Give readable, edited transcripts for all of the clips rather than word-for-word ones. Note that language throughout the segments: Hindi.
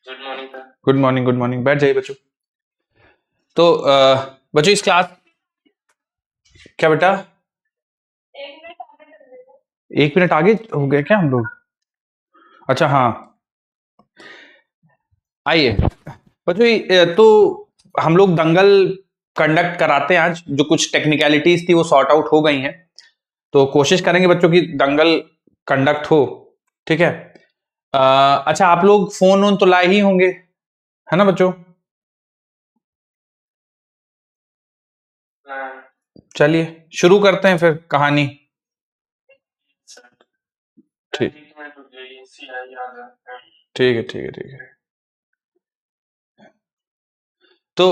Good morning sir. Good morning, good morning. बैठ जाइए बच्चों। तो बच्चों इस क्लास क्या बेटा, 1 मिनट आगे हो गए क्या हम लोग? अच्छा हाँ, आइए बच्चों। तो हम लोग दंगल कंडक्ट कराते हैं आज। जो कुछ टेक्निकलिटीज थी वो सॉर्ट आउट हो गई हैं, तो कोशिश करेंगे बच्चों की दंगल कंडक्ट हो। ठीक है। अच्छा, आप लोग फोन वोन तो लाए ही होंगे, है ना बच्चों? हाँ चलिए शुरू करते हैं फिर कहानी। सर, ठीक, 1 मिनट रुक जाइए, CI आ जाए। ठीक है, ठीक है, ठीक है। तो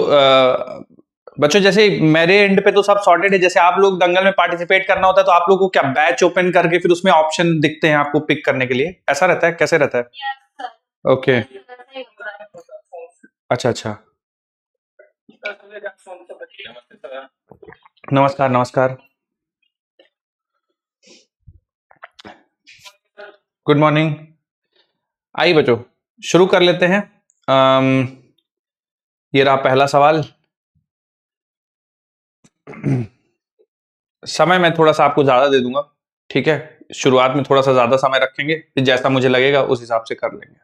बच्चों जैसे मेरे एंड पे तो सब सॉर्टेड है। जैसे आप लोग दंगल में पार्टिसिपेट करना होता है तो आप लोग को क्या बैच ओपन करके फिर उसमें ऑप्शन दिखते हैं आपको पिक करने के लिए, ऐसा रहता है? कैसे रहता है? ओके, अच्छा अच्छा। नमस्कार नमस्कार, गुड मॉर्निंग। आइए बच्चों शुरू कर लेते हैं। ये रहा पहला सवाल। समय मैं थोड़ा सा आपको ज्यादा दे दूंगा, ठीक है? शुरुआत में थोड़ा सा ज्यादा समय रखेंगे, फिर जैसा मुझे लगेगा उस हिसाब से कर लेंगे।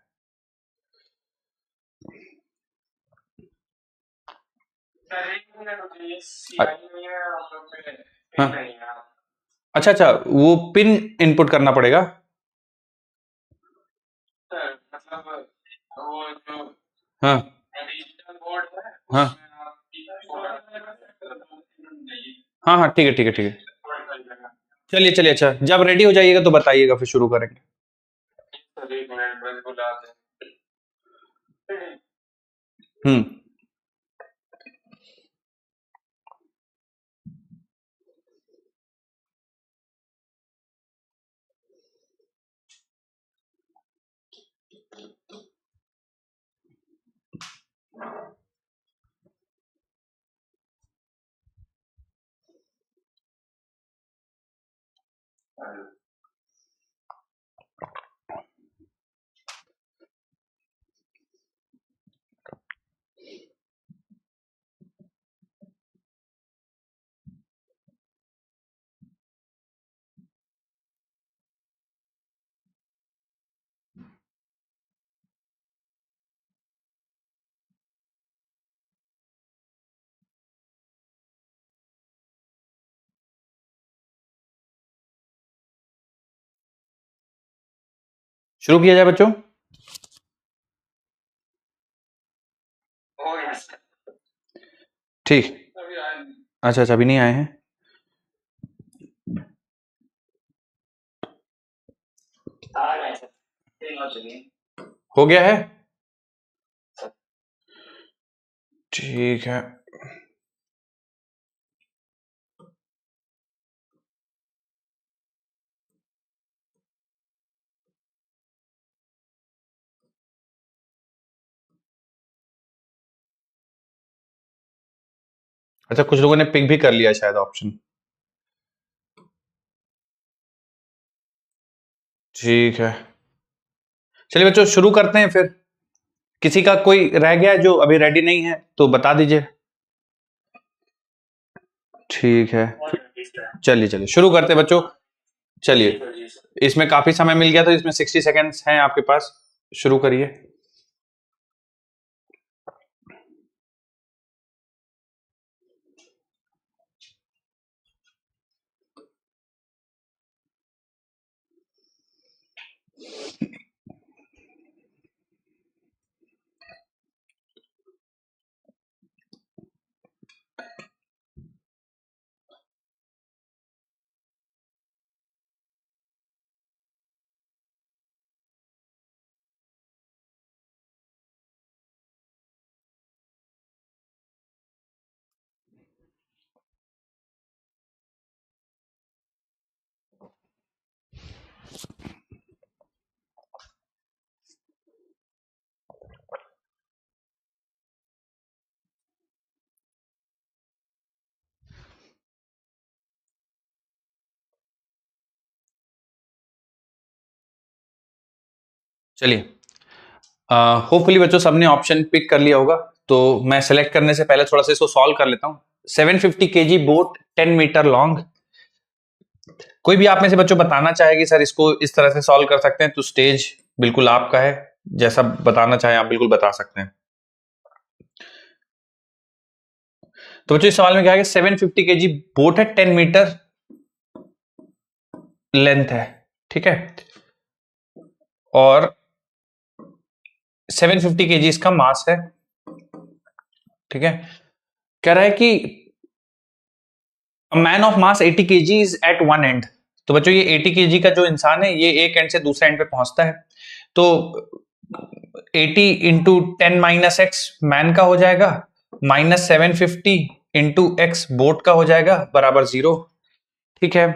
सर 1 मिनट रुक जाइए, CI नहीं है हम लोग में, हाँ, नहीं है। अच्छा अच्छा, वो पिन इनपुट करना पड़ेगा। सर मतलब वो जो हाँ डिजिटल बोर्ड है हाँ उसमें आपकी हाँ हाँ, ठीक है, ठीक है, ठीक है। थोड़ा चलिए चलिए, अच्छा जब रेडी हो जाइएगा तो बताइएगा, फिर शुरू करेंगे। सर 1 मिनट बस बुला दें। हम्म। शुरू किया जाए बच्चों? हो गया सर। ठीक। अभी आए नहीं। अच्छा अच्छा, अभी नहीं आए हैं। आ गए सर, 3 हो चुकी है। हो गया है, ठीक है। अच्छा, कुछ लोगों ने पिक भी कर लिया शायद ऑप्शन। ठीक है, चलिए बच्चों शुरू करते हैं फिर। किसी का कोई रह गया है जो अभी रेडी नहीं है तो बता दीजिए। ठीक है, चलिए चलिए शुरू करते हैं बच्चों। चलिए, इसमें काफी समय मिल गया तो इसमें 60 सेकेंड्स हैं आपके पास। शुरू करिए। चलिए, होपफुली बच्चों सबने ऑप्शन पिक कर लिया होगा, तो मैं सेलेक्ट करने से पहले थोड़ा सा इसको सॉल्व कर लेता हूं। 750 kg बोट 10 मीटर लॉन्ग। कोई भी आप में से बच्चों बताना चाहे कि सर इसको इस तरह से सॉल्व कर सकते हैं, तो स्टेज बिल्कुल आपका है, जैसा बताना चाहे आप बिल्कुल बता सकते हैं। तो बच्चों इस सवाल में क्या है कि 750 kg बोट है, 10 मीटर लेंथ है, ठीक है, और 750 kg इसका मास है, ठीक है। कह रहा है कि man of mass 80 kg is at one end. तो बच्चों ये 80 kg का जो इंसान है ये एक एंड से दूसरे एंड पे पहुंचता है, तो 80 इंटू 10 माइनस एक्स मैन का हो जाएगा, माइनस 750 इंटू एक्स बोट का हो जाएगा, बराबर 0, ठीक है।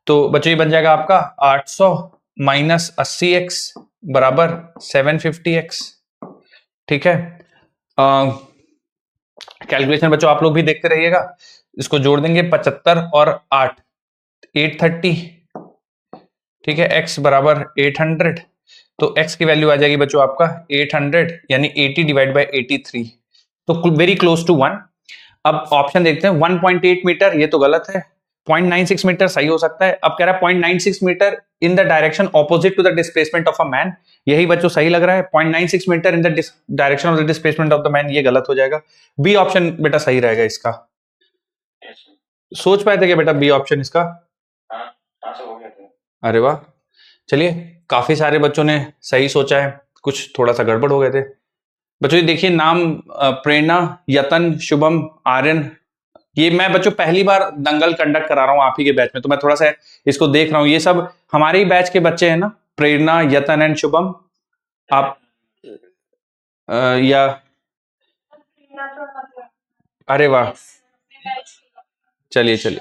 तो बच्चों ये बन जाएगा आपका 800 माइनस 80x बराबर 750x, ठीक है। कैलकुलेशन बच्चों आप लोग भी देखते रहिएगा, इसको जोड़ देंगे 75 और 8 830, ठीक है, x बराबर 800, तो x की वैल्यू आ जाएगी बच्चों आपका 800 यानी 80 डिवाइड बाय 83, तो वेरी क्लोज टू 1। अब ऑप्शन देखते हैं, 1.8 मीटर ये तो गलत है, 0.96 मीटर सही हो सकता है। अब कह रहा है 0.96 metre in the direction opposite to the displacement of a man, यही बच्चों सही लग रहा है। 0.96 metre in the direction of the displacement of the man ये गलत हो जाएगा। बी ऑप्शन बेटा सही रहेगा इसका। सोच पाए थे क्या बेटा बी ऑप्शन इसका? अरे वाह, चलिए काफी सारे बच्चों ने सही सोचा है, कुछ थोड़ा सा गड़बड़ हो गए थे। बच्चों देखिए नाम प्रेरणा, यतन, शुभम, आर्यन, ये मैं बच्चों पहली बार दंगल कंडक्ट करा रहा हूँ आप ही के बैच में, तो मैं थोड़ा सा इसको देख रहा हूँ। ये सब हमारे ही बैच के बच्चे हैं ना, प्रेरणा, यतन एंड शुभम, आप या अरे वाह, चलिए चलिए।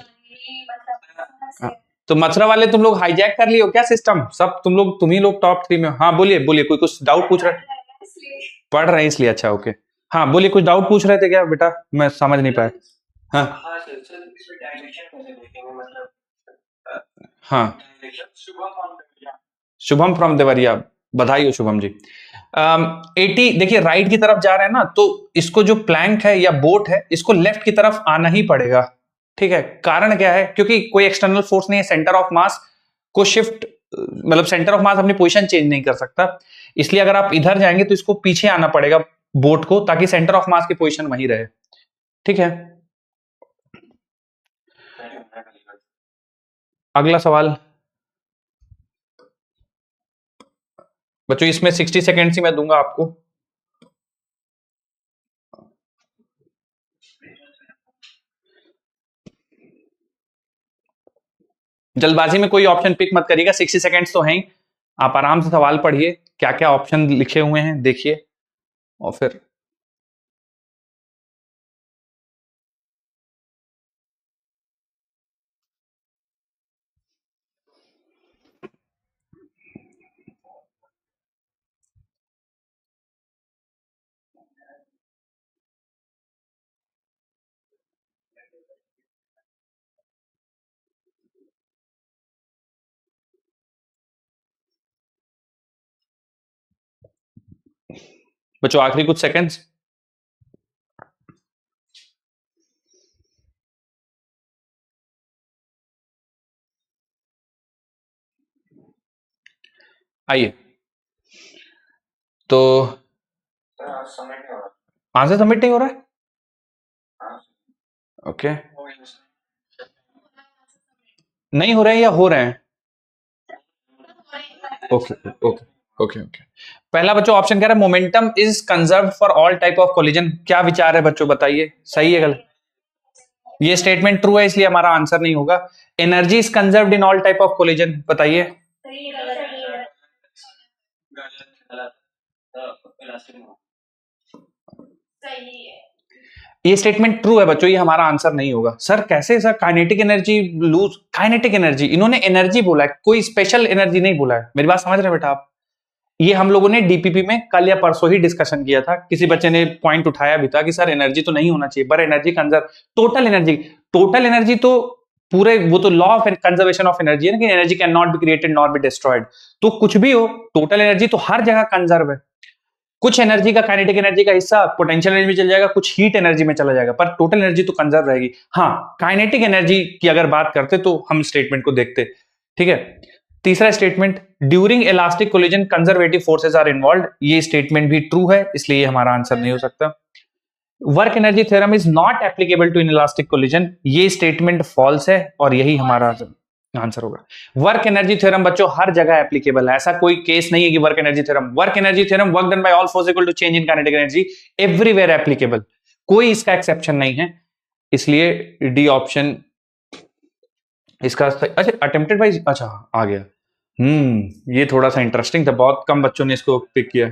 तो मथुरा वाले तुम लोग हाईजैक कर लियो क्या सिस्टम सब, तुम ही लोग टॉप 3 में। हाँ बोलिए बोलिए, कोई कुछ डाउट पूछ रहा है? पढ़ रहे हैं इसलिए, अच्छा ओके। हाँ बोलिए, कुछ डाउट पूछ रहे थे क्या बेटा, मैं समझ नहीं पाया। हाँ हाँ, शुभम फ्रॉम देवरिया, बधाई हो शुभम जी। 80 देखिए राइट की तरफ जा रहे हैं ना, तो इसको जो प्लैंक है या बोट है इसको लेफ्ट की तरफ आना ही पड़ेगा, ठीक है। कारण क्या है, क्योंकि कोई एक्सटर्नल फोर्स नहीं है, सेंटर ऑफ मास को शिफ्ट, मतलब सेंटर ऑफ मास अपनी पोजीशन चेंज नहीं कर सकता, इसलिए अगर आप इधर जाएंगे तो इसको पीछे आना पड़ेगा बोट को, ताकि सेंटर ऑफ मास की पोजीशन वहीं रहे, ठीक है। अगला सवाल बच्चों, इसमें 60 सेकेंड ही मैं दूंगा आपको। जल्दबाजी में कोई ऑप्शन पिक मत करिएगा, 60 सेकेंड्स तो हैं ही, आप आराम से सवाल पढ़िए, क्या क्या ऑप्शन लिखे हुए हैं देखिए, और फिर बच्चों आखिरी कुछ सेकंड्स। आइए, तो आंसर सबमिट नहीं हो रहा है, ओके नहीं हो रहे हैं या हो रहे हैं, ओके ओके ओके ओके। पहला बच्चों ऑप्शन कह रहा है momentum is conserve for all type of collision, क्या विचार है बच्चों बताइए, सही है गलत? ये स्टेटमेंट ट्रू है इसलिए हमारा आंसर नहीं होगा। Energy is conserved in all type of collision, बताइए। ये स्टेटमेंट ट्रू है बच्चों, ये हमारा आंसर नहीं होगा। सर कैसे sir, kinetic energy lose, kinetic energy, इन्होंने एनर्जी बोला है, कोई स्पेशल एनर्जी नहीं बोला है, मेरी बात समझ रहे हैं बेटा आप? ये हम लोगों ने डीपीपी में कल या परसों ही डिस्कशन किया था, किसी बच्चे ने पॉइंट उठाया भी था कि सर एनर्जी तो नहीं होना चाहिए, पर एनर्जी कंजर्व, टोटल एनर्जी तो पूरे, वो तो law of conservation of energy है ना, कि energy can not be created not be destroyed, तो कुछ भी हो टोटल एनर्जी तो हर जगह कंजर्व है। कुछ एनर्जी का, काइनेटिक एनर्जी का हिस्सा पोटेंशियल एनर्जी में चल जाएगा, कुछ हीट एनर्जी में चला जाएगा, पर टोटल एनर्जी तो कंजर्व रहेगी। हाँ, काइनेटिक एनर्जी की अगर बात करते तो हम स्टेटमेंट को देखते, ठीक है। तीसरा statement, during elastic collision conservative forces are involve, ये स्टेटमेंट भी ट्रू है, इसलिए हमारा आंसर नहीं हो सकता। Work energy theorem is not applicable to in elastic collision, ये स्टेटमेंट फॉल्स है और यही हमारा आंसर होगा। वर्क एनर्जी थ्योरम बच्चों हर जगह एप्लीकेबल है, ऐसा कोई केस नहीं है कि work energy theorem, work energy theorem work done by all force equal to change in kinetic energy, everywhere applicable, कोई इसका एक्सेप्शन नहीं है, इसलिए डी ऑप्शन इसका अच्छा अटेम्प्टेड बाय, अच्छा आ गया। ये थोड़ा सा इंटरेस्टिंग था, बहुत कम बच्चों ने इसको पिक किया।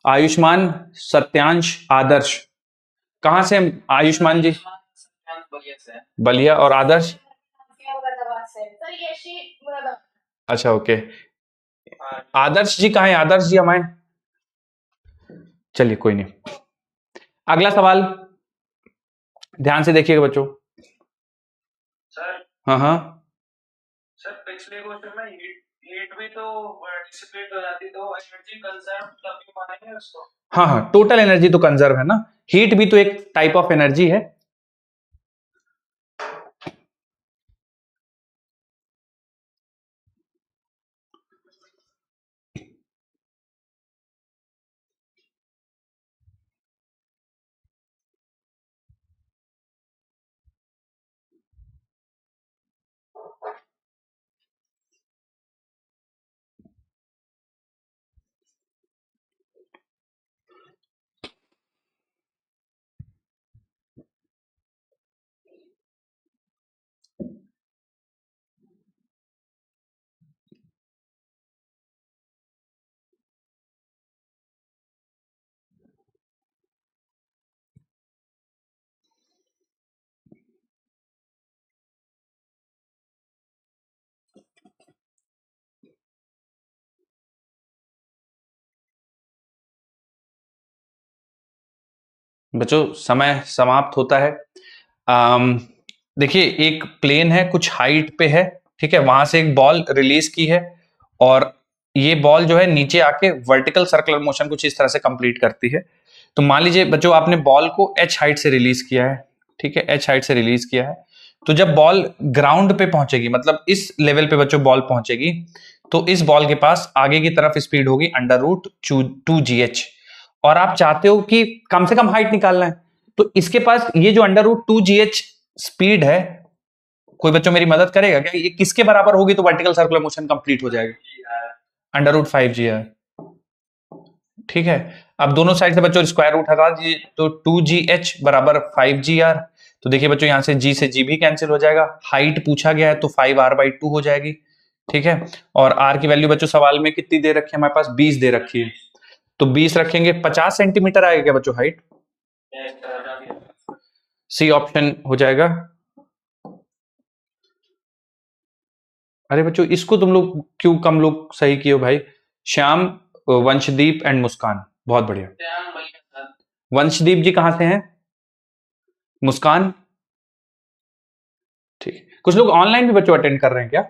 आयुष्मान, सत्यांश, आदर्श, कहां से आयुष्मान जी? बलिया। और आदर्श? अच्छा ओके, आदर्श जी कहां है? आदर्श जी हमारे, चलिए कोई नहीं। अगला सवाल ध्यान से देखिएगा बच्चों। सर, हाँ हाँ सर पिछले क्वेश्चन में हीट भी तो डिसिपेट हो जाती, तो एनर्जी कंजर्व तभी मानेंगे उसको। हाँ हाँ, टोटल एनर्जी तो कंजर्व है ना, हीट भी तो एक टाइप ऑफ एनर्जी है। बच्चों समय समाप्त होता है। देखिए एक प्लेन है, कुछ हाइट पे है, ठीक है, वहां से एक बॉल रिलीज की है और ये बॉल जो है नीचे आके वर्टिकल सर्कुलर मोशन कुछ इस तरह से कंप्लीट करती है। तो मान लीजिए बच्चों आपने बॉल को h हाइट से रिलीज किया है, ठीक है, h हाइट से रिलीज किया है, तो जब बॉल ग्राउंड पे पहुंचेगी, मतलब इस लेवल पे बच्चों बॉल पहुंचेगी, तो इस बॉल के पास आगे की तरफ स्पीड होगी √2gh, और आप चाहते हो कि कम से कम हाइट निकालना है, तो इसके पास ये जो √2gh स्पीड है, कोई बच्चों मेरी मदद करेगा क्या, ये किसके बराबर होगी तो वर्टिकल सर्कुलर मोशन कंप्लीट हो जाएगा? √5gr, ठीक है। अब दोनों साइड से बच्चों स्क्वायर रूट हटा दीजिए, तो 2gh बराबर 5gr, तो देखिए बच्चों यहां से g से g भी कैंसिल हो जाएगा, हाइट पूछा गया है तो 5r/2 हो जाएगी, ठीक है। और r की वैल्यू बच्चों सवाल में कितनी दे रखी है हमारे पास? 20 दे रखी है, तो 20 रखेंगे, 50 सेंटीमीटर आएगा क्या बच्चों हाइट? सी ऑप्शन हो जाएगा। अरे बच्चों इसको तुम लोग क्यों कम लोग सही किए हो भाई? श्याम, वंशदीप एंड मुस्कान, बहुत बढ़िया। वंशदीप जी कहां से हैं? मुस्कान, ठीक। कुछ लोग ऑनलाइन भी बच्चों अटेंड कर रहे हैं क्या?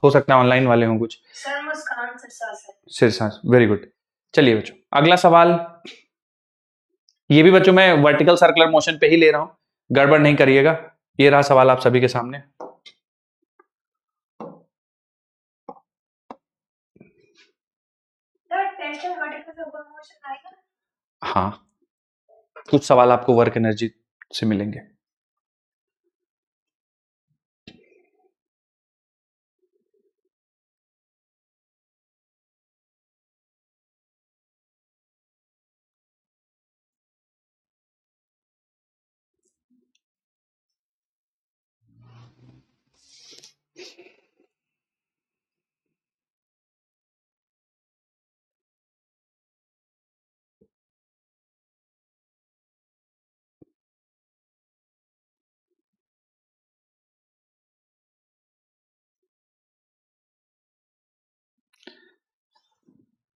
हो सकता है ऑनलाइन वाले हों कुछ। सर मुस्कान सिरसा से। Sirsa, very good. चलिए बच्चों अगला सवाल, ये भी बच्चों मैं वर्टिकल सर्कुलर मोशन पे ही ले रहा हूं, गड़बड़ नहीं करिएगा। ये रहा सवाल आप सभी के सामने। हाँ, कुछ सवाल आपको वर्क एनर्जी से मिलेंगे।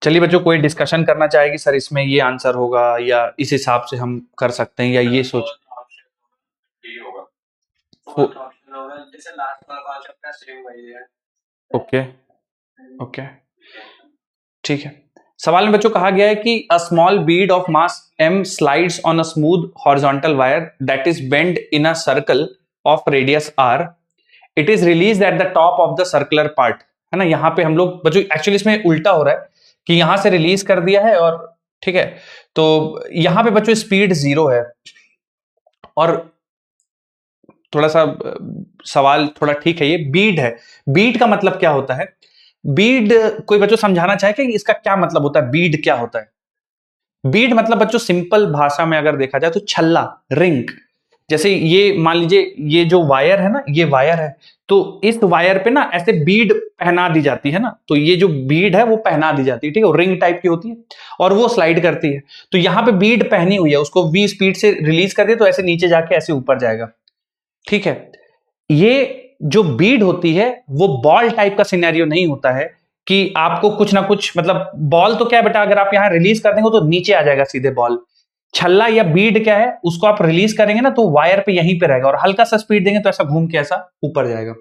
चलिए बच्चों कोई डिस्कशन करना चाहेगी सर इसमें ये आंसर होगा या इस हिसाब से हम कर सकते हैं, या ये सोच ओके ओके, ठीक है। सवाल में बच्चों कहा गया है कि a small bead of mass m slides on a smooth horizontal wire that is bend in a circle of radius r, it is release at the top of the circular part, है ना। यहाँ पे हम लोग बच्चों एक्चुअली इसमें उल्टा हो रहा है कि यहां से रिलीज कर दिया है और ठीक है, तो यहां पे बच्चों स्पीड 0 है। और थोड़ा सा सवाल थोड़ा ठीक है, ये बीड है। बीड का मतलब क्या होता है? बीड कोई बच्चों समझाना चाहे कि इसका क्या मतलब होता है, बीड क्या होता है? बीड मतलब बच्चों सिंपल भाषा में अगर देखा जाए तो छल्ला, रिंग। जैसे ये मान लीजिए ये जो वायर है ना, ये वायर है, तो इस वायर पे ना ऐसे बीड पहना दी जाती है ना, तो ये जो बीड है वो पहना दी जाती है, ठीक है, रिंग टाइप की होती है और वो स्लाइड करती है। तो यहां पे बीड पहनी हुई है, उसको v स्पीड से रिलीज कर दिया तो ऐसे नीचे जाके ऐसे ऊपर जाएगा, ठीक है। ये जो बीड होती है वो बॉल टाइप का सिनेरियो नहीं होता है कि आपको कुछ ना कुछ, मतलब बॉल तो क्या है बेटा, अगर आप यहां रिलीज कर देंगे तो नीचे आ जाएगा सीधे बॉल। छल्ला या बीड क्या है, उसको आप रिलीज करेंगे ना तो वायर पे यहीं पे रहेगा और हल्का सा स्पीड देंगे तो ऐसा घूम के ऐसा ऊपर जाएगा,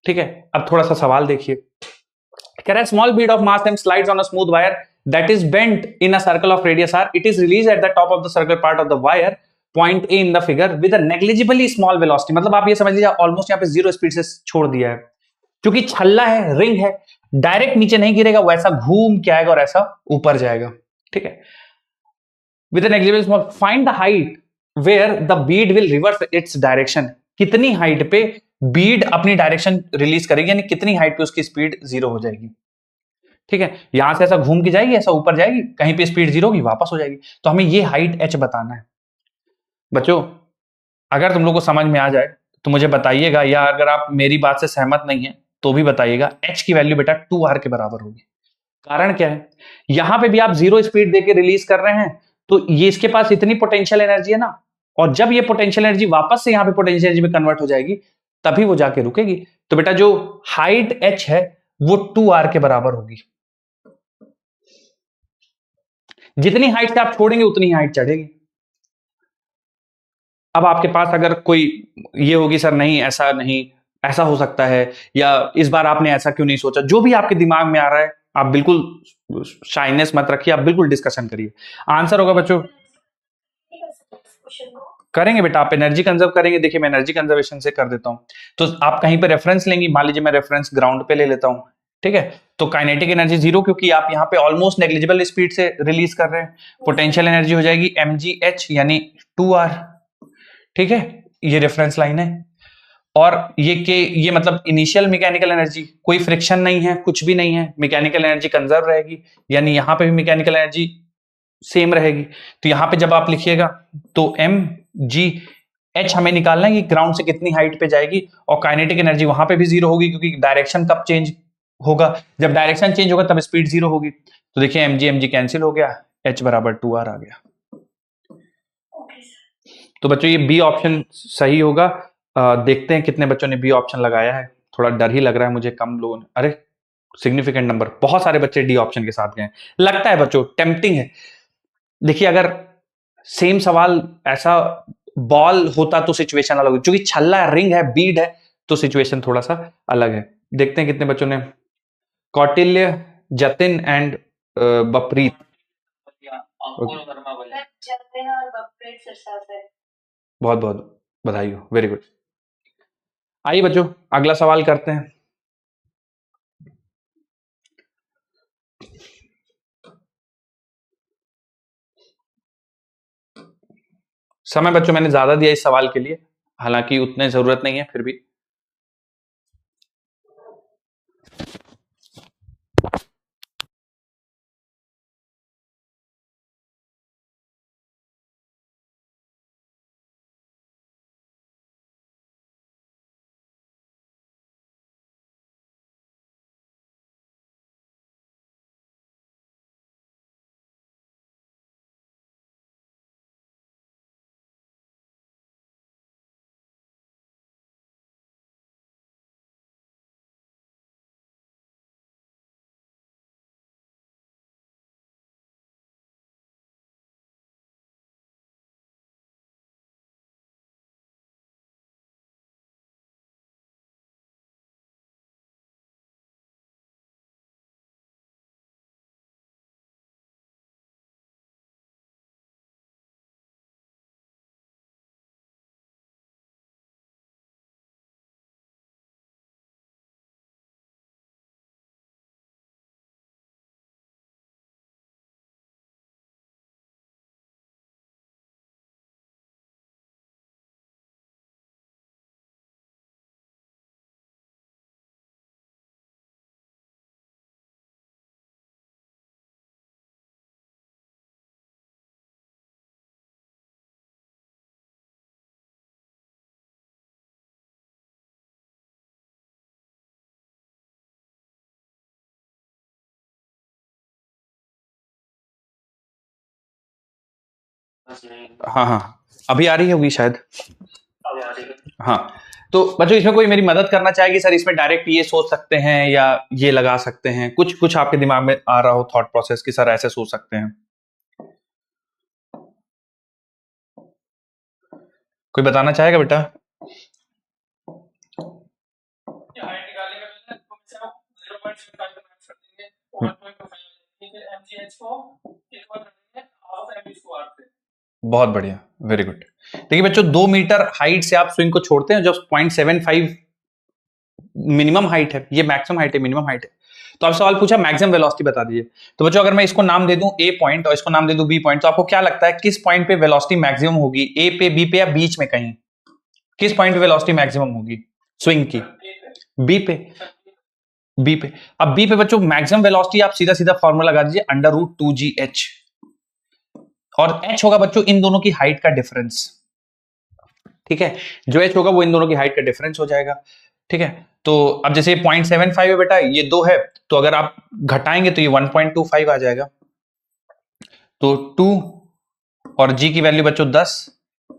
ठीक है। अब थोड़ा सा सवाल देखिए, कह रहा है small bead of mass m slides on a smooth wire that is bent in a circle of radius r, it is release at the top of the circle part of the wire point A in the figure with a negligibly small velocity. मतलब आप ये समझ लीजिए ऑलमोस्ट यहाँ पे 0 स्पीड से छोड़ दिया है, क्योंकि छल्ला है, रिंग है, डायरेक्ट नीचे नहीं गिरेगा, वैसा घूम के आएगा और ऐसा ऊपर जाएगा, ठीक है। With an negligible small, find the height where the bead will reverse its direction. कितनी हाइट पे बीड अपनी डायरेक्शन रिलीज करेगी, यानी कितनी हाइट पे उसकी स्पीड 0 हो जाएगी, ठीक है। यहां से ऐसा घूम के जाएगी, ऐसा ऊपर जाएगी, कहीं पे स्पीड 0 होगी, वापस हो जाएगी। तो हमें ये हाइट h बताना है बच्चों। अगर तुम लोग को समझ में आ जाए तो मुझे बताइएगा, या अगर आप मेरी बात से सहमत नहीं है तो भी बताइएगा। h की वैल्यू बेटा 2r के बराबर होगी। कारण क्या है, यहां पे भी आप 0 स्पीड देके रिलीज कर रहे हैं तो ये इसके पास इतनी पोटेंशियल एनर्जी है ना, और जब ये पोटेंशियल एनर्जी वापस से यहां पे पोटेंशियल एनर्जी में कन्वर्ट हो जाएगी तभी वो जाके रुकेगी। तो बेटा जो हाइट h है वो 2r के बराबर होगी। जितनी हाइट से आप छोड़ेंगे उतनी हाइट चढ़ेगी। अब आपके पास अगर कोई ये होगी सर नहीं ऐसा नहीं, ऐसा हो सकता है, या इस बार आपने ऐसा क्यों नहीं सोचा, जो भी आपके दिमाग में आ रहा है आप बिल्कुल शाइनेस मत रखिए, आप बिल्कुल डिस्कशन करिए। आंसर होगा बच्चों, करेंगे बेटा, आप एनर्जी कंजर्व करेंगे। देखिए मैं एनर्जी कंजर्वेशन से कर देता हूं, तो आप कहीं पे रेफरेंस लेंगी, मान लीजिए मैं रेफरेंस ग्राउंड पे ले लेता हूं, ठीक है। तो काइनेटिक एनर्जी 0, क्योंकि आप यहाँ पे ऑलमोस्ट नेग्लिजिबल स्पीड से रिलीज कर रहे हैं। पोटेंशियल एनर्जी हो जाएगी mgh यानी 2r, ठीक है। ये रेफरेंस लाइन है। और ये मतलब इनिशियल मैकेनिकल एनर्जी, कोई फ्रिक्शन नहीं है, कुछ भी नहीं है, मैकेनिकल एनर्जी कंजर्व रहेगी, यानी यहां पे भी मैकेनिकल एनर्जी सेम रहेगी। तो यहां पे जब आप लिखिएगा तो एम जी एच हमें निकालना है कि ग्राउंड से कितनी हाइट पे जाएगी, और काइनेटिक एनर्जी वहां पे भी 0 होगी, क्योंकि डायरेक्शन कब चेंज होगा, जब डायरेक्शन चेंज होगा तब स्पीड 0 होगी। तो देखिए एम जी कैंसिल हो गया, एच बराबर 2r आ गया। तो बच्चों ये बी ऑप्शन सही होगा। देखते हैं कितने बच्चों ने बी ऑप्शन लगाया है, थोड़ा डर ही लग रहा है मुझे, कम लोगों ने, अरे सिग्निफिकेंट नंबर, बहुत सारे बच्चे डी ऑप्शन के साथ गए। लगता है बच्चों टेम्पटिंग है। देखिए अगर सेम सवाल ऐसा बॉल होता तो सिचुएशन अलग होती, क्योंकि छल्ला रिंग है, बीड है, तो सिचुएशन थोड़ा सा अलग है। देखते हैं कितने बच्चों ने, कौटिल्य, जतिन एंड बपरीत। बहुत बहुत बधाई हो, वेरी गुड। आइए बच्चों अगला सवाल करते हैं। समय बच्चों मैंने ज्यादा दिया इस सवाल के लिए, हालांकि उतने जरूरत नहीं है, फिर भी हाँ हाँ, अभी आ रही होगी शायद। हाँ, तो बच्चों इसमें कोई मेरी मदद करना चाहेगी सर? इसमें डायरेक्ट ये सोच सकते हैं या ये लगा सकते हैं? कुछ कुछ आपके दिमाग में आ रहा हो थॉट प्रोसेस कि सर ऐसे सोच सकते हैं, कोई बताना चाहेगा बेटा? हाइट निकालने का मैंने तो से 0.75 का मैच कर देंगे 1.25 ठीक है mgh को इक्वल कर देंगे हाफ mv स्क्वायर से। बहुत बढ़िया, वेरी गुड। देखिए बच्चों, 2 मीटर हाइट से आप स्विंग को छोड़ते हैं, जब 0.75 मिनिमम हाइट है, ये मैक्सिमम हाइट है, मिनिमम हाइट है। तो आप सवाल पूछा मैक्सिमम वेलोसिटी बता दीजिए। तो बच्चों अगर मैं इसको नाम दे दूं ए पॉइंट और इसको नाम दे दूं बी पॉइंट, तो आपको क्या लगता है किस पॉइंट पे वेलोसिटी मैक्सिमम होगी? ए पे, बी पे, या बीच में कहीं? किस पॉइंट पे वेलोसिटी मैक्सिमम होगी स्विंग की? बी पे। बी पे। अब बी पे बच्चों मैक्सिमम वेलोसिटी आप सीधा सीधा फॉर्मूला लगा दीजिए, √2gh, और h होगा बच्चों इन दोनों की हाइट का डिफरेंस। ठीक है, जो h होगा वो इन दोनों की हाइट का डिफरेंस हो जाएगा। ठीक है, तो अब जैसे 0.75 है बेटा, ये 2 है, तो अगर आप घटाएंगे तो ये 1.25 आ जाएगा। तो 2 और g की वैल्यू बच्चों 10,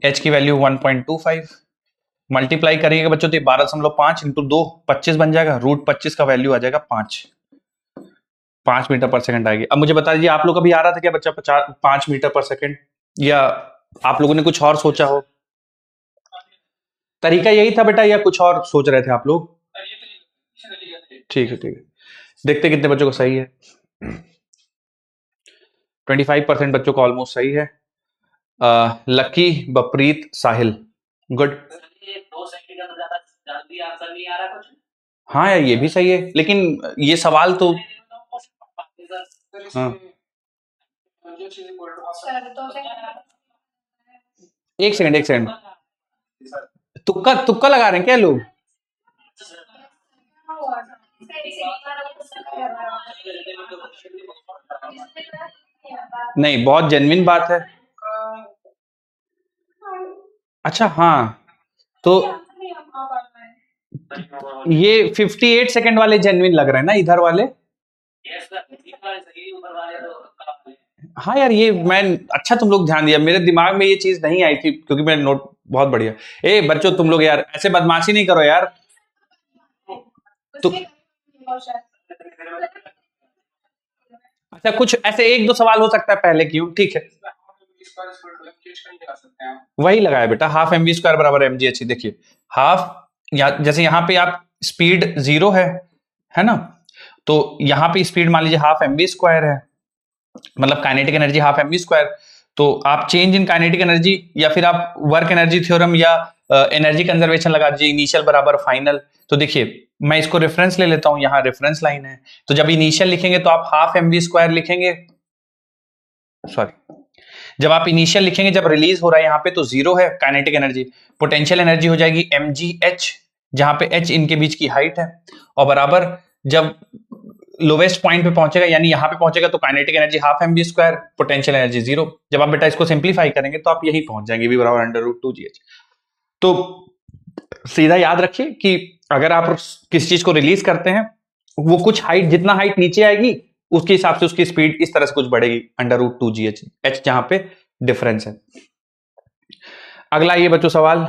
h की वैल्यू 1.25, मल्टीप्लाई करेंगे बच्चों तो ये 12.5 इंटू 2 25 बन जाएगा। √25 का वैल्यू आ जाएगा 5 मीटर पर सेकंड आएगी। अब मुझे बता दीजिए, आप लोग का भी आ रहा था क्या बच्चा 5 मीटर पर सेकंड, या आप लोगों ने कुछ और सोचा हो? तरीका यही था बेटा या कुछ और सोच रहे थे आप लोग? ठीक है ठीक है, देखते कितने बच्चों को सही है। 25% बच्चों को ऑलमोस्ट सही है। लकी, बपरीत, साहिल, गुड। 2 सेकंड का तो ज्यादा जल्दी आंसर नहीं आ रहा कुछ। हाँ यार ये भी सही है, लेकिन ये सवाल तो हाँ, एक सेकंड एक सेकंड, तुक्का तुक्का लगा रहे हैं क्या लोग? नहीं, बहुत जेन्युइन बात है। अच्छा हाँ, तो ये 58 सेकंड वाले जेन्युइन लग रहे हैं ना, इधर वाले? हाँ यार ये मैं, अच्छा तुम लोग ध्यान दिया, मेरे दिमाग में ये चीज नहीं आई थी क्योंकि मैं नोट, बहुत बढ़िया। ए बच्चों तुम लोग यार ऐसे बदमाशी नहीं करो यार। तो अच्छा कुछ ऐसे एक दो सवाल हो सकता है पहले, क्यों? ठीक है, वही लगाया बेटा, हाफ एम वी स्क्वायर बराबर एम जी एच। देखिए हाफ, जैसे यहाँ पे आप स्पीड 0 है ना, तो यहाँ पे स्पीड मान लीजिए हाफ एम वी स्क्वायर है, मतलब kinetic energy half M V square. तो आप चेंज इन काइनेटिक एनर्जी या फिर आप वर्क एनर्जी थ्योरम या एनर्जी कंजर्वेशन लगा दीजिए, इनिशियल बराबर फाइनल। तो देखिए मैं इसको रेफरेंस ले लेता हूं, यहाँ रेफरेंस लाइन है, तो जब इनिशियल लिखेंगे तो आप हाफ एम वी स्क्वायर लिखेंगे, सॉरी, जब आप इनिशियल लिखेंगे, जब रिलीज हो रहा है यहाँ पे तो 0 है काइनेटिक एनर्जी, पोटेंशियल एनर्जी हो जाएगी mgh, जहां पे h इनके बीच की हाइट है, और बराबर जब लोवेस्ट पॉइंट पे पहुंचेगा यानी यहाँ पे पहुंचेगा तो kinetic energy half M V square, potential energy 0। जब आप बेटा इसको सिंप्लीफाई करेंगे तो आप यही पहुंच जाएंगे, v बराबर √2gh। तो सीधा याद रखिए कि अगर आप किस चीज को रिलीज करते हैं, वो कुछ हाइट, जितना हाइट नीचे आएगी उसके हिसाब से उसकी स्पीड इस तरह से कुछ बढ़ेगी, √2gh, h जहां पे डिफरेंस है। अगला ये बच्चों सवाल,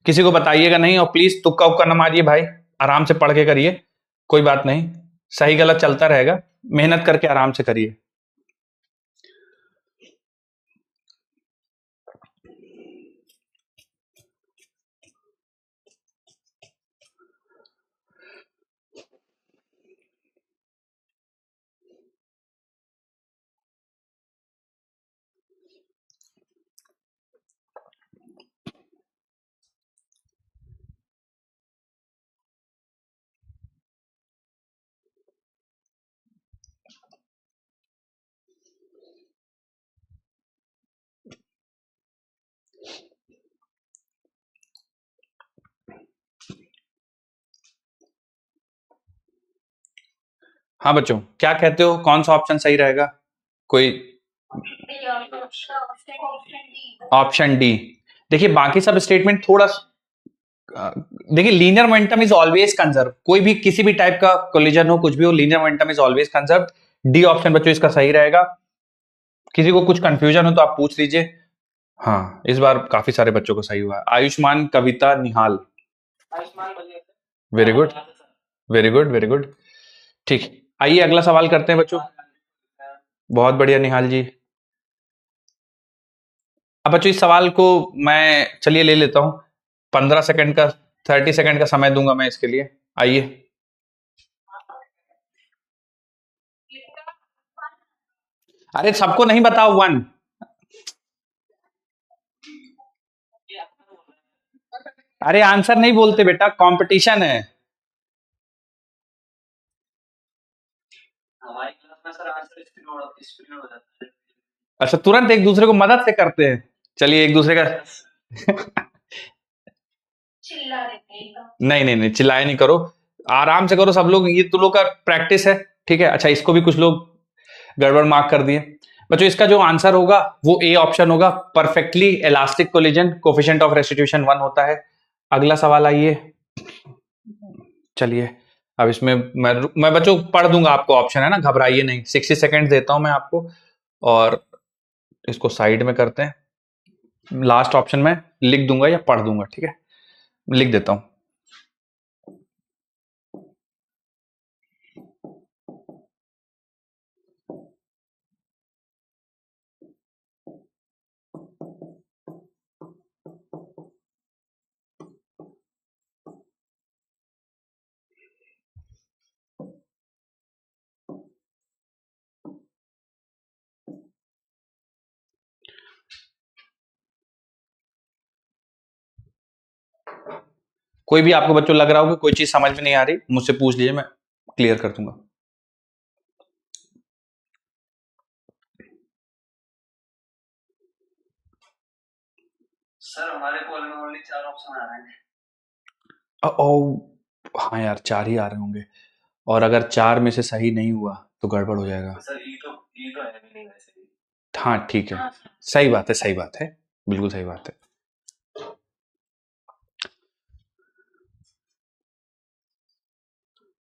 किसी को बताइएगा नहीं, और प्लीज तुक्का उक्का न मारिए भाई, आराम से पढ़ के करिए, कोई बात नहीं, सही गलत चलता रहेगा, मेहनत करके आराम से करिए। हाँ बच्चों क्या कहते हो, कौन सा ऑप्शन सही रहेगा? कोई? Option D. देखिए बाकी सब स्टेटमेंट थोड़ा, देखिए linear momentum is always conserve, कोई भी किसी भी टाइप का कोलिजन हो, कुछ भी हो, linear momentum is always conserve. D option बच्चों इसका सही रहेगा। किसी को कुछ कंफ्यूजन हो तो आप पूछ लीजिए। हाँ, इस बार काफी सारे बच्चों को सही हुआ है। आयुष्मान, कविता, निहाल। आयुष्मान बढ़िया। Very good, very good, very good. ठीक, आइए अगला सवाल करते हैं बच्चों। बहुत बढ़िया निहाल जी। अब बच्चों इस सवाल को मैं चलिए ले लेता हूं। 15 सेकंड का, 30 सेकंड का समय दूंगा मैं इसके लिए। आइए। अरे सबको नहीं बताओ, 1। अरे आंसर नहीं बोलते बेटा, कंपटीशन है। हमारी क्लास में सर आंसर स्क्रीन हो जाता है। अच्छा, तुरंत एक दूसरे को मदद से करते हैं। चलिए एक दूसरे का चिल्ला देते हैं नहीं नहीं नहीं, चिल्लाए नहीं करो, आराम से करो सब लोग, ये तो लोग का प्रैक्टिस है, ठीक है। अच्छा, इसको भी कुछ लोग गड़बड़ मार्क कर दिए। बच्चों इसका जो आंसर होगा वो ए ऑप्शन होगा, perfectly elastic collision, coefficient of restitution 1 होता है। अगला सवाल आइए। चलिए अब इसमें मैं बच्चों पढ़ दूंगा आपको, ऑप्शन है ना, घबराइए नहीं। 60 सेकेंड देता हूं मैं आपको, और इसको साइड में करते हैं। लास्ट ऑप्शन में लिख दूंगा या पढ़ दूंगा, ठीक है, लिख देता हूं। कोई भी आपको बच्चों लग रहा हो कि कोई चीज समझ में नहीं आ रही, मुझसे पूछ लीजिए, मैं क्लियर कर दूंगा। सर हमारे कॉल में ओनली 4 ऑप्शन आ रहे हैं। हाँ यार, 4 ही आ रहे होंगे, और अगर 4 में से सही नहीं हुआ तो गड़बड़ हो जाएगा। सर ये तो है भी नहीं वैसे भी। हाँ ठीक है, सही बात है, सही बात है, बिल्कुल सही बात है।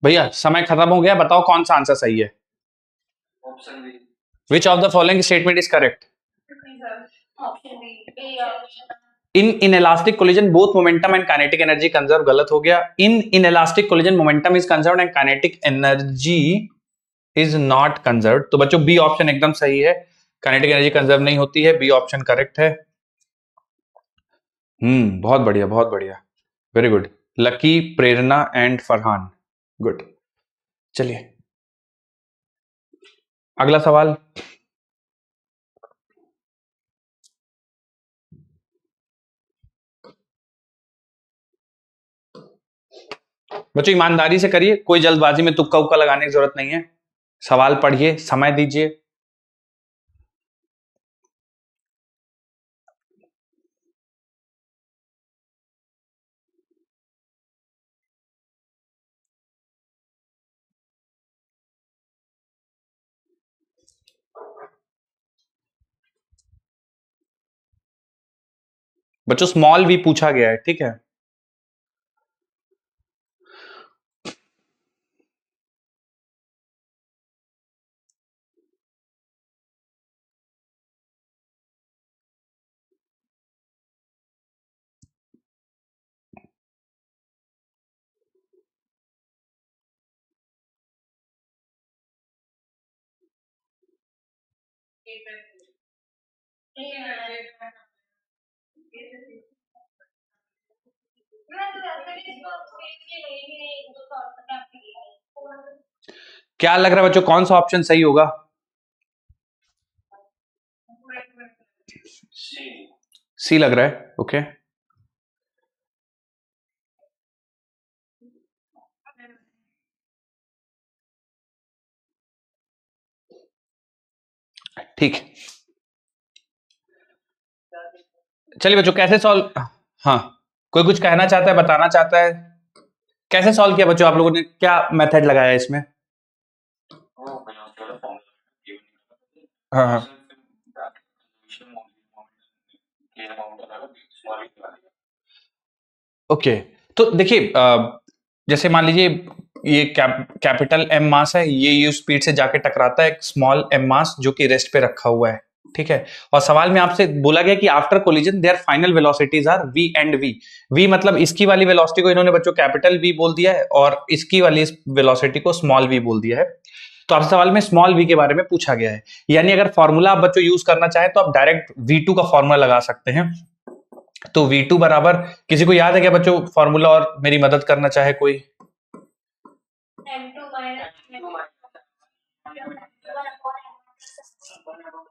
भैया समय खत्म हो गया, बताओ कौन सा आंसर सही है। Option B. Which of the following statement is correct? Option B. In inelastic collision both momentum and kinetic energy conserve, गलत हो गया। In inelastic collision momentum is conserve and kinetic energy is not conserve. तो बच्चों बी ऑप्शन एकदम सही है, काइनेटिक एनर्जी कंजर्व नहीं होती है, बी ऑप्शन करेक्ट है। बहुत बढ़िया, बहुत बढ़िया, very good. Lucky, Prerna and Farhan, good. चलिए अगला सवाल। बच्चों ईमानदारी से करिए, कोई जल्दबाजी में तुक्का उक्का लगाने की जरूरत नहीं है। सवाल पढ़िए, समय दीजिए। बच्चों स्मॉल भी पूछा गया है, ठीक है। क्या लग रहा है बच्चों, कौन सा ऑप्शन सही होगा? सी लग रहा है, ओके। ठीक, चलिए बच्चों कैसे सॉल्व, हाँ कोई कुछ कहना चाहता है, बताना चाहता है? कैसे सॉल्व किया बच्चों, आप लोगों ने क्या मेथड लगाया इसमें? हाँ हाँ, ओके। तो देखिए जैसे मान लीजिए ये कैपिटल एम मास है, ये यू स्पीड से जाके टकराता है एक स्मॉल एम मास जो कि रेस्ट पे रखा हुआ है, ठीक है। और सवाल में आपसे बोला गया कि after collision their final velocities are v and v। v मतलब इसकी वाली वेलोसिटी को इन्होंने बच्चों कैपिटल v बोल दिया है और इसकी वाली वेलोसिटी को स्मॉल v बोल दिया है। तो आपसे सवाल में स्मॉल v के बारे में पूछा गया है, यानी अगर फॉर्मूला आप बच्चों यूज करना चाहें तो आप डायरेक्ट v2 का फॉर्मूला लगा सकते हैं। तो v2 बराबर, किसी को याद है क्या बच्चों फॉर्मूला, और मेरी मदद करना चाहे कोई?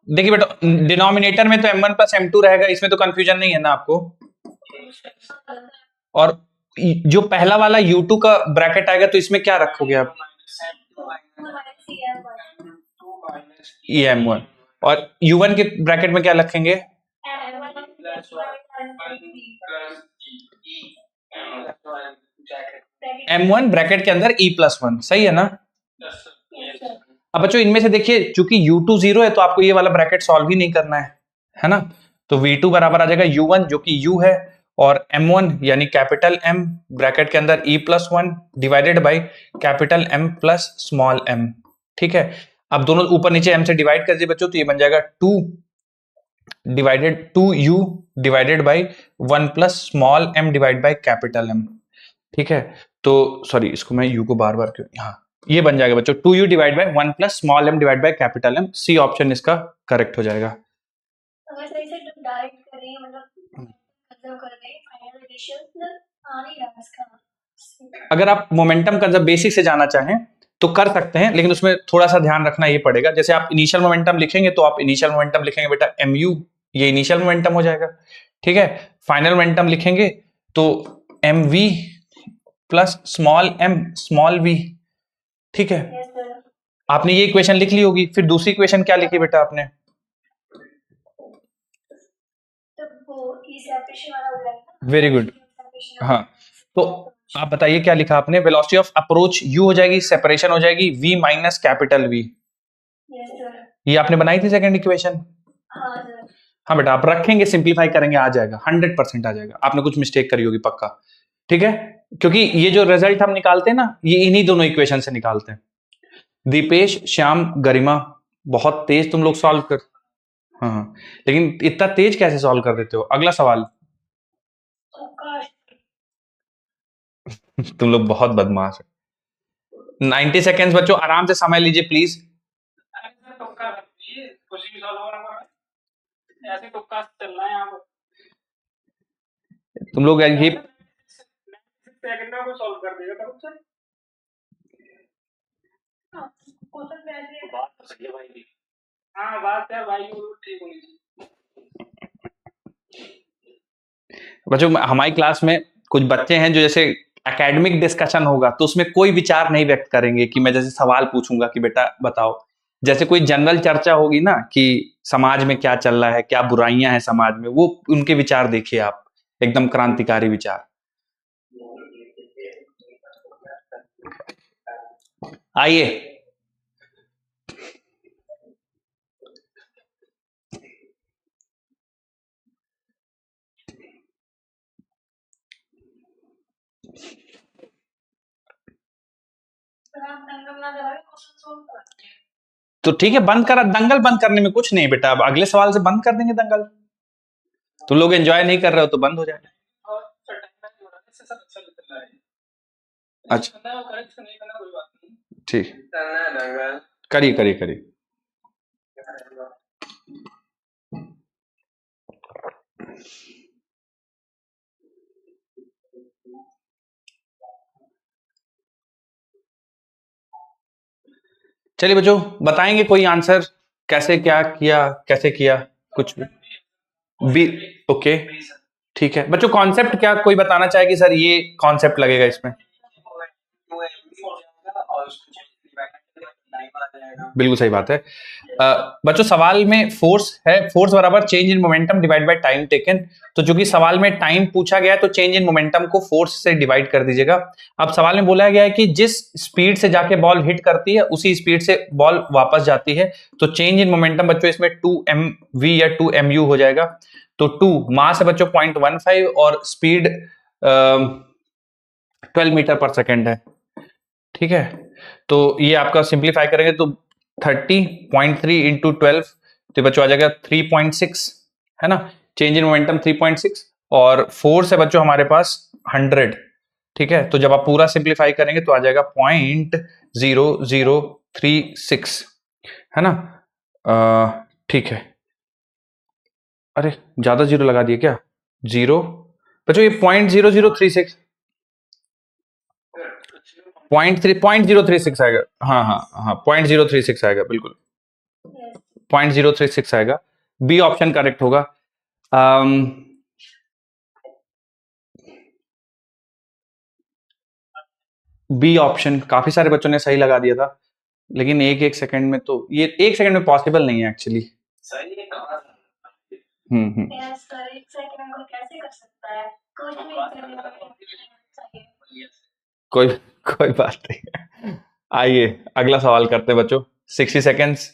देखिए बेटा, डिनोमिनेटर में तो m1 प्लस m2 रहेगा, इसमें तो कंफ्यूजन नहीं है ना आपको। और जो पहला वाला u2 का ब्रैकेट आएगा तो इसमें क्या रखोगे आप? em1। और u1 के ब्रैकेट में क्या रखेंगे? m1 ब्रैकेट के अंदर e+1, सही है ना? अब बच्चों इनमें से देखिए, चूंकि u2 0 है तो आपको ये वाला ब्रैकेट सॉल्व ही नहीं करना है ना? तो v2 बराबर आ जाएगा u1 जो कि u है, और m1 यानी कैपिटल M ब्रैकेट के अंदर e+1 divided by capital M plus small m। ठीक है, अब दोनों ऊपर नीचे m से डिवाइड कर दीजिए बच्चों, तो ये बन जाएगा 2u divided by 1 plus small m divide by capital M। ठीक है, तो सॉरी, इसको मैं u को बार बार क्यों, हाँ ये बन जाएगा बच्चों 2u divide by 1 plus small m divide by capital M। C option इसका करेक्ट हो जाएगा। अगर सही से डायरेक्ट करें, मतलब कर दें फाइनल एडिशन, आ नहीं रहा इसका। अगर आप मोमेंटम का जब बेसिक से जाना चाहें तो कर सकते हैं, लेकिन उसमें थोड़ा सा ध्यान रखना ये पड़ेगा। जैसे आप इनिशियल मोमेंटम लिखेंगे तो आप इनिशियल मोमेंटम लिखेंगे बेटा mu, ये इनिशियल मोमेंटम हो जाएगा। ठीक है, फाइनल मोमेंटम लिखेंगे तो mv plus small m small v। ठीक है, आपने ये इक्वेशन लिख ली होगी, फिर दूसरी इक्वेशन क्या लिखी बेटा आपने? वेरी गुड, हाँ। तो आप बताइए क्या लिखा आपने? वेलोसिटी ऑफ अप्रोच u हो जाएगी, सेपरेशन हो जाएगी v माइनस कैपिटल V। ये आपने बनाई थी सेकंड इक्वेशन? हाँ बेटा, आप रखेंगे, सिंप्लीफाई करेंगे, आ जाएगा 100% आ जाएगा। आपने कुछ मिस्टेक करी होगी पक्का। ठीक है, क्योंकि ये जो रिजल्ट हम निकालते हैं ना, ये इन्हीं दोनों इक्वेशन से निकालते हैं। दीपेश, श्याम, गरिमा, बहुत तेज तुम लोग सॉल्व कर, हाँ, लेकिन इतना तेज कैसे सॉल्व कर देते हो? अगला सवाल। तुम लोग बहुत बदमाश है। 90 सेकेंड्स बच्चों, आराम से समय लीजिए प्लीज। तुम लोग ये सॉल्व कर देगा हाँ, बात है भाई, ठीक होनी चाहिए। बच्चों हमारी क्लास में कुछ बच्चे हैं जो जैसे एकेडमिक डिस्कशन होगा तो उसमें कोई विचार नहीं व्यक्त करेंगे कि मैं जैसे सवाल पूछूंगा कि बेटा बताओ, जैसे कोई जनरल चर्चा होगी ना कि समाज में क्या चल रहा है, क्या बुराइयां हैं समाज में, वो उनके विचार देखिए आप, एकदम क्रांतिकारी विचार। आइए, तो ठीक है, बंद करा, दंगल बंद करने में कुछ नहीं बेटा, अब अगले सवाल से बंद कर देंगे दंगल। तुम लोग एंजॉय नहीं कर रहे हो तो बंद हो जाएगा। अच्छा ठीक, करिए करिए करिए। चलिए बच्चों, बताएंगे कोई आंसर, कैसे क्या किया, कैसे किया कुछ भी? ओके ठीक है बच्चों, कॉन्सेप्ट क्या कोई बताना चाहे कि सर ये कॉन्सेप्ट लगेगा इसमें? बिल्कुल सही बात है। बच्चों सवाल में फोर्स है, फोर्स बराबर change in momentum divide by time taken. तो जो कि सवाल में टाइम पूछा गया है तो चेंज इन मोमेंटम को फोर्स से डिवाइड कर दीजिएगा। अब सवाल में बोला गया है कि जिस स्पीड से जाके बॉल हिट करती है उसी स्पीड से बॉल वापस जाती है, तो चेंज इन मोमेंटम बच्चों इसमें 2mv या 2mu हो जाएगा। तो 2 मास है बच्चों 0.15 और स्पीड 12 मीटर पर सेकेंड है। ठीक है, तो ये आपका सिंप्लीफाई करेंगे तो 30.3 इंटू 12 तो बच्चों आ जाएगा 3.6, है ना, चेंज इन मोमेंटम 3.6, और फोर्स है बच्चों हमारे पास 100, ठीक है। तो जब आप पूरा सिंप्लीफाई करेंगे तो आ जाएगा 0.0036, है ना, ठीक है। अरे ज्यादा जीरो लगा दिए क्या, 0 बच्चों, ये 0.0036 0.036 आएगा, हाँ हाँ हाँ 0.036 आएगा, बिल्कुल 0.036 आएगा। बी ऑप्शन करेक्ट होगा। बी ऑप्शन काफी सारे बच्चों ने सही लगा दिया था, लेकिन एक सेकंड में तो ये 1 सेकंड में पॉसिबल नहीं है एक्चुअली। यस सर, 1 सेकंड में कैसे कर सकता है, कुछ नहीं करने चाहिए। कोई कोई बात नहीं। आइए अगला सवाल करते हैं बच्चों, 60 सेकेंड्स।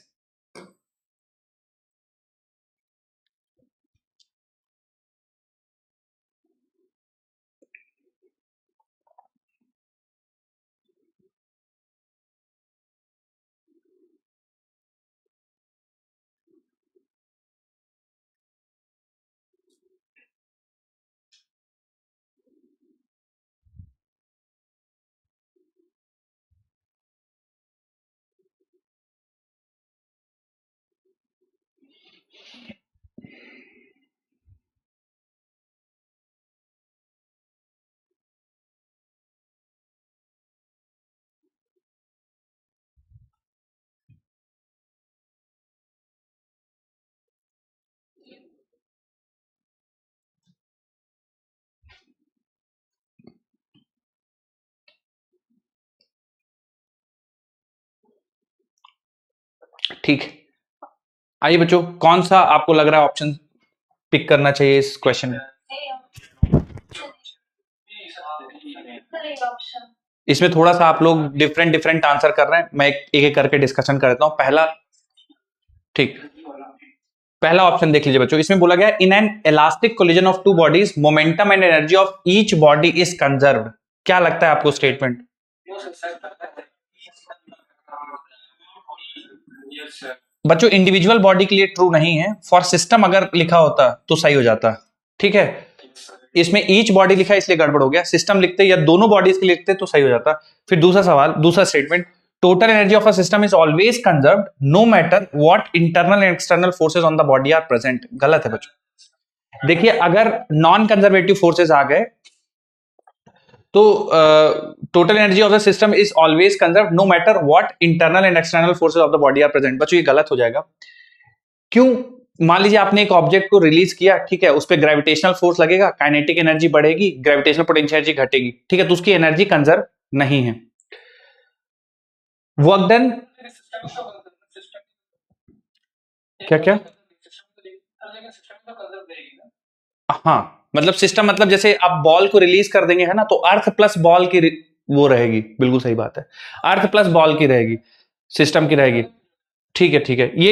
ठीक, आइए बच्चों, कौन सा आपको लग रहा है ऑप्शन पिक करना चाहिए इस क्वेश्चन में? इसमें थोड़ा सा आप लोग डिफरेंट आंसर कर रहे हैं, मैं एक एक करके डिस्कशन कर देता हूं। पहला, ठीक, पहला ऑप्शन देख लीजिए बच्चों, इसमें बोला गया in an elastic collision of two bodies momentum and energy of each body is conserved. क्या लगता है आपको स्टेटमेंट? बच्चों इंडिविजुअल बॉडी के लिए ट्रू नहीं है, फॉर सिस्टम अगर लिखा होता तो सही हो जाता, ठीक है। इसमें ईच बॉडी लिखा है इसलिए गड़बड़ हो गया, सिस्टम लिखते या दोनों बॉडीज के लिखते तो सही हो जाता। फिर दूसरा सवाल, दूसरा statement, total energy of a system is always conserved no matter what internal and external forces on the body are present. गलत है बच्चों। देखिए अगर नॉन कंजर्वेटिव फोर्सेज आ गए तो total energy of the system is always conserved no matter what internal and external forces of the body are present. बच्चों ये गलत हो जाएगा। क्यों? मान लीजिए आपने एक ऑब्जेक्ट को रिलीज किया, ठीक है, उस पर ग्रेविटेशनल फोर्स लगेगा, काइनेटिक एनर्जी बढ़ेगी, ग्रेविटेशनल पोटेंशियल एनर्जी घटेगी, ठीक है, तो उसकी एनर्जी कंजर्व नहीं है। वर्क डन, क्या क्या, हाँ मतलब सिस्टम, मतलब जैसे आप बॉल को रिलीज कर देंगे, है ना, तो अर्थ प्लस बॉल की वो रहेगी, बिल्कुल सही बात है, अर्थ प्लस बॉल की रहेगी, सिस्टम की रहेगी, ठीक है ठीक है। ये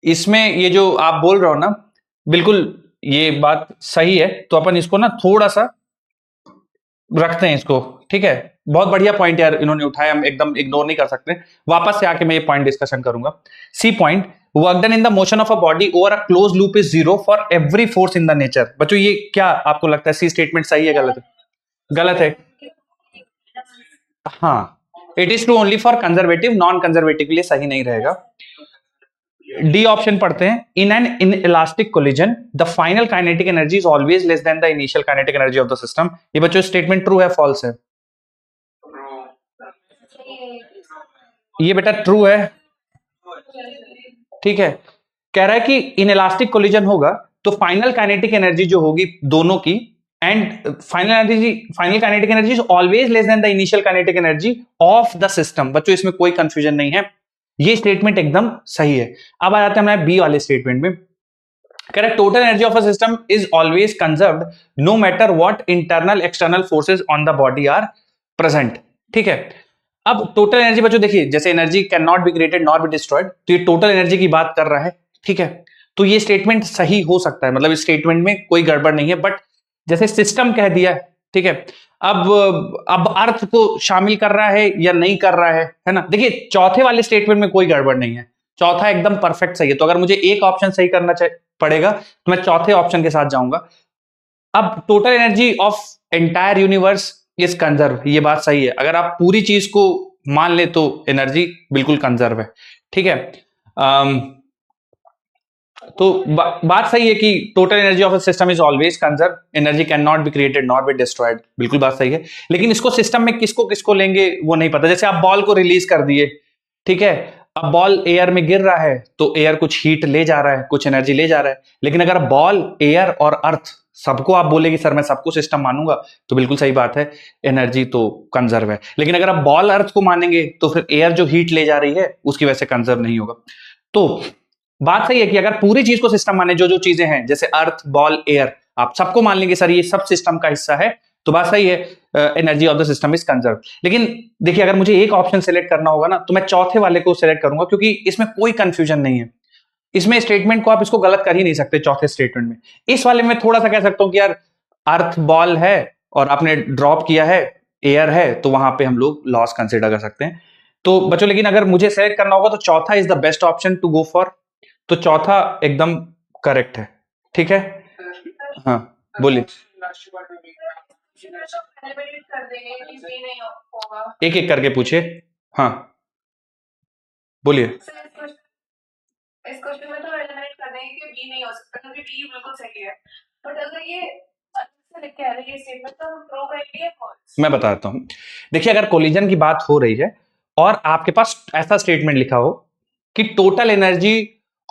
इसमें ये जो आप बोल रहे हो ना, बिल्कुल ये बात सही है। तो अपन इसको ना थोड़ा सा रखते हैं इसको, ठीक है। बहुत बढ़िया पॉइंट यार इन्होंने उठाया, हम एकदम इग्नोर नहीं कर सकते। वापस से आके मैं ये पॉइंट डिस्कशन करूंगा। C point, work done in the motion of a body over a closed loop is 0 for every force in the nature. बच्चों ये क्या आपको लगता है, सी स्टेटमेंट सही है गलत है? गलत है, हाँ, it is true only for conservative, non conservative के लिए सही नहीं रहेगा। डी ऑप्शन पढ़ते हैं, in an in elastic collision the final kinetic energy is always less than the initial kinetic energy of the system. ये बच्चों स्टेटमेंट ट्रू है फॉल्स है? ये बेटा ट्रू है, ठीक है। कह रहा है कि इन इलास्टिक कोलिजन होगा तो फाइनल काइनेटिक एनर्जी जो होगी दोनों की, and final kinetic energy is always less than the initial kinetic energy of the system. बच्चों इसमें कोई कंफ्यूजन नहीं है, ये स्टेटमेंट एकदम सही है। अब आ जाते हैं हमारे बी वाले स्टेटमेंट में। कह रहा है total energy of a system is always conserved no matter what internal external forces on the body are present, ठीक है। अब टोटल एनर्जी बच्चों देखिए, जैसे energy can not be created not be destroyed, तो ये टोटल एनर्जी की बात कर रहा है, ठीक है। तो ये स्टेटमेंट सही हो सकता है, मतलब इस स्टेटमेंट में कोई गड़बड़ नहीं है। बट जैसे सिस्टम कह दिया, ठीक है, अब अर्थ को शामिल कर रहा है या नहीं कर रहा है ना। देखिए चौथे वाले स्टेटमेंट में कोई गड़बड़ नहीं है, चौथा एकदम परफेक्ट सही है। तो अगर मुझे एक ऑप्शन सही करना पड़ेगा तो मैं चौथे ऑप्शन के साथ जाऊंगा। अब total energy of entire universe is conserve, ये बात सही है। अगर आप पूरी चीज को मान ले तो एनर्जी बिल्कुल कंजर्व है, ठीक है। तो बात सही है कि total energy of a system is always conserve, energy can not be created not be destroyed, बिल्कुल बात सही है। लेकिन इसको सिस्टम में किसको किसको लेंगे वो नहीं पता। जैसे आप बॉल को रिलीज कर दिए, ठीक है, अब बॉल एयर में गिर रहा है तो एयर कुछ हीट ले जा रहा है, कुछ एनर्जी ले जा रहा है। लेकिन अगर बॉल, एयर और अर्थ सबको आप बोले कि सर मैं सबको सिस्टम मानूंगा, तो बिल्कुल सही बात है, एनर्जी तो कंजर्व है। लेकिन अगर आप बॉल अर्थ को मानेंगे तो फिर एयर जो हीट ले जा रही है उसकी वजह से कंजर्व नहीं होगा। तो बात सही है कि अगर पूरी चीज को सिस्टम माने, जो जो चीजें हैं जैसे अर्थ, बॉल, एयर, आप सबको मान लेंगे सर ये सब सिस्टम का हिस्सा है, तो बात सही है, energy of the system is conserve. लेकिन देखिए अगर मुझे एक ऑप्शन सेलेक्ट करना होगा ना तो मैं चौथे वाले को सेलेक्ट करूंगा, क्योंकि इसमें कोई कंफ्यूजन नहीं है। इसमें स्टेटमेंट को आप इसको गलत कर ही नहीं सकते चौथे स्टेटमेंट में। इस वाले में थोड़ा सा कह सकता हूं कि यार अर्थ बॉल है और आपने ड्रॉप किया है एयर है, तो वहां पे हम लोग लॉस कंसिडर कर सकते हैं। तो बच्चों लेकिन अगर मुझे सेलेक्ट करना होगा तो चौथा is the best option to go for, तो चौथा एकदम करेक्ट है, ठीक है। हाँ बोलिए, एक एक करके पूछिए। हाँ बोलिए। इस क्वेश्चन में तो एलिमिनेट कर देंगे कि बी नहीं हो सकता क्योंकि बी बिल्कुल सही है। बट अगर ये अच्छे से लिख के आ रही है स्टेटमेंट तो हम प्रूव करेंगे फॉल्स। मैं बताता हूं, देखिए अगर कोलिजन की बात हो रही है और आपके पास ऐसा स्टेटमेंट लिखा हो कि total energy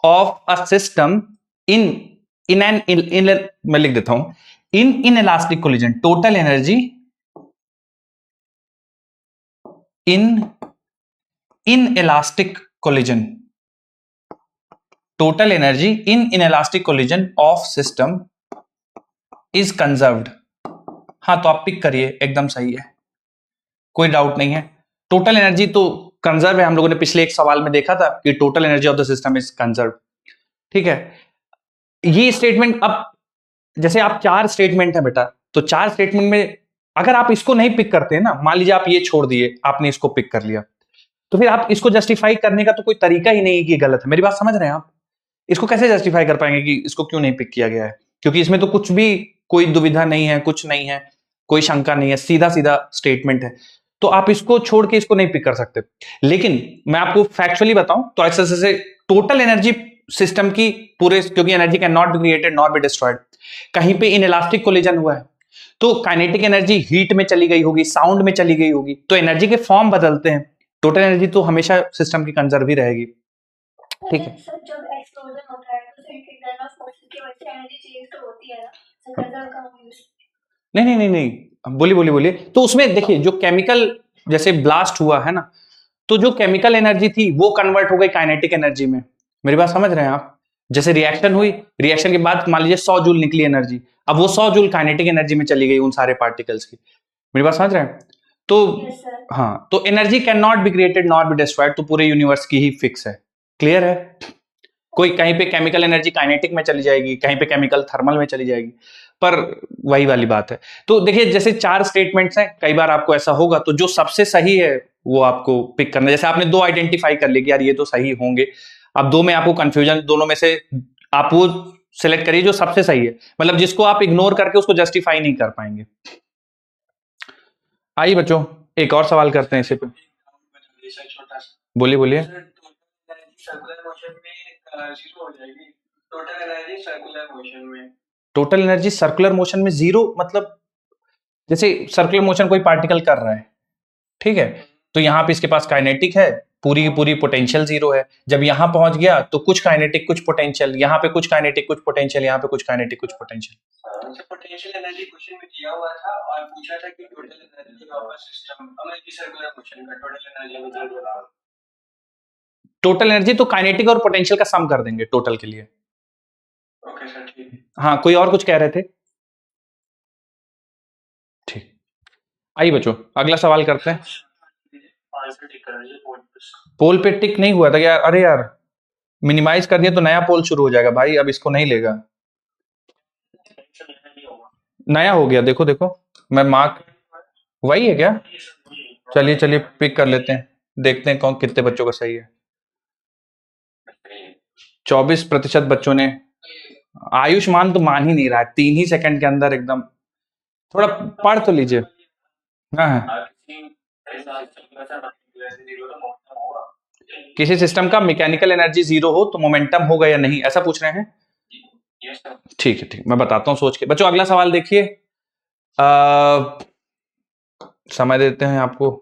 of a system in in an मैं लिख देता हूं, in elastic collision, total energy in elastic collision, total energy in elastic collision of system is conserved. हाँ तो आप पिक करिए, एकदम सही है, कोई डाउट नहीं है। टोटल एनर्जी तो कंजर्व है, हम लोगों ने पिछले एक सवाल में देखा था कि total energy of the system is conserve, ठीक है। ये स्टेटमेंट, अब जैसे आप चार स्टेटमेंट है बेटा, तो चार स्टेटमेंट में अगर आप इसको नहीं पिक करते हैं ना, मान लीजिए आप ये छोड़ दिए, आपने इसको पिक कर लिया, तो फिर आप इसको जस्टिफाई करने का तो कोई तरीका ही नहीं है कि गलत है। मेरी बात समझ रहे हैं आप? इसको कैसे जस्टिफाई कर पाएंगे कि इसको क्यों नहीं पिक किया गया है, क्योंकि इसमें तो कुछ भी कोई दुविधा नहीं है, कुछ नहीं है, कोई शंका नहीं है, सीधा सीधा स्टेटमेंट है। तो आप इसको छोड़ के इसको नहीं पिक कर सकते। लेकिन मैं आपको फैक्चुअली बताऊं तो ऐसे टोटल एनर्जी सिस्टम की पूरे, क्योंकि energy can not be created not be destroyed, कहीं पे इनइलास्टिक कोलिजन हुआ है तो काइनेटिक एनर्जी हीट में चली गई होगी, साउंड में चली गई होगी, तो एनर्जी के फॉर्म बदलते हैं। टोटल एनर्जी तो हमेशा सिस्टम की कंजर्व ही रहेगी, ठीक है। सर जब एक्सप्लोजन होता है तो सेंट्रीफ्यूगल फोर्स की वजह से एनर्जी चेंज तो होती है ना, सर कंजर्व का यूज नहीं, बोलिए। तो उसमें देखिए जो केमिकल जैसे ब्लास्ट हुआ है ना, तो जो केमिकल एनर्जी थी वो कन्वर्ट हो गई काइनेटिक एनर्जी में। मेरी बात समझ रहे हैं आप? जैसे रिएक्शन हुई, रिएक्शन के बाद मान लीजिए 100 जूल निकली एनर्जी, अब वो 100 जूल काइनेटिक एनर्जी में चली गई उन सारे पार्टिकल्स की। मेरी बात समझ रहे हैं? तो हाँ, तो energy can not be created not be destroyed, तो पूरे यूनिवर्स की ही फिक्स है। क्लियर है? कोई कहीं पे केमिकल एनर्जी काइनेटिक में चली जाएगी, कहीं पे केमिकल थर्मल में चली जाएगी, पर वही वाली बात है। तो देखिए जैसे चार स्टेटमेंट्स हैं, कई बार आपको ऐसा होगा, तो जो सबसे सही है वो आपको पिक करना है। जैसे आपने दो आइडेंटिफाई कर लिए कि यार ये तो सही होंगे, अब दो में आपको कंफ्यूजन, दोनों में से आप वो सिलेक्ट करिए जो सबसे सही है, मतलब जिसको आप इग्नोर करके उसको जस्टिफाई नहीं कर पाएंगे। आइए बच्चों एक और सवाल करते हैं इसे पे। बोलिए। सर्कुलर मोशन में जीरो हो जाएगी, टोटल एनर्जी सर्कुलर मोशन में। टोटल एनर्जी सर्कुलर मोशन में जीरो मतलब जैसे सर्कुलर मोशन कोई पार्टिकल कर रहा है, ठीक है, तो यहां पे इसके पास काइनेटिक है, पूरी की पूरी पोटेंशियल जीरो है। जब यहां पहुंच गया तो कुछ काइनेटिक कुछ पोटेंशियल, यहां पे कुछ काइनेटिक कुछ पोटेंशियल, यहां पे कुछ काइनेटिक कुछ पोटेंशियल। पोटेंशियल एनर्जी क्वेश्चन में दिया हुआ था और पूछा था कि total energy of a system की सर्कुलर मोशन का टोटल एनर्जी में जीरो। टोटल एनर्जी तो काइनेटिक और पोटेंशियल का सम कर देंगे टोटल के लिए। ओके सर ठीक है। हाँ कोई और कुछ कह रहे थे? ठीक, आइए बच्चों अगला सवाल करते हैं। पोल पे टिक नहीं हुआ था क्या? अरे यार मिनिमाइज कर दिया तो नया पोल शुरू हो जाएगा भाई, अब इसको नहीं लेगा, नया हो गया। देखो मैं मार्क, वही है क्या? चलिए पिक कर लेते हैं, देखते हैं कौन कितने बच्चों का सही है। 24% बच्चों ने। आयुष्मान तो मान ही नहीं रहा है, 3 ही सेकंड के अंदर एकदम। थोड़ा पढ़ तो लीजिए। हाँ हाँ, किसी सिस्टम का मैकेनिकल एनर्जी 0 हो तो मोमेंटम होगा या नहीं, ऐसा पूछ रहे हैं। ठीक है, ठीक, मैं बताता हूँ सोच के। बच्चों अगला सवाल देखिए, समय देते हैं आपको।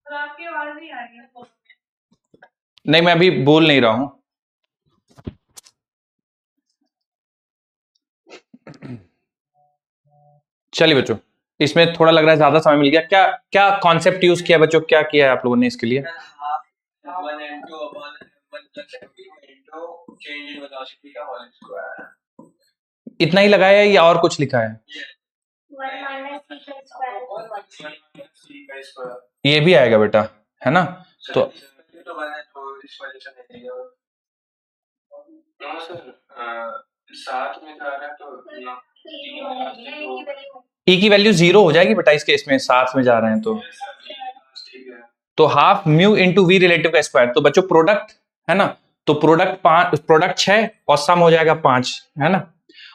तो आपकी आवाज नहीं आ रही है। नहीं, मैं अभी बोल नहीं रहा हूं। चलिए बच्चों, इसमें थोड़ा लग रहा है ज्यादा समय मिल गया। क्या क्या कॉन्सेप्ट यूज किया बच्चों, क्या किया है आप लोगों ने इसके लिए? इतना ही लगाया है या और कुछ लिखा है? ये भी आएगा बेटा, है ना? तो ई की वैल्यू 0 हो जाएगी बेटा इसके, इसमें साथ में जा रहे हैं तो half mu into V relative का स्क्वायर। तो बच्चों प्रोडक्ट है ना, तो प्रोडक्ट 6 और सम हो जाएगा 5, है ना?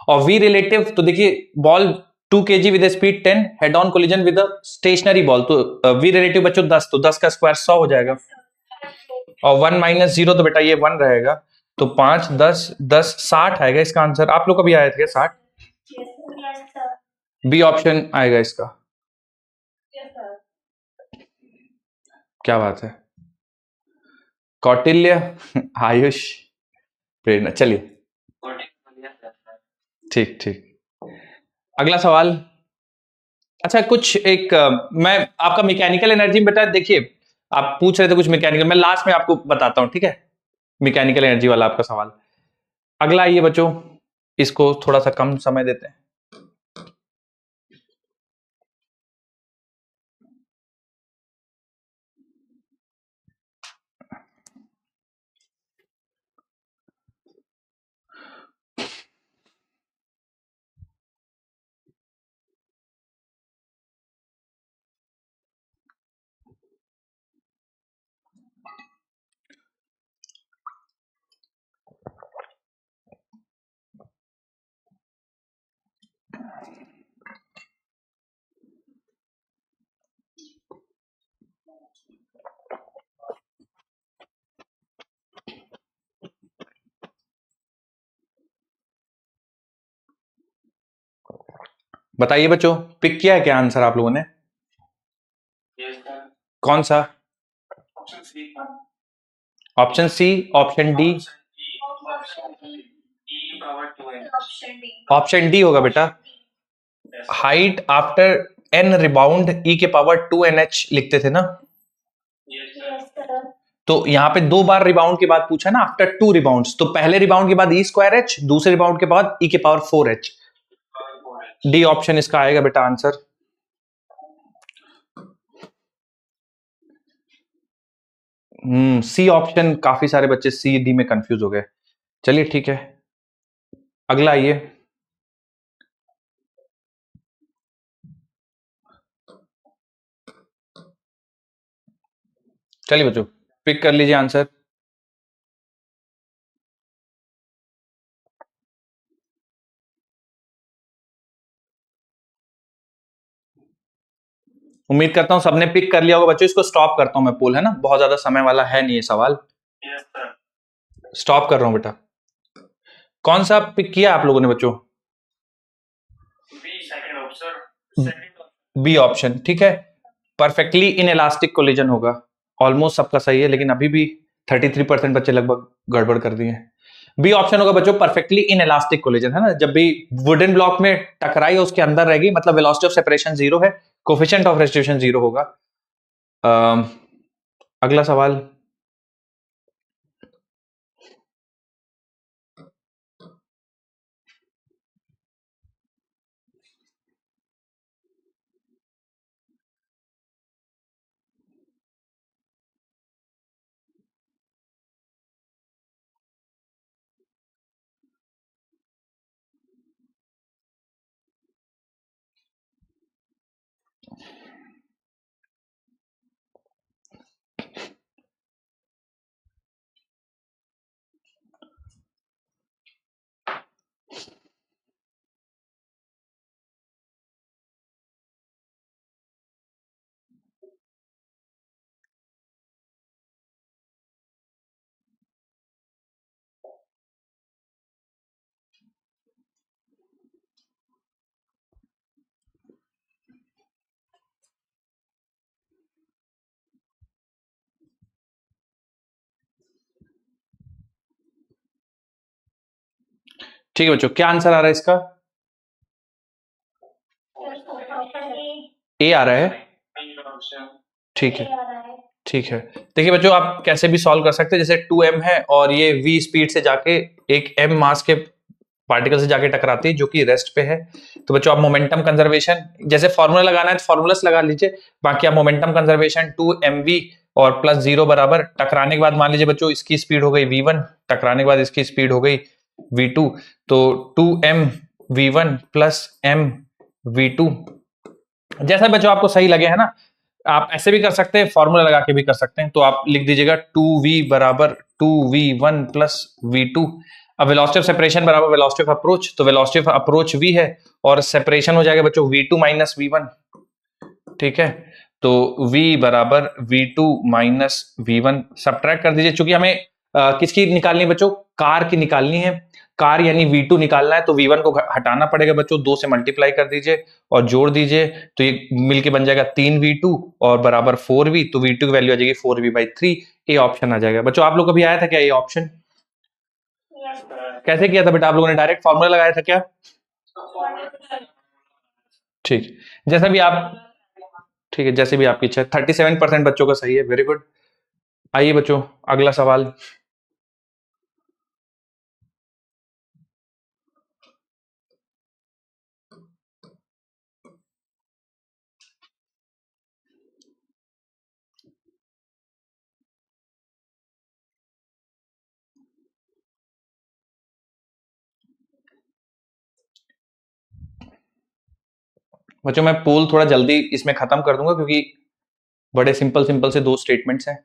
और वी रिलेटिव तो देखिए, ball 2 kg with speed 10, head on collision with stationary ball, तो वी रिलेटिव बच्चों 10, तो 10 का स्क्वायर 100 हो जाएगा। और 1 माइनस 0 तो बेटा ये 1 रहेगा, तो 5 10 10 60 आएगा इसका आंसर। आप लोग का भी आया था 60? बी ऑप्शन आएगा इसका। क्या बात है, कौटिल्य, आयुष, प्रेरणा। चलिए ठीक ठीक, अगला सवाल। अच्छा कुछ एक मैं आपका मैकेनिकल एनर्जी में बेटा देखिए, आप पूछ रहे थे कुछ मैकेनिकल, मैं लास्ट में आपको बताता हूं, ठीक है? मैकेनिकल एनर्जी वाला आपका सवाल। अगला आइए बच्चों, इसको थोड़ा सा कम समय देते हैं। बताइए बच्चों, पिक किया है क्या आंसर आप लोगों ने? कौन सा? Option C, option D? Option D होगा बेटा। Height after an rebound E के पावर 2nh लिखते थे ना? तो यहाँ पे 2 बार रिबाउंड के बाद पूछा ना, आफ्टर 2 रिबाउंड्स, तो पहले रिबाउंड के बाद ई स्क्वायर एच, दूसरे रिबाउंड के बाद ई के पावर 4h। डी ऑप्शन इसका आएगा बेटा आंसर। सी ऑप्शन, काफी सारे बच्चे सी डी में कंफ्यूज हो गए। चलिए ठीक है, अगला आइए। चलिए बच्चों पिक कर लीजिए आंसर। उम्मीद करता हूं सबने पिक कर लिया होगा बच्चों। इसको स्टॉप करता हूं मैं पोल, है ना, बहुत ज्यादा समय वाला है नहीं ये सवाल। स्टॉप कर रहा हूं बेटा। कौन सा पिक किया आप लोगों ने बच्चों? बी ऑप्शन, ठीक है। परफेक्टली इन इलास्टिक कोलिजन होगा। ऑलमोस्ट सबका सही है, लेकिन अभी भी 33% बच्चे लगभग गड़बड़ कर दिए। बी ऑप्शन होगा बच्चों, परफेक्टली इन इलास्टिक कोलिजन, है ना। जब भी वुडन ब्लॉक में टकराई है उसके अंदर रहेगी, मतलब वेलोसिटी ऑफ सेपरेशन 0 है, कोफिशिएंट ऑफ रेस्टिट्यूशन 0 होगा। अगला सवाल। ठीक है बच्चों, क्या आंसर आ रहा है इसका? ए आ रहा है। ठीक है, ठीक है। देखिए बच्चों, आप कैसे भी सॉल्व कर सकते हैं। जैसे 2m है और ये v स्पीड से जाके एक m मास के पार्टिकल से जाके टकराती है जो कि रेस्ट पे है। तो बच्चों आप मोमेंटम कंजर्वेशन, जैसे फॉर्मूला लगाना है तो फॉर्मूलास लगा लीजिए, बाकी आप मोमेंटम कंजर्वेशन 2mv और प्लस 0 बराबर, टकराने के बाद मान लीजिए बच्चों इसकी स्पीड हो गई v1, टकराने के बाद इसकी स्पीड हो गई v2, तो 2m v1 plus m v2, जैसा बच्चों आपको सही लगे, है ना। आप ऐसे भी कर सकते हैं, फॉर्मूला लगा के भी कर सकते हैं। तो आप लिख दीजिएगा 2v बराबर 2v1 प्लस v2। अब वेलोसिटी ऑफ सेपरेशन बराबर वेलोसिटी ऑफ अप्रोच, तो वेलोसिटी ऑफ अप्रोच v है और सेपरेशन हो जाएगा बच्चों v2 माइनस v1, ठीक है। तो v बराबर v2 माइनस v1 सब्ट्रैक्ट कर दीजिए। चूंकि हमें किसकी निकालनी है बच्चों? कार की निकालनी है। कार यानी v2 निकालना है, तो v1 को हटाना पड़ेगा बच्चों, 2 से मल्टीप्लाई कर दीजिए और जोड़ दीजिए, तो ये मिलके बन जाएगा 3v2 और बराबर 4v, तो v2 की वैल्यू आ जाएगी 4v/3। ए ऑप्शन आ जाएगा बच्चों। आप लोग को भी आया था क्या ये ऑप्शन? कैसे किया था बेटा? आप लोगों ने डायरेक्ट फॉर्मूला लगाया था क्या? ठीक, जैसा भी आप, ठीक है, जैसे भी आपकी इच्छा। 37% बच्चों का सही है, वेरी गुड। आइए बच्चों अगला सवाल। बच्चों मैं पोल थोड़ा जल्दी इसमें खत्म कर दूंगा क्योंकि बड़े सिंपल सिंपल से 2 स्टेटमेंट्स हैं।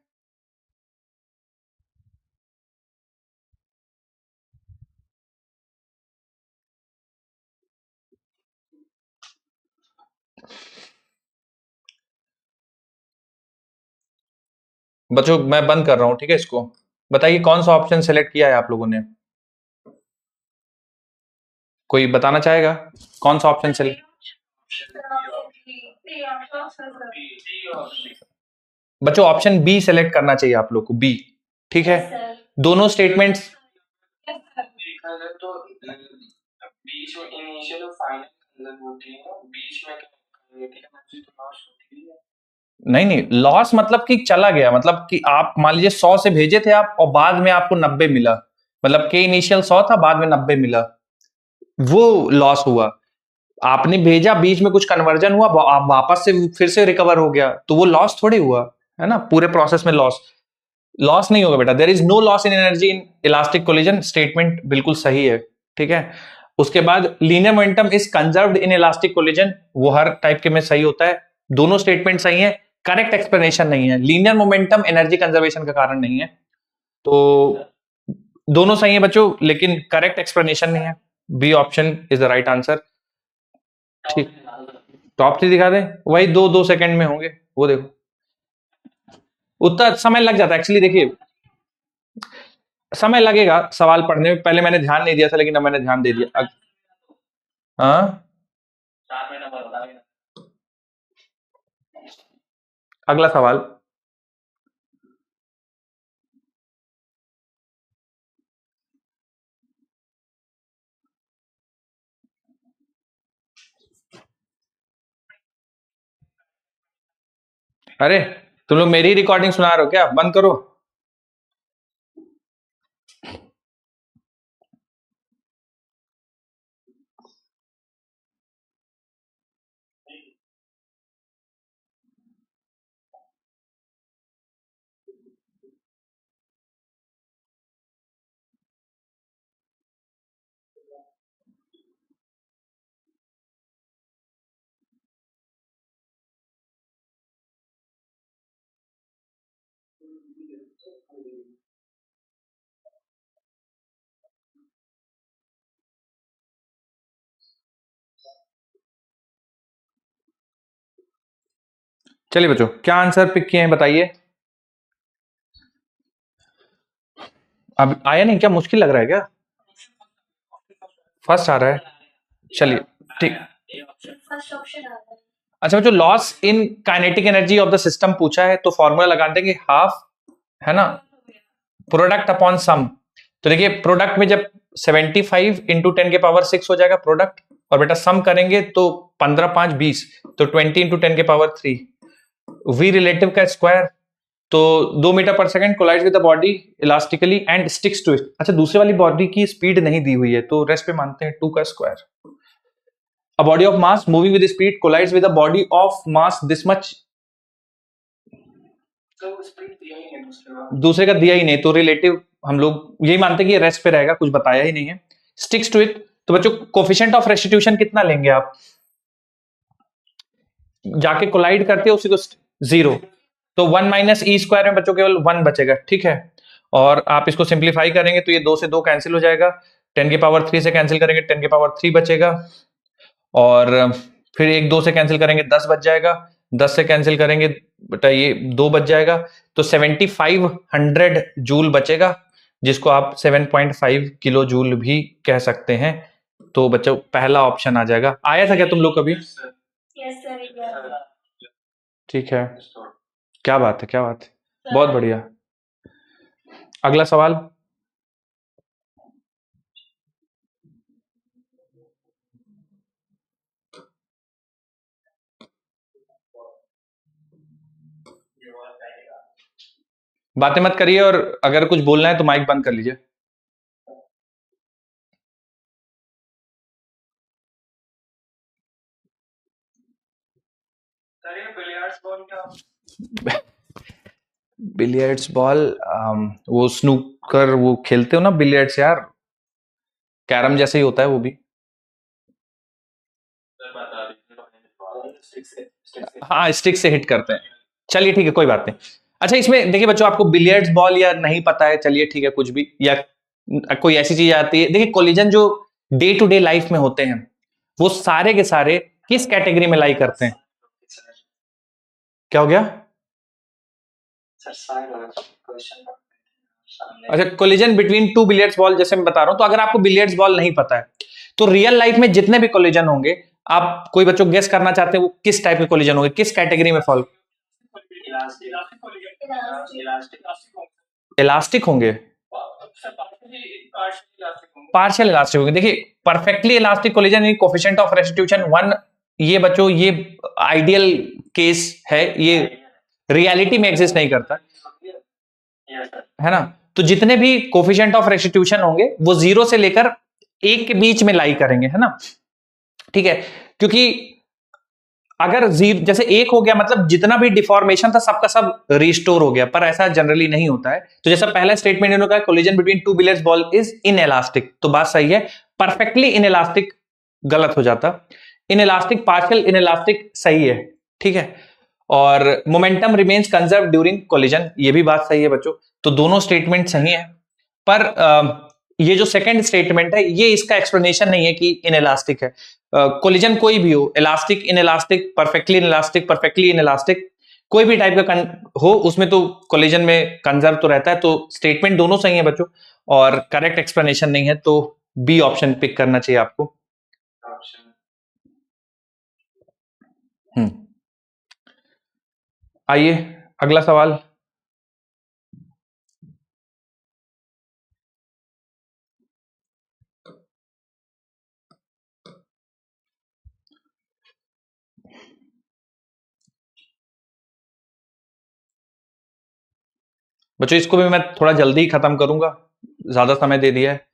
बच्चों मैं बंद कर रहा हूं, ठीक है इसको। बताइए कौन सा ऑप्शन सेलेक्ट किया है आप लोगों ने? कोई बताना चाहेगा कौन सा ऑप्शन सेलेक्ट? बच्चों ऑप्शन बी सेलेक्ट करना चाहिए आप लोग को, बी, ठीक है। दोनों स्टेटमेंट्स तो बीच में इनिशियल और फाइनल होती है, बीच में नहीं नहीं, लॉस मतलब कि चला गया, मतलब कि आप मान लीजिए 100 से भेजे थे आप और बाद में आपको 90 मिला, मतलब के इनिशियल 100 था, बाद में 90 मिला, वो लॉस हुआ। आपने भेजा, बीच में कुछ कन्वर्जन हुआ, आप वापस से फिर से रिकवर हो गया, तो वो लॉस थोड़ी हुआ, है ना। पूरे प्रोसेस में लॉस नहीं होगा बेटा। There is no loss in energy in elastic collision, statement बिल्कुल सही है, ठीक है। उसके बाद linear momentum is conserved in elastic collision, वो हर टाइप के में सही होता है। दोनों स्टेटमेंट सही है। करेक्ट एक्सप्लेनेशन नहीं है। लीनियर मोमेंटम एनर्जी कंजर्वेशन का कारण नहीं है, तो दोनों सही है बच्चों, लेकिन करेक्ट एक्सप्लेनेशन नहीं है। B option is the right answer. ठीक, टॉप 3 दिखा दें, वही 2-2 सेकंड में होंगे, वो देखो उतना समय लग जाता है एक्चुअली। देखिए समय लगेगा सवाल पढ़ने में, पहले मैंने ध्यान नहीं दिया था लेकिन अब मैंने ध्यान दे दिया। हाँ, अगला सवाल। अरे तुम लोग मेरी रिकॉर्डिंग सुना रहे हो क्या? बंद करो। चलिए बच्चों, क्या आंसर पिक किए हैं बताइए। अब आया नहीं क्या? मुश्किल लग रहा है क्या? फर्स्ट आ रहा है, चलिए ठीक। फर्स्ट ऑप्शन आ रहा है। अच्छा बच्चों, loss in kinetic energy of the system पूछा है, तो फॉर्मूला लगा देंगे हाफ, है ना, प्रोडक्ट अपॉन सम। तो देखिए प्रोडक्ट में जब 75 इंटू 10 के पावर 6 हो जाएगा प्रोडक्ट, और बेटा सम करेंगे तो 15 5 20, तो 20 इंटू 10 के पावर 3। वी रिलेटिव का स्क्वायर, तो 2 मीटर पर second collides with the body elastically and sticks to it. अच्छा, दूसरे वाली बॉडी की स्पीड नहीं दी हुई है, तो रेस्ट पे मानते हैं 2 का square. A body of mass moving with speed collides with a body of mass this much. दूसरे का दिया ही नहीं, तो रिलेटिव हम लोग यही मानते हैं कि रेस्ट पे रहेगा, कुछ बताया ही नहीं है। स्टिक्स टू इट, तो बच्चों कोफिशिएंट ऑफ रेस्टिट्यूशन कितना लेंगे आप? जाके कोलाइड करते हैं उसी को 0, तो 1 माइनस ई स्क्वायर में बच्चों केवल 1 बचेगा, ठीक है। और आप इसको सिंप्लीफाई करेंगे तो ये 2 से 2 कैंसिल हो जाएगा, 10 के पावर 3 से कैंसिल करेंगे 10 के पावर 3 बचेगा, और फिर 1 2 से कैंसिल करेंगे 10 बच जाएगा, 10 से कैंसिल करेंगे बेटा ये 2 बच जाएगा, तो 7500 जूल बचेगा, जिसको आप 7.5 किलो जूल भी कह सकते हैं। तो बच्चों पहला ऑप्शन आ जाएगा। आया था क्या तुम लोग कभी? Yes sir. ठीक है, क्या बात है, क्या बात है, बहुत बढ़िया। अगला सवाल। बातें मत करिए, और अगर कुछ बोलना है तो माइक बंद कर लीजिए। बिलियर्ड्स बॉल, वो स्नूकर वो खेलते हो ना बिलियर्ड्स यार, कैरम जैसे ही होता है वो भी। हाँ, स्टिक से हिट करते हैं। चलिए ठीक है, कोई बात नहीं। अच्छा इसमें देखिए बच्चों, आपको बिलियर्ड्स बॉल या नहीं पता है, चलिए ठीक है, कुछ भी, या कोई ऐसी चीज आती है। देखिए कोलिजन जो डे टू डे लाइफ में होते हैं, वो सारे के सारे किस कैटेगरी में लाई करते हैं? क्या हो गया? अच्छा, कोलिजन बिटवीन 2 बिलियर्ड्स बॉल, जैसे मैं बता रहा हूं, तो अगर आपको बिलियर्ड्स बॉल नहीं पता है, तो रियल लाइफ में जितने भी कोलिजन होंगे, आप कोई बच्चों गेस करना चाहते हैं वो किस टाइप के कोलिजन होंगे, किस कैटेगरी में फॉल? इलास्टिक होंगे, पार्शियल इलास्टिक होंगे। देखिए perfectly elastic collision in coefficient of restitution 1, ये बच्चों ये आइडियल केस है, ये रियलिटी में एग्जिस्ट नहीं करता, है ना। तो जितने भी कोफिशिएंट ऑफ रेस्टिट्यूशन होंगे वो 0 से लेकर 1 के बीच में लाई करेंगे, है ना, ठीक है। क्योंकि अगर जैसे 1 हो गया मतलब जितना भी डिफॉर्मेशन था सबका सब रिस्टोर हो गया, पर ऐसा जनरली नहीं होता है। तो जैसा पहला स्टेटमेंट इन्होंने कहा collision between 2 billiards ball is inelastic, तो बात सही है। परफेक्टली इनएलास्टिक गलत हो जाता, इनएलास्टिक पार्शियल इनएलास्टिक सही है, ठीक है। और momentum remains conserve during collision, ये भी बात सही है बच्चों। तो दोनों स्टेटमेंट सही है, पर ये जो सेकंड स्टेटमेंट है ये इसका एक्सप्लेनेशन नहीं है कि इनइलास्टिक है। कोलिजन कोई भी हो, elastic, inelastic, perfectly inelastic, perfectly inelastic, कोई भी टाइप का हो उसमें तो कोलिजन में कंजर्व तो रहता है। तो स्टेटमेंट दोनों सही है बच्चों, और करेक्ट एक्सप्लेनेशन नहीं है, तो बी ऑप्शन पिक करना चाहिए आपको। आइए अगला सवाल। बच्चों इसको भी मैं थोड़ा जल्दी ही खत्म करूंगा, ज्यादा समय दे दिया है।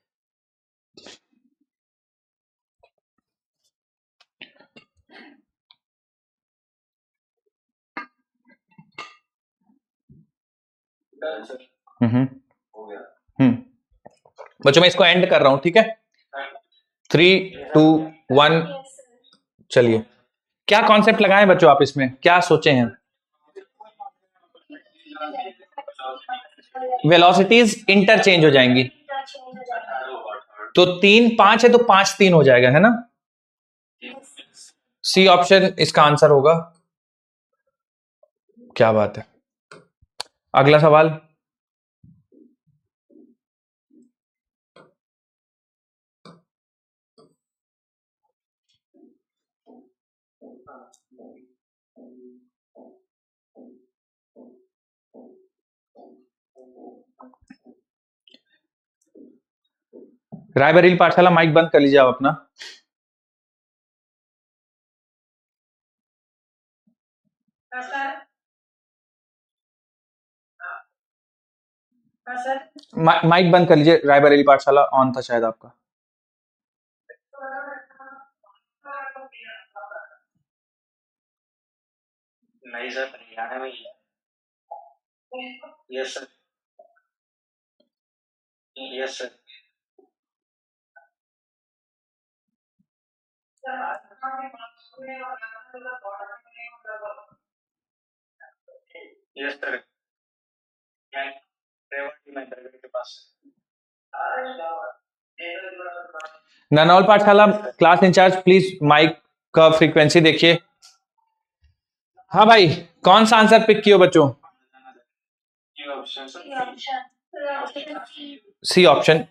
बच्चों मैं इसको एंड कर रहा हूं, ठीक है? 3, 2, 1 चलिए। क्या कॉन्सेप्ट लगाएं बच्चों आप इसमें, क्या सोचे हैं? वेलोसिटीज इंटरचेंज हो जाएंगी, तो 3, 5 है तो 5, 3 हो जाएगा, है ना? सी ऑप्शन इसका आंसर होगा। क्या बात है। अगला सवाल। रायबरेली पाठशाला माइक बंद कर लीजिए आप अपना। माइक बंद कर लीजिए, रायबरेली पाठशाला ऑन था शायद आपका। नहीं सर, हरियाणा में ही। Yes sir, yes sir. Yes sir, के पास। ननौल पाठशाला क्लास इंचार्ज प्लीज माइक का फ्रीक्वेंसी देखिए। हाँ भाई, कौन सा आंसर पिक किया बच्चों? C option.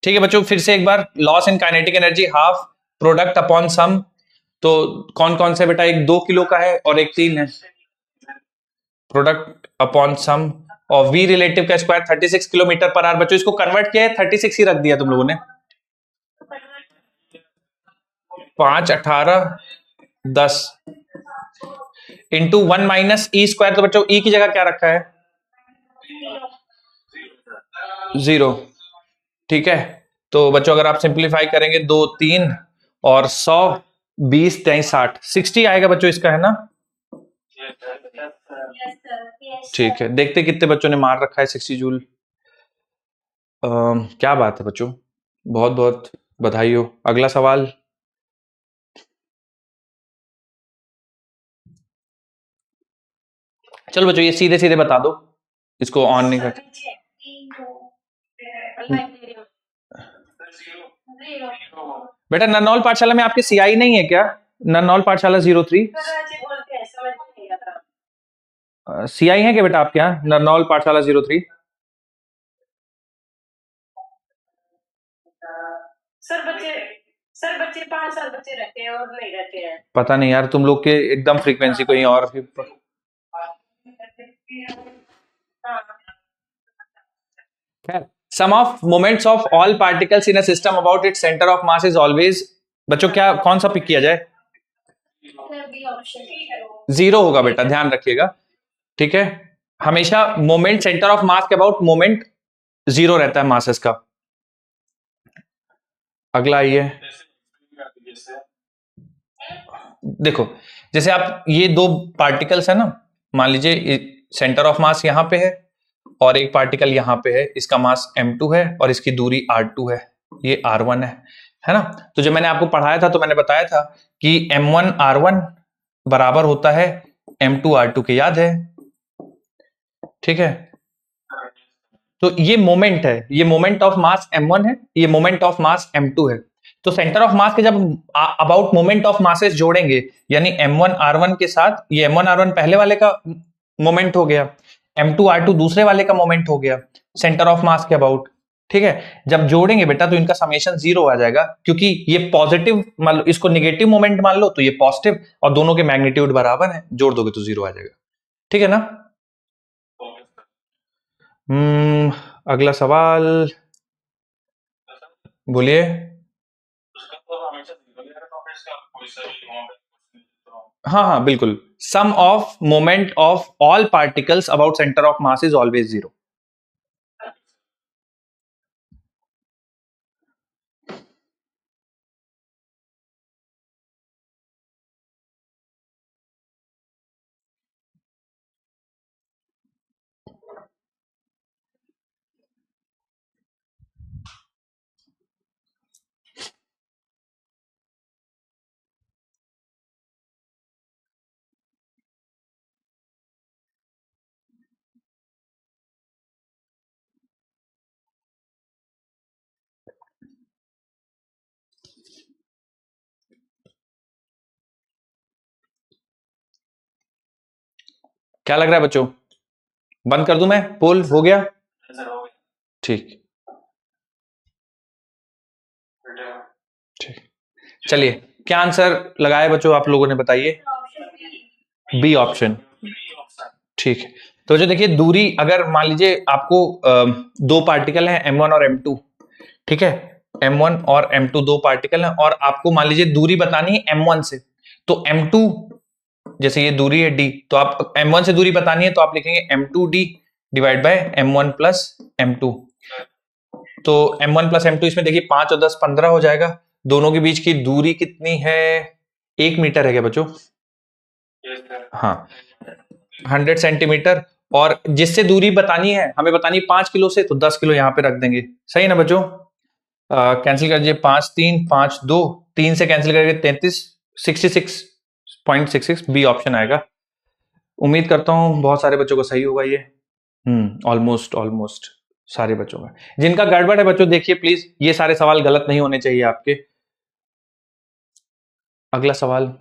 ठीक है बच्चों, फिर से एक बार, loss in kinetic energy half product upon sum, तो कौन कौन से बेटा? एक 2 किलो का है और एक 3 है। प्रोडक्ट अपॉन सम और वी रिलेटिव का स्क्वायर 36 किलोमीटर पर आवर। बच्चों इसको कन्वर्ट किया है, 36 ही रख दिया तुम लोगों ने। 5, 18, 10 इंटू 1 माइनस ई स्क्वायर। तो बच्चों ई की जगह क्या रखा है? 0। ठीक है, तो बच्चों अगर आप सिंप्लीफाई करेंगे 2, 3 और 100, 20, 23, 60, 60 आएगा बच्चों इसका, है ना? ठीक है, देखते कितने बच्चों ने मार रखा है 60 जूल। क्या बात है बच्चों, बहुत बहुत बधाई हो। अगला सवाल। चलो बच्चों ये सीधे सीधे बता दो, इसको ऑन नहीं करते। बेटा नरनौल पाठशाला में आपके सीआई नहीं है क्या? नरनौल पाठशाला 03 सीआई है क्या बेटा आपके यहाँ? नरनौल पाठशाला 03। सर बच्चे 5 साल बच्चे रहते हैं और नहीं रहते हैं। पता नहीं यार, तुम लोग के एकदम फ्रीक्वेंसी कहीं और। Sum of moments of all particles in a system about its centre of mass is always. बच्चों क्या, कौन सा पिक किया जाए? 0 होगा बेटा, ध्यान रखिएगा, ठीक है? हमेशा मोमेंट सेंटर ऑफ मास के अबाउट मोमेंट 0 रहता है मासेस का। अगला आइए, देखो जैसे आप ये 2 पार्टिकल्स है ना, मान लीजिए सेंटर ऑफ मास यहां पे है और एक पार्टिकल यहां पे है, इसका मास m2 है और इसकी दूरी r2 है, ये r1 है ना? तो जब मैंने आपको पढ़ाया था तो मैंने बताया था कि m1 r1 बराबर होता है M2R2 के, याद है? ठीक है, तो ये मोमेंट है, ये मोमेंट ऑफ मास M1 है, ये मोमेंट ऑफ मास M2 है। तो सेंटर ऑफ मास के जब अबाउट मोमेंट ऑफ मासेस जोड़ेंगे, यानी M1R1 के साथ ये M1R1 पहले वाले का मोमेंट हो गया, M2R2 दूसरे वाले का मोमेंट हो गया सेंटर ऑफ मास के अबाउट। ठीक है, जब जोड़ेंगे बेटा तो इनका समेशन 0 आ जाएगा, क्योंकि ये पॉजिटिव मान लो, इसको नेगेटिव मोमेंट मान लो तो ये पॉजिटिव, और दोनों के मैग्नीट्यूड बराबर है, जोड़ दोगे तो 0 आ जाएगा। ठीक है ना? अगला सवाल बोलिए। हाँ बिल्कुल, sum of moment of all particles about centre of mass is always 0। क्या लग रहा है बच्चों? बंद कर दूं मैं? पोल हो गया? ठीक ठीक, चलिए क्या आंसर लगाए बच्चों आप लोगों ने, बताइए। B option. ठीक है, तो जो देखिए दूरी, अगर मान लीजिए आपको दो पार्टिकल हैं M1 और M2, ठीक है, M1 और M2 दो पार्टिकल हैं, और आपको मान लीजिए दूरी बतानी है M1 से, तो M2, जैसे ये दूरी है D, तो आप M1 से दूरी बतानी है तो आप लिखेंगे M2D divide by M1 plus M2। तो M1 प्लस M2, इसमें देखिए 5 और 10 15 हो जाएगा। दोनों के बीच की दूरी कितनी है? 1 मीटर है क्या बच्चों? हाँ, 100 सेंटीमीटर। और जिससे दूरी बतानी है, हमें बतानी 5 किलो से, तो 10 किलो यहाँ पे रख देंगे। सही है ना बच्चों? कैंसिल कर दीजिए, 5 3 5 2, 3 से कैंसिल करके 33, 66.66, बी ऑप्शन आएगा। उम्मीद करता हूं बहुत सारे बच्चों को सही होगा ये। ऑलमोस्ट सारे बच्चों का। जिनका गड़बड़ है बच्चों, देखिए प्लीज, ये सारे सवाल गलत नहीं होने चाहिए आपके। अगला सवाल,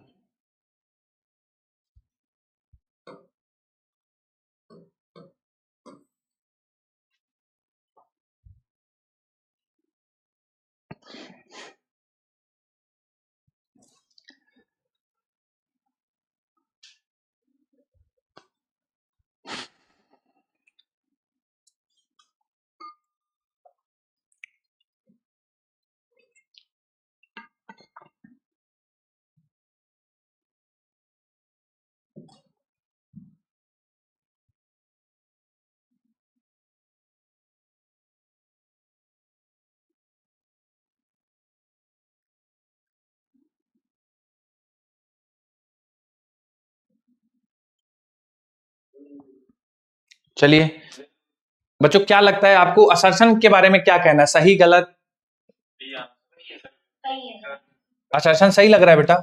चलिए बच्चों, क्या लगता है आपको असर्शन के बारे में, क्या कहना है, सही गलत? असर्शन सही लग रहा है बेटा?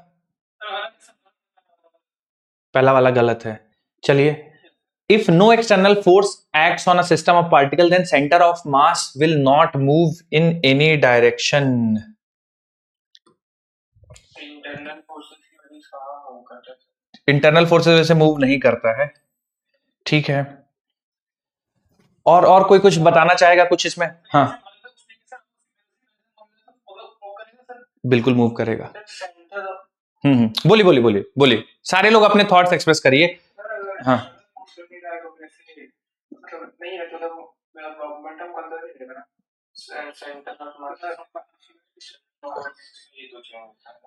पहला वाला गलत है। चलिए, if no external force acts on a system of particle then centre of mass will not move in any direction. Internal forces वजह से मूव नहीं करता है। ठीक है, और कोई कुछ बताना चाहेगा कुछ इसमें? हाँ बिल्कुल मूव करेगा। बोलिए, सारे लोग अपने थॉट्स एक्सप्रेस करिए। हाँ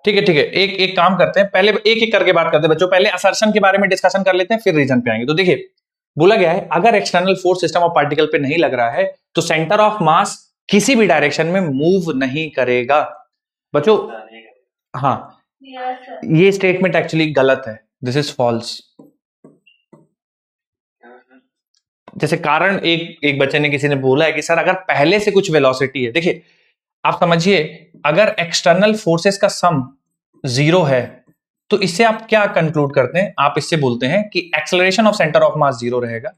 ठीक है, एक काम करते हैं, पहले एक एक करके बात करते हैं बच्चों। पहले असर्शन के बारे में डिस्कशन कर लेते हैं, फिर रीजन पे आएंगे। तो देखिए, बोला गया है अगर external force system of particle पे नहीं लग रहा है तो सेंटर ऑफ मास किसी भी डायरेक्शन में मूव नहीं करेगा बच्चों। हाँ, ये स्टेटमेंट एक्चुअली गलत है, दिस इज फॉल्स। जैसे कारण एक बच्चे ने, किसी ने बोला है कि सर अगर पहले से कुछ वेलोसिटी है, देखिए आप समझिए, अगर एक्सटर्नल फोर्सेस का सम 0 है तो इससे आप क्या कंक्लूड करते हैं? आप इससे बोलते हैं कि एक्सेलरेशन ऑफ सेंटर ऑफ मास 0 रहेगा।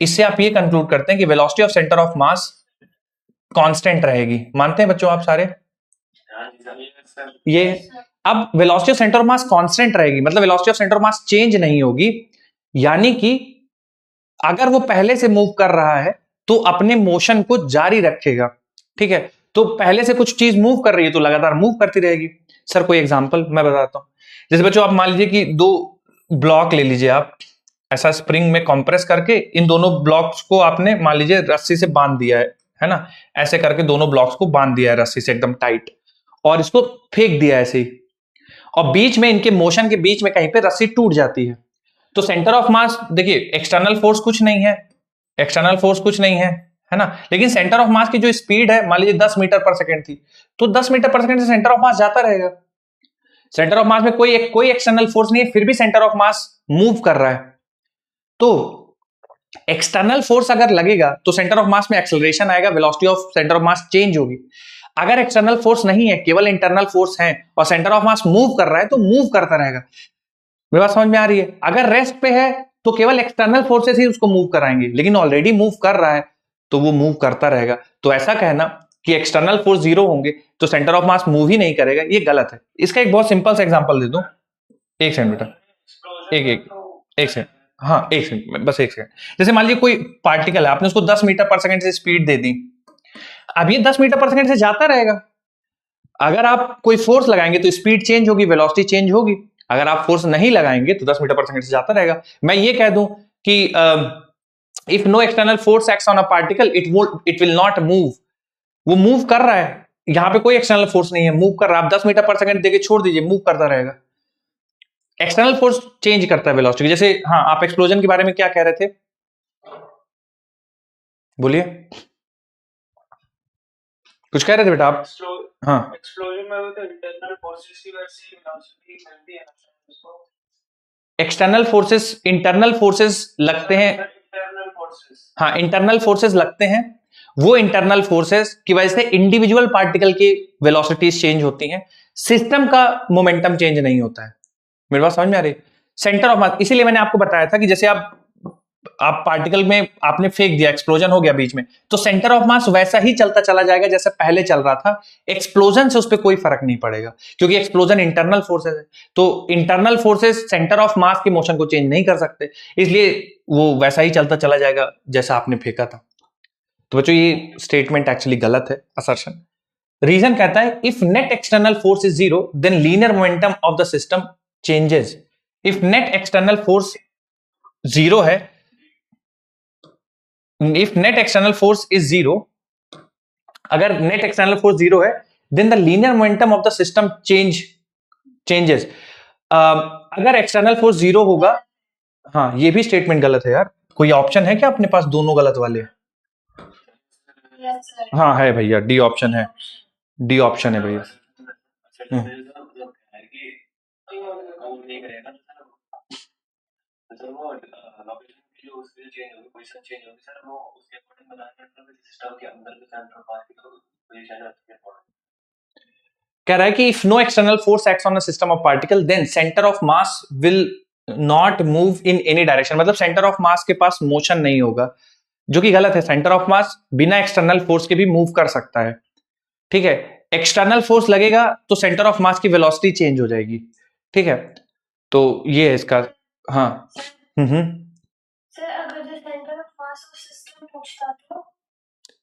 इससे आप ये कंक्लूड करते हैं कि velocity of centre of mass constant रहेगी। मानते हैं बच्चों आप सारे? ये अब velocity of centre of mass constant रहेगी, मतलब velocity of centre of mass change नहीं होगी, यानी कि अगर वो पहले से मूव कर रहा है तो अपने मोशन को जारी रखेगा। ठीक है, तो पहले से कुछ चीज मूव कर रही है तो लगातार मूव करती रहेगी। सर कोई एग्जांपल मैं बताता हूं। जैसे बच्चों आप मान लीजिए कि 2 ब्लॉक ले लीजिए, आप ऐसा स्प्रिंग में कंप्रेस करके इन दोनों ब्लॉक्स को आपने मान लीजिए रस्सी से बांध दिया है ना, ऐसे करके दोनों ब्लॉक्स को बांध दिया है रस्सी से एकदम टाइट, और इसको फेंक दिया ऐसे ही, और बीच में इनके मोशन के बीच में कहीं पे रस्सी टूट जाती है। तो सेंटर ऑफ मास देखिए, एक्सटर्नल फोर्स कुछ नहीं है, एक्सटर्नल फोर्स कुछ नहीं है ना, लेकिन सेंटर ऑफ मास की जो स्पीड है मान लीजिए 10 मीटर पर सेकंड थी, तो 10 मीटर पर सेकंड से सेंटर ऑफ मास जाता रहेगा। सेंटर ऑफ मास में कोई एक्सटर्नल फोर्स नहीं है, फिर भी सेंटर ऑफ मास मूव कर रहा है। तो एक्सटर्नल फोर्स अगर लगेगा तो सेंटर ऑफ मास में एक्सेलरेशन आएगा, velocity of centre of mass change होगी। अगर एक्सटर्नल फोर्स नहीं है, केवल इंटरनल फोर्स है और सेंटर ऑफ मास मूव कर रहा है, तो मूव करता रहेगा। मेरी बात समझ में आ रही है? अगर रेस्ट पे है तो केवल एक्सटर्नल फोर्सेस ही उसको मूव कराएंगे, लेकिन ऑलरेडी मूव कर रहा है तो वो मूव करता रहेगा। तो ऐसा कहना कि एक्सटर्नल फोर्स 0 होंगे तो सेंटर ऑफ मास मूव ही नहीं करेगा, ये गलत है। इसका एक बहुत सिंपल सा एग्जांपल दे दूं। एक सेकंड बेटा, एक सेकंड, हाँ एक सेकंड, बस एक सेकंड। जैसे मान लीजिए कोई पार्टिकल है, आपने उसको 10 मीटर पर सेकंड से स्पीड दे दी, अब ये 10 मीटर पर सेकंड से जाता रहेगा। अगर आप कोई फोर्स लगाएंगे तो स्पीड चेंज होगी, वेलोसिटी चेंज होगी। अगर आप फोर्स नहीं लगाएंगे तो 10 मीटर पर सेकंड से जाता रहेगा। मैं ये कह दूं कि if no external force acts on a particle it will not move. वो मूव कर रहा है, यहां पे कोई एक्सटर्नल फोर्स नहीं है, मूव कर रहा है। आप 10 मीटर पर सेकंड देके छोड़ दीजिए, मूव करता रहेगा। एक्सटर्नल फोर्स चेंज करता है वेलोसिटी। जैसे हाँ, आप एक्सप्लोजन के बारे में क्या कह रहे थे, बोलिए, कुछ कह रहे थे बेटा आप? हाँ, एक्सप्लोजन में तो इंटरनल फोर्सेस की वजह से वेलोसिटी मिलती है ना। एक्सटर्नल फोर्सेस, इंटरनल फोर्सेस लगते हैं। इंटरनल फोर्सेस, हाँ, इंटरनल फोर्सेस लगते हैं। वो इंटरनल फोर्सेस की वजह से इंडिविजुअल पार्टिकल की वेलोसिटीज चेंज होती हैं, सिस्टम का मोमेंटम चेंज नहीं होता है। मेरी बात समझ में आ रही है? सेंटर ऑफ मास, इसीलिए मैंने आपको बताया था कि जैसे आप पार्टिकल में आपने फेंक दिया, एक्सप्लोजन हो गया बीच में, तो सेंटर ऑफ मास वैसा ही चलता चला जाएगा जैसे पहले चल रहा था। एक्सप्लोजन से उस पर कोई फर्क नहीं पड़ेगा, क्योंकि एक्सप्लोजन इंटरनल फोर्सेस है। तो internal forces centre of mass के मोशन को चेंज नहीं कर सकते, इसलिए वो वैसा ही चलता चला जाएगा जैसा आपने फेंका था। तो बच्चों ये स्टेटमेंट एक्चुअली गलत है, असर्शन। रीजन कहता है if net external force is 0 then linear momentum of the system changes. If net external force 0 है, if net external force is 0, अगर net external force 0 है, then the linear momentum of the system changes। अगर external force 0 होगा, हाँ ये भी स्टेटमेंट गलत है यार। कोई ऑप्शन है क्या अपने पास दोनों गलत वाले? हाँ है भैया, डी ऑप्शन है, डी ऑप्शन है भैया। कह रहा है कि if no external force acts on a system of particle then centre of mass will not move in any direction. मतलब सेंटर ऑफ मास के पास मोशन नहीं होगा, जो कि गलत है। सेंटर ऑफ मास बिना एक्सटर्नल फोर्स के भी मूव कर सकता है। ठीक है, एक्सटर्नल फोर्स लगेगा तो सेंटर ऑफ मास की वेलोसिटी चेंज हो जाएगी। ठीक है, तो ये है इसका। हाँ सर अगर जो centre of mass of system पूछता तो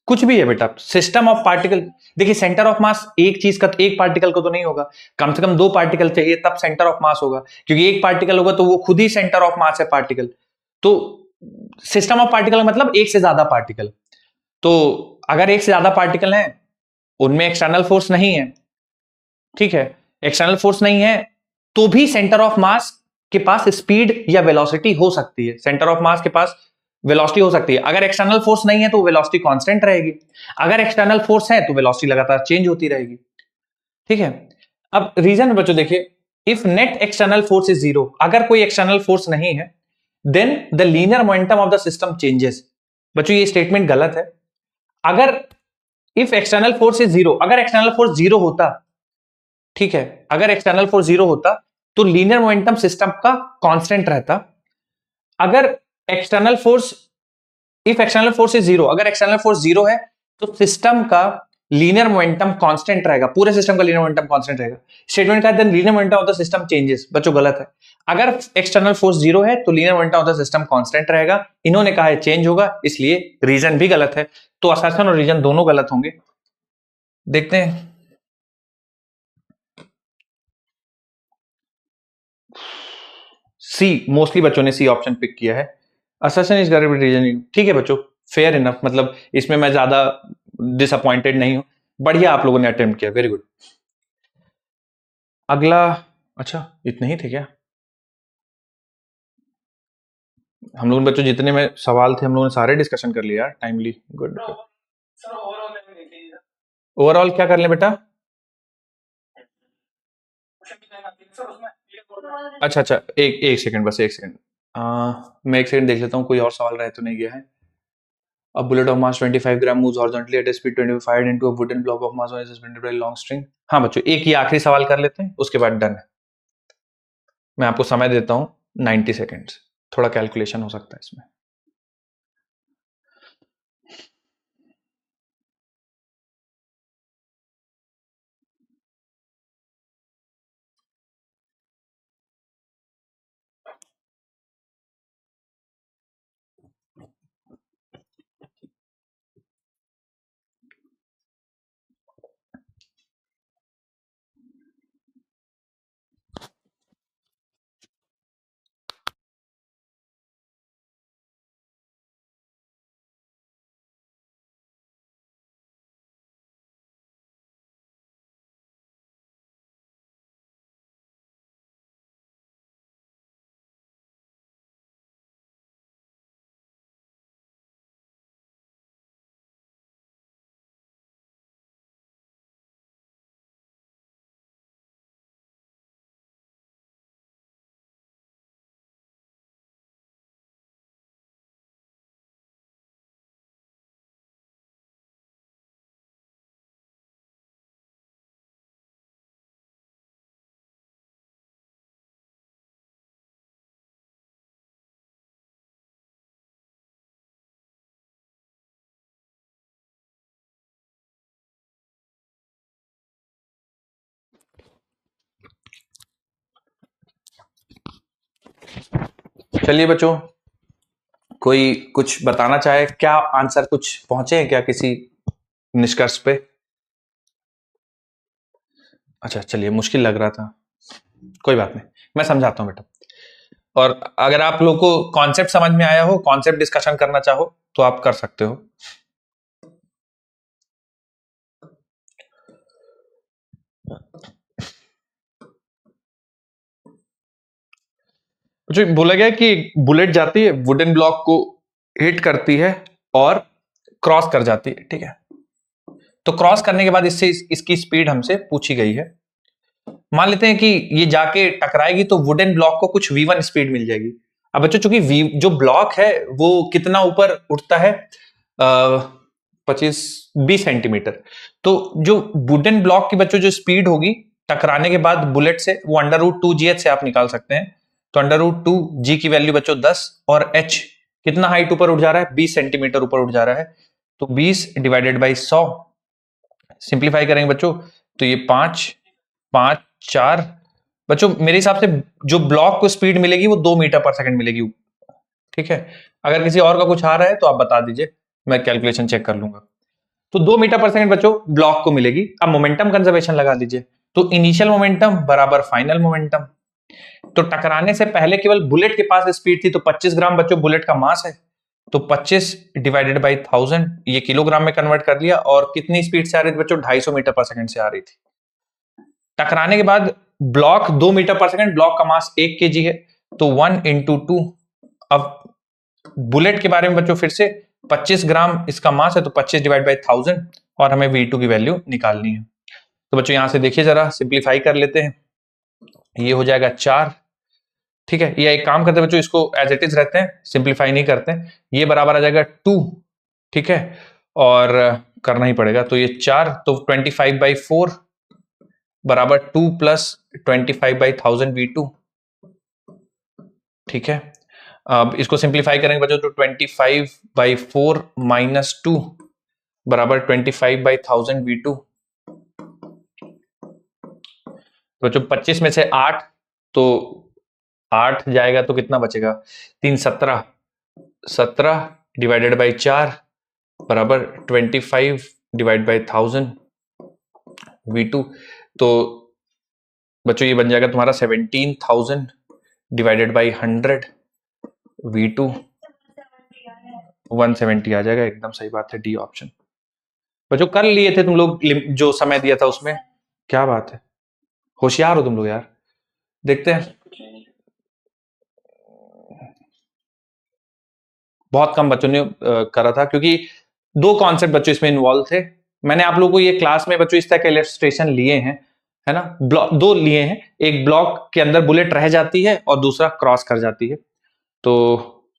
कुछ भी है बेटा, सिस्टम ऑफ पार्टिकल। देखिए सेंटर ऑफ मास एक चीज का, एक पार्टिकल को तो नहीं होगा, कम से कम 2 पार्टिकल चाहिए तब सेंटर ऑफ मास होगा, क्योंकि एक पार्टिकल होगा तो वो खुद ही सेंटर ऑफ मास है पार्टिकल। तो सिस्टम ऑफ पार्टिकल मतलब एक से ज्यादा पार्टिकल। तो अगर एक से ज्यादा पार्टिकल हैं, उनमें एक्सटर्नल फोर्स नहीं है, ठीक है, एक्सटर्नल फोर्स नहीं है, तो भी सेंटर ऑफ मास के पास स्पीड या वेलोसिटी हो सकती है। सेंटर ऑफ मास के पास वेलोसिटी हो सकती है। अगर एक्सटर्नल फोर्स नहीं है तो वेलोसिटी कांस्टेंट रहेगी, अगर एक्सटर्नल फोर्स है तो वेलोसिटी लगातार चेंज होती रहेगी। ठीक है, अब रीजन बच्चों देखिए, if net external force is 0, अगर कोई एक्सटर्नल फोर्स नहीं है, then the linear momentum of the system changes. बच्चों ये स्टेटमेंट गलत है। अगर इफ एक्सटर्नल फोर्स इज 0, अगर एक्सटर्नल फोर्स 0 होता, ठीक है, अगर एक्सटर्नल फोर्स 0 होता तो लीनियर मोमेंटम सिस्टम का कांस्टेंट रहता। अगर external force, if external force is zero, अगर एक्सटर्नल फोर्स जीरो है तो सिस्टम का लीनियर मोमेंटम कांस्टेंट रहेगा, पूरे सिस्टम का लीनियर मोमेंटम कांस्टेंट रहेगा। स्टेटमेंट का then linear momentum of the system changes, बच्चों गलत है। अगर एक्सटर्नल फोर्स जीरो है तो linear momentum of the system constant रहेगा। इन्होंने कहा है चेंज होगा, इसलिए रीजन भी गलत है। तो असर्शन और रीजन दोनों गलत होंगे। देखते हैं सी, मोस्टली बच्चों ने सी ऑप्शन पिक किया है। Assertion is correct with reason, ठीक है बच्चों, फेयर इनफ, मतलब इसमें मैं ज्यादा डिसअपॉइंटेड नहीं हूं। बढ़िया आप लोगों ने अटेम्प्ट किया, वेरी गुड। अगला, अच्छा इतने ही थे क्या? हम लोग बच्चों जितने में सवाल थे हम लोगों ने सारे डिस्कशन कर लिया टाइमली, गुड। सर ओवरऑल नहीं देख लीजिए ओवरऑल क्या कर लें बेटा? सर उसमें अच्छा अच्छा, एक सेकंड, बस एक सेकंड, मैं एक सेकंड देख लेता हूँ कोई और सवाल रह तो नहीं गया है। A bullet of mass 25 gram moves horizontally at a speed 25 fired into a wooden block of mass 1 is suspended by a long string। हाँ बच्चों, एक ही आखिरी सवाल कर लेते हैं, उसके बाद डन है। मैं आपको समय देता हूँ 90 सेकेंड्स, थोड़ा कैलकुलेशन हो सकता है इसमें। चलिए बच्चों, कोई कुछ बताना चाहे क्या? आंसर कुछ पहुंचे हैं क्या किसी निष्कर्ष पे? अच्छा चलिए, मुश्किल लग रहा था, कोई बात नहीं, मैं समझाता हूं बेटा। और अगर आप लोग को कॉन्सेप्ट समझ में आया हो, कॉन्सेप्ट डिस्कशन करना चाहो तो आप कर सकते हो। जो बोला गया कि बुलेट जाती है, वुडन ब्लॉक को हिट करती है और क्रॉस कर जाती है, ठीक है। तो क्रॉस करने के बाद इससे इसकी स्पीड हमसे पूछी गई है। मान लेते हैं कि ये जाके टकराएगी तो वुडन ब्लॉक को कुछ v1 स्पीड मिल जाएगी। अब बच्चों चूंकि जो ब्लॉक है वो कितना ऊपर उठता है, 20 सेंटीमीटर, तो जो वुडन ब्लॉक की बच्चों जो स्पीड होगी टकराने के बाद बुलेट से, वो √2gh से आप निकाल सकते हैं। तो √2g की वैल्यू बच्चों 10 और h कितना हाइट ऊपर उठ जा रहा है, 20 सेंटीमीटर ऊपर उठ जा रहा है। तो 20 डिवाइडेड बाई 100, सिंप्लीफाई करेंगे बच्चों तो ये 5 5 4, बच्चों मेरे हिसाब से जो ब्लॉक को स्पीड मिलेगी वो 2 मीटर पर सेकंड मिलेगी, ठीक है। अगर किसी और का कुछ आ रहा है तो आप बता दीजिए, मैं कैलकुलेशन चेक कर लूंगा। तो 2 मीटर पर सेकंड बच्चों ब्लॉक को मिलेगी। अब मोमेंटम कंजर्वेशन लगा दीजिए, तो इनिशियल मोमेंटम बराबर फाइनल मोमेंटम। तो टकराने से पहले केवल बुलेट के पास स्पीड थी, तो 25 ग्राम बच्चों बुलेट का मास है, तो 25 डिवाइडेड बाई 1000, ये किलोग्राम में कन्वर्ट कर लिया। और कितनी स्पीड से आ रही थी बच्चों, 250 मीटर पर सेकंड से आ रही थी। टकराने के बाद ब्लॉक 2 मीटर पर सेकंड, ब्लॉक का मास 1 kg है, तो 1 × 2। अब बुलेट के बारे में बच्चों फिर से 25 ग्राम इसका मास है, तो 25 डिवाइड बाई 1000 और हमें v2 की वैल्यू निकालनी है। तो बच्चों यहां से देखिए जरा, सिंप्लीफाई कर लेते हैं, ये हो जाएगा 4, ठीक है। या एक काम करते हैं बच्चों, इसको एज इट इज रहते हैं, सिंप्लीफाई नहीं करते हैं, ये बराबर आ जाएगा 2, ठीक है, और करना ही पड़ेगा। तो ये 4, तो 25/4 बराबर 2 + 25/1000 V2। ठीक है, अब इसको सिंप्लीफाई करेंगे बच्चों तो 25/4 - 2 बराबर 25/1000 V2। बच्चों 25 में से 8, तो 8 जाएगा तो कितना बचेगा, 3 17, 17 डिवाइडेड बाई 4 बराबर 25/1000 V2। तो बच्चों ये बन जाएगा तुम्हारा 17,000 डिवाइडेड बाई 100 V2। 170 आ जाएगा, एकदम सही बात है, डी ऑप्शन। बच्चों कर लिए थे तुम लोग जो समय दिया था उसमें, क्या बात है, होशियार हो तुम लोग यार। देखते हैं, बहुत कम बच्चों ने करा था क्योंकि 2 कॉन्सेप्ट बच्चों इसमें इन्वॉल्व थे। मैंने आप लोगों को ये क्लास में बच्चों इस तरह के इलस्ट्रेशन लिए हैं, है ना, 2 लिए हैं, एक ब्लॉक के अंदर बुलेट रह जाती है और दूसरा क्रॉस कर जाती है। तो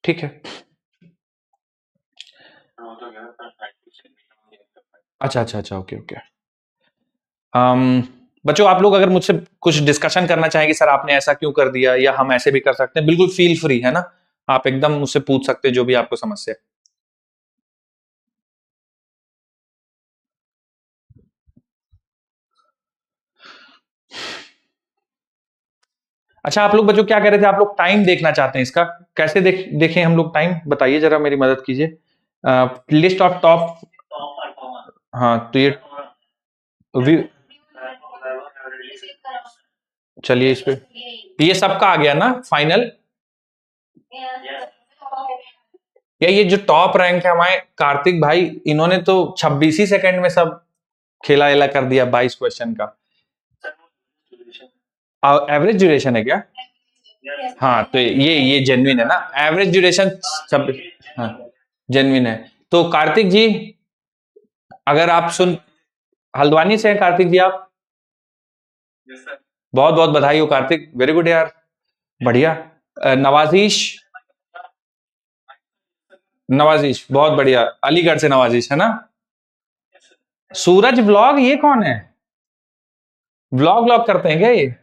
ठीक है, अच्छा, ओके। बच्चों आप लोग अगर मुझसे कुछ डिस्कशन करना चाहेंगे, सर आपने ऐसा क्यों कर दिया, या हम ऐसे भी कर सकते हैं, बिल्कुल फील फ्री, है ना, आप एकदम मुझसे पूछ सकते हैं जो भी आपको समस्या है। अच्छा, आप लोग बच्चों क्या कह रहे थे, आप लोग टाइम देखना चाहते हैं इसका, कैसे देखें हम लोग टाइम, बताइए जरा, मेरी मदद कीजिए। लिस्ट ऑफ टॉप, हाँ तो ये चलिए इस पे, ये सबका आ गया ना फाइनल, या ये जो टॉप रैंक है हमारे कार्तिक भाई, इन्होंने तो 26 ही सेकंड में सब खेला कर दिया 22 क्वेश्चन का। एवरेज ड्यूरेशन है क्या? हाँ तो ये जेन्युइन है ना, एवरेज ड्यूरेशन 26, हाँ जेन्युइन है। तो कार्तिक जी, अगर आप हल्द्वानी से हैं कार्तिक जी आप? बहुत बहुत बधाई हो कार्तिक, वेरी गुड यार, बढ़िया। नवाजिश बहुत बढ़िया, अलीगढ़ से नवाजिश, है ना। सूरज व्लॉग, ये कौन है, व्लॉग करते हैं क्या ये?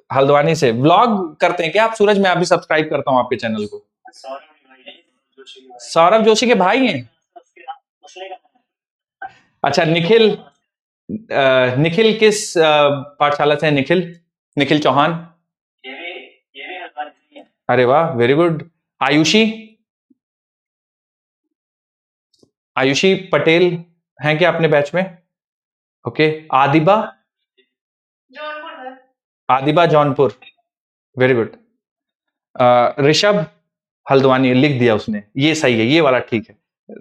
हल्द्वानी से व्लॉग करते हैं क्या आप सूरज? मैं अभी सब्सक्राइब करता हूँ आपके चैनल को। सौरभ जोशी के भाई हैं? अच्छा, निखिल किस पाठशाला से है? निखिल चौहान, अरे वाह, वेरी गुड। आयुषी पटेल हैं क्या अपने बैच में? Okay. Adiba Jaunpur, very good. Rishabh Haldwani लिख दिया उसने, ये सही है, ये वाला ठीक है।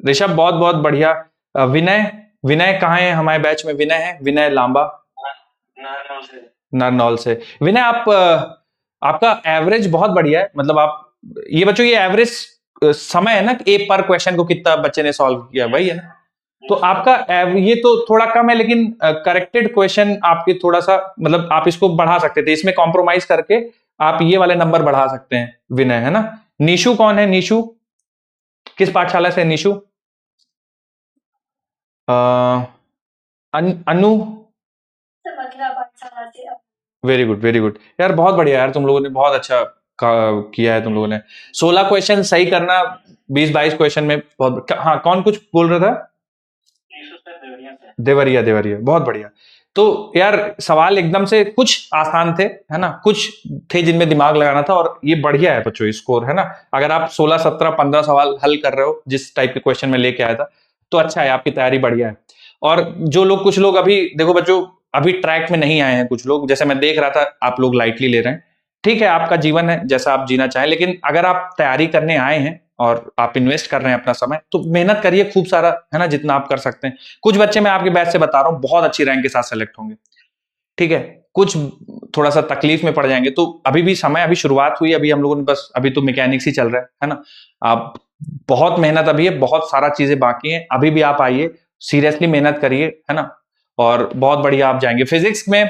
ऋषभ बहुत बहुत बढ़िया। विनय कहाँ है हमारे बैच में? विनय है, विनय लांबा, नरनौल से। विनय आप आपका एवरेज बहुत बढ़िया है, मतलब आप ये बच्चों ये एवरेज समय है ना, ए पर क्वेश्चन को कितना बच्चे ने सॉल्व किया, वही है ना। तो आपका ये तो थोड़ा कम है, लेकिन करेक्टेड क्वेश्चन आपके थोड़ा सा, मतलब आप इसको बढ़ा सकते थे, इसमें कॉम्प्रोमाइज करके आप ये वाले नंबर बढ़ा सकते हैं। विनय, है ना। निशु कौन है? निशु किस पाठशाला से? निशु अनु, वेरी गुड यार, बहुत बढ़िया यार, तुम लोगों ने बहुत अच्छा किया है तुम लोगों ने। 16 क्वेश्चन सही करना 20-22 क्वेश्चन में बहुत। हाँ, कौन कुछ बोल रहा था? देवरिया, बहुत बढ़िया। तो यार सवाल एकदम से कुछ आसान थे, है ना, कुछ थे जिनमें दिमाग लगाना था, और ये बढ़िया है बच्चों स्कोर, है ना। अगर आप 16, 17, 15 सवाल हल कर रहे हो जिस टाइप के क्वेश्चन में लेके आया था, तो अच्छा है, आपकी तैयारी बढ़िया है। और जो लोग, कुछ लोग अभी देखो बच्चों, अभी ट्रैक में नहीं आए हैं कुछ लोग, जैसे मैं देख रहा था आप लोग लाइटली ले रहे हैं, ठीक है, आपका जीवन है जैसा आप जीना चाहें, लेकिन अगर आप तैयारी करने आए हैं और आप इन्वेस्ट कर रहे हैं अपना समय, तो मेहनत करिए खूब सारा, है ना, जितना आप कर सकते हैं। कुछ बच्चे मैं आपके बैच से बता रहा हूँ बहुत अच्छी रैंक के साथ सेलेक्ट होंगे, ठीक है, कुछ थोड़ा सा तकलीफ में पड़ जाएंगे। तो अभी भी समय, अभी शुरुआत हुई, अभी हम लोगों ने बस, अभी तो मैकेनिक्स ही चल रहा है ना। आप बहुत मेहनत अभी है, बहुत सारा चीजें बाकी हैं, अभी भी आप आइए, सीरियसली मेहनत करिए, है ना, और बहुत बढ़िया आप जाएंगे। फिजिक्स में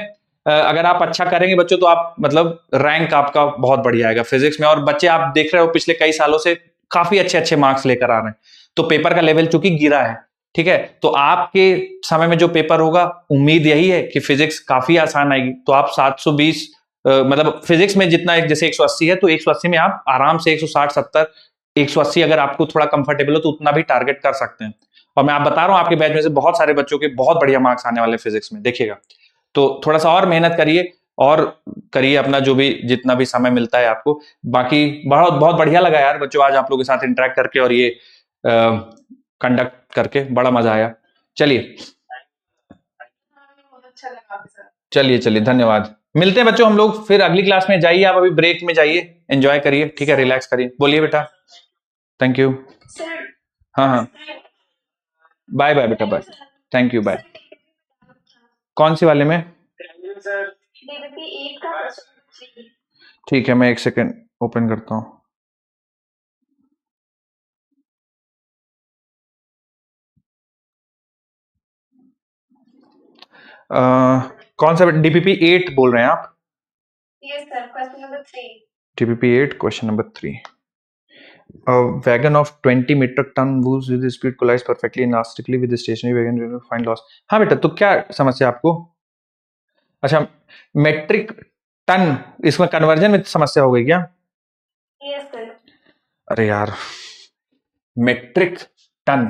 अगर आप अच्छा करेंगे बच्चों, तो आप मतलब रैंक आपका बहुत बढ़िया आएगा फिजिक्स में। और बच्चे आप देख रहे हो पिछले कई सालों से काफी अच्छे मार्क्स लेकर आ रहे हैं, तो पेपर का लेवल चूंकि गिरा है, ठीक है, तो आपके समय में जो पेपर होगा, उम्मीद यही है कि फिजिक्स काफी आसान आएगी। तो आप 720 मतलब फिजिक्स में जितना जैसे 180 है तो 180 में आप आराम से 160 70 180 अगर आपको थोड़ा कंफर्टेबल हो तो उतना भी टारगेट कर सकते हैं। और मैं आप बता रहा हूं आपके बैच में से बहुत सारे बच्चों के बहुत बढ़िया मार्क्स आने वाले फिजिक्स में, देखिएगा। तो थोड़ा सा और मेहनत करिए और करिए अपना जो भी जितना भी समय मिलता है आपको। बाकी बहुत बहुत बढ़िया लगा यार बच्चों आज आप लोगों के साथ इंटरेक्ट करके और ये कंडक्ट करके बड़ा मजा आया। चलिए बहुत अच्छा लगा आपके साथ। चलिए चलिए धन्यवाद। मिलते हैं बच्चों हम लोग फिर अगली क्लास में। जाइए आप अभी ब्रेक में जाइए, एंजॉय करिए, ठीक है, रिलैक्स करिए। बोलिए बेटा। Thank you. सर हाँ हाँ, बाय बाय बेटा, बाय। Thank you, bye. कौन सी वाले में? DBP 8 का क्वेश्चन। ठीक है, मैं एक सेकेंड ओपन करता हूँ। कौन सा DPP 8 बोल रहे हैं आप? Yes sir, question number 3। DPP 8 question number 3। A wagon of 20 metric ton moves with speed collides perfectly elastically with the stationary wagon, find loss। हाँ बेटा, तो क्या समस्या आपको? अच्छा, मेट्रिक टन, इसमें कन्वर्जन में समस्या हो गई क्या? Yes sir. अरे यार, मेट्रिक टन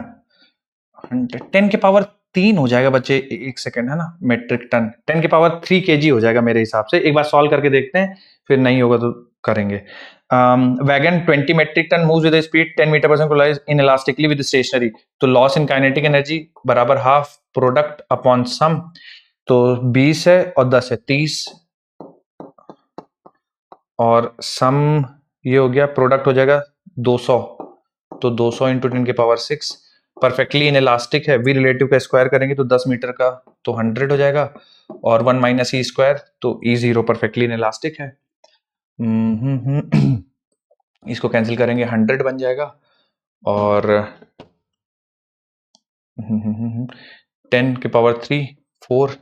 10 के पावर 3 हो जाएगा बच्चे, एक सेकेंड, है ना। मेट्रिक टन 10 के पावर 3 kg हो जाएगा मेरे हिसाब से। एक बार सॉल्व करके देखते हैं, फिर नहीं होगा तो करेंगे। Wagon 20 metric ton moves with speed 10 metre पर second collide inelastically with stationary, तो लॉस इन काइनेटिक एनर्जी बराबर हाफ प्रोडक्ट अपॉन सम। तो 20 है और 10 है 30, और सम ये हो गया, प्रोडक्ट हो जाएगा 200, तो 200 इंटू 10 के पावर 6। परफेक्टली इन इलास्टिक है, वी रिलेटिव का स्क्वायर करेंगे तो 10 मीटर का तो 100 हो जाएगा, और 1 माइनस ई स्क्वायर, तो E zero perfectly in elastic है। इसको कैंसिल करेंगे 100 बन जाएगा, और 10 के पावर 3 4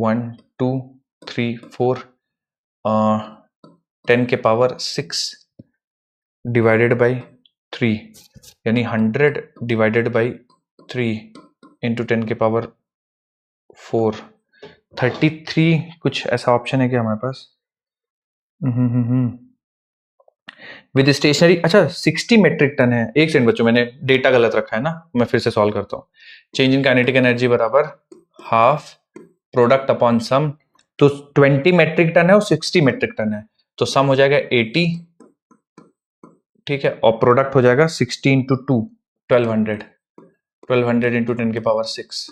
1 2 3 4 10 के पावर 6 डिवाइडेड बाई 3, यानी 100 डिवाइडेड बाई 3 इंटू 10 के पावर 4, 33 कुछ ऐसा ऑप्शन है क्या हमारे पास? विद स्टेशनरी, अच्छा 60 मेट्रिक टन है। एक सेकंड बच्चों, मैंने डेटा गलत रखा है ना, मैं फिर से सॉल्व करता हूँ। चेंज इन काइनेटिक एनर्जी बराबर हाफ प्रोडक्ट अपॉन सम, तो 20 मेट्रिक टन है और 60 मेट्रिक टन है, तो सम हो जाएगा 80, ठीक है, और प्रोडक्ट हो जाएगा 60 इंटू 2 1200 इंटू 10 के पावर 6,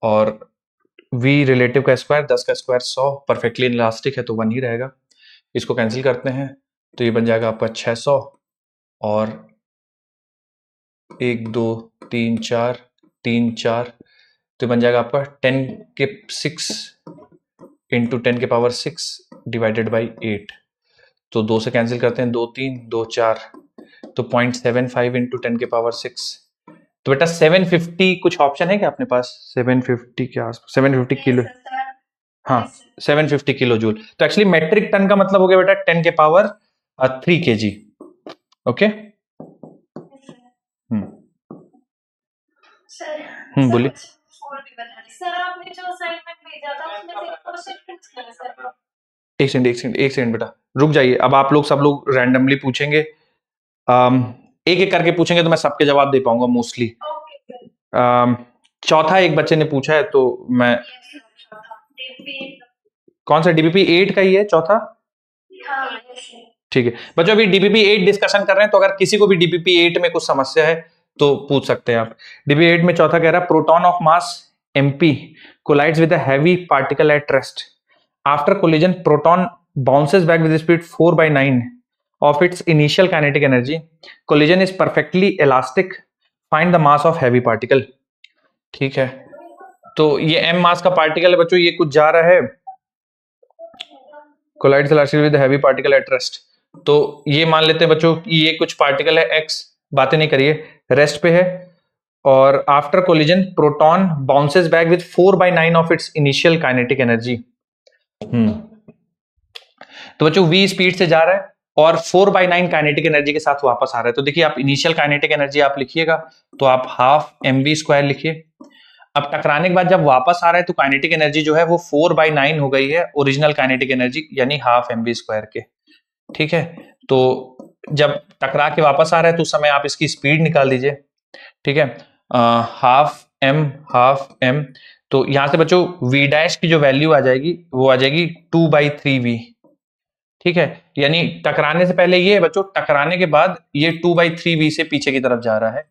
और v रिलेटिव का स्क्वायर 10 का स्क्वायर 100, परफेक्टली इलास्टिक है तो 1 ही रहेगा। इसको कैंसिल करते हैं तो ये बन जाएगा आपका 600, और 1 2 3 4 3 4, तो बन जाएगा आपका 10 के 6 इंटू 10 के पावर 6 डिवाइडेड बाई 8, तो 2 से कैंसिल करते हैं, 2 3 2 4, तो 0.75 इंटू 10 के पावर 6, तो बेटा 750 कुछ ऑप्शन है क्या अपने पास? 750 के आसपास, 750 किलो, हाँ 750 किलो जूल। तो एक्चुअली मेट्रिक टन का मतलब हो गया बेटा 10 के पावर 3 kg। ओके, बोलिए। सर आपने जो असाइनमेंट भेजा था उसमें से क्वेश्चन फिक्स किया सर। एक सेकंड बेटा, रुक जाइए। अब आप लोग सब लोग रैंडमली पूछेंगे, एक एक करके पूछेंगे तो मैं सबके जवाब दे पाऊंगा मोस्टली। चौथा एक बच्चे ने पूछा है, तो मैं कौन सा DPP 8 का ही है चौथा? ठीक है बच्चों, अभी DPP 8 डिस्कशन कर रहे हैं, तो अगर किसी को भी DPP 8 में कुछ समस्या है तो पूछ सकते हैं आप। DPP 8 में चौथा कह रहा है, proton of mass MP collides with a heavy particle at rest. After collision, proton bounces back with speed 4/9 of its initial kinetic energy. Collision is perfectly elastic. Find the mass of heavy particle. ठीक है, तो ये m मास का पार्टिकल है बच्चों, ये कुछ जा रहा है, collides elastically with a heavy particle at rest। तो ये मान लेते हैं बच्चों ये कुछ पार्टिकल है x, बातें नहीं करिए, रेस्ट पे है, और after collision proton bounces back with 4/9 of its initial kinetic energy. तो बच्चों v स्पीड से जा रहा है, और 4/9 काइनेटिक एनर्जी के साथ वापस आ रहा है। तो देखिए, आप इनिशियल काइनेटिक एनर्जी आप लिखिएगा तो आप हाफ mv² लिखिए। अब टकराने के बाद जब वापस आ रहा है तो काइनेटिक एनर्जी जो है वो 4/9 हो गई है ओरिजिनल काइनेटिक एनर्जी यानी हाफ mv² के। ठीक है, तो जब टकरा के वापस आ रहा है तो उस समय आप इसकी स्पीड निकाल दीजिए। ठीक है, हाफ m, तो यहां से बच्चों v डैश की जो वैल्यू आ जाएगी वो आ जाएगी 2/3v। ठीक है, यानी टकराने से पहले ये बच्चों, टकराने के बाद ये 2/3v से पीछे की तरफ जा रहा है।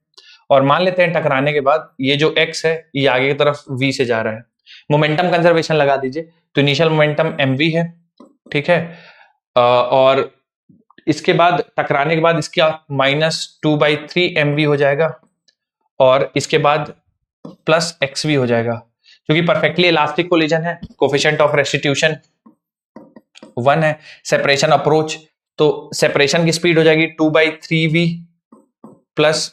और मान लेते हैं टकराने के बाद ये जो x है ये आगे की तरफ v से जा रहा है। मोमेंटम कंजर्वेशन लगा दीजिए, तो इनिशियल मोमेंटम mv है। ठीक है, और इसके बाद टकराने के बाद इसका -2/3 mv हो जाएगा और इसके बाद प्लस xv हो जाएगा, क्योंकि परफेक्टली इलास्टिक कोलिजन है। कोफिशिएंट ऑफ रेस्टिट्यूशन 1 है। सेपरेशन अप्रोच, तो सेपरेशन की स्पीड हो जाएगी 2/3v प्लस,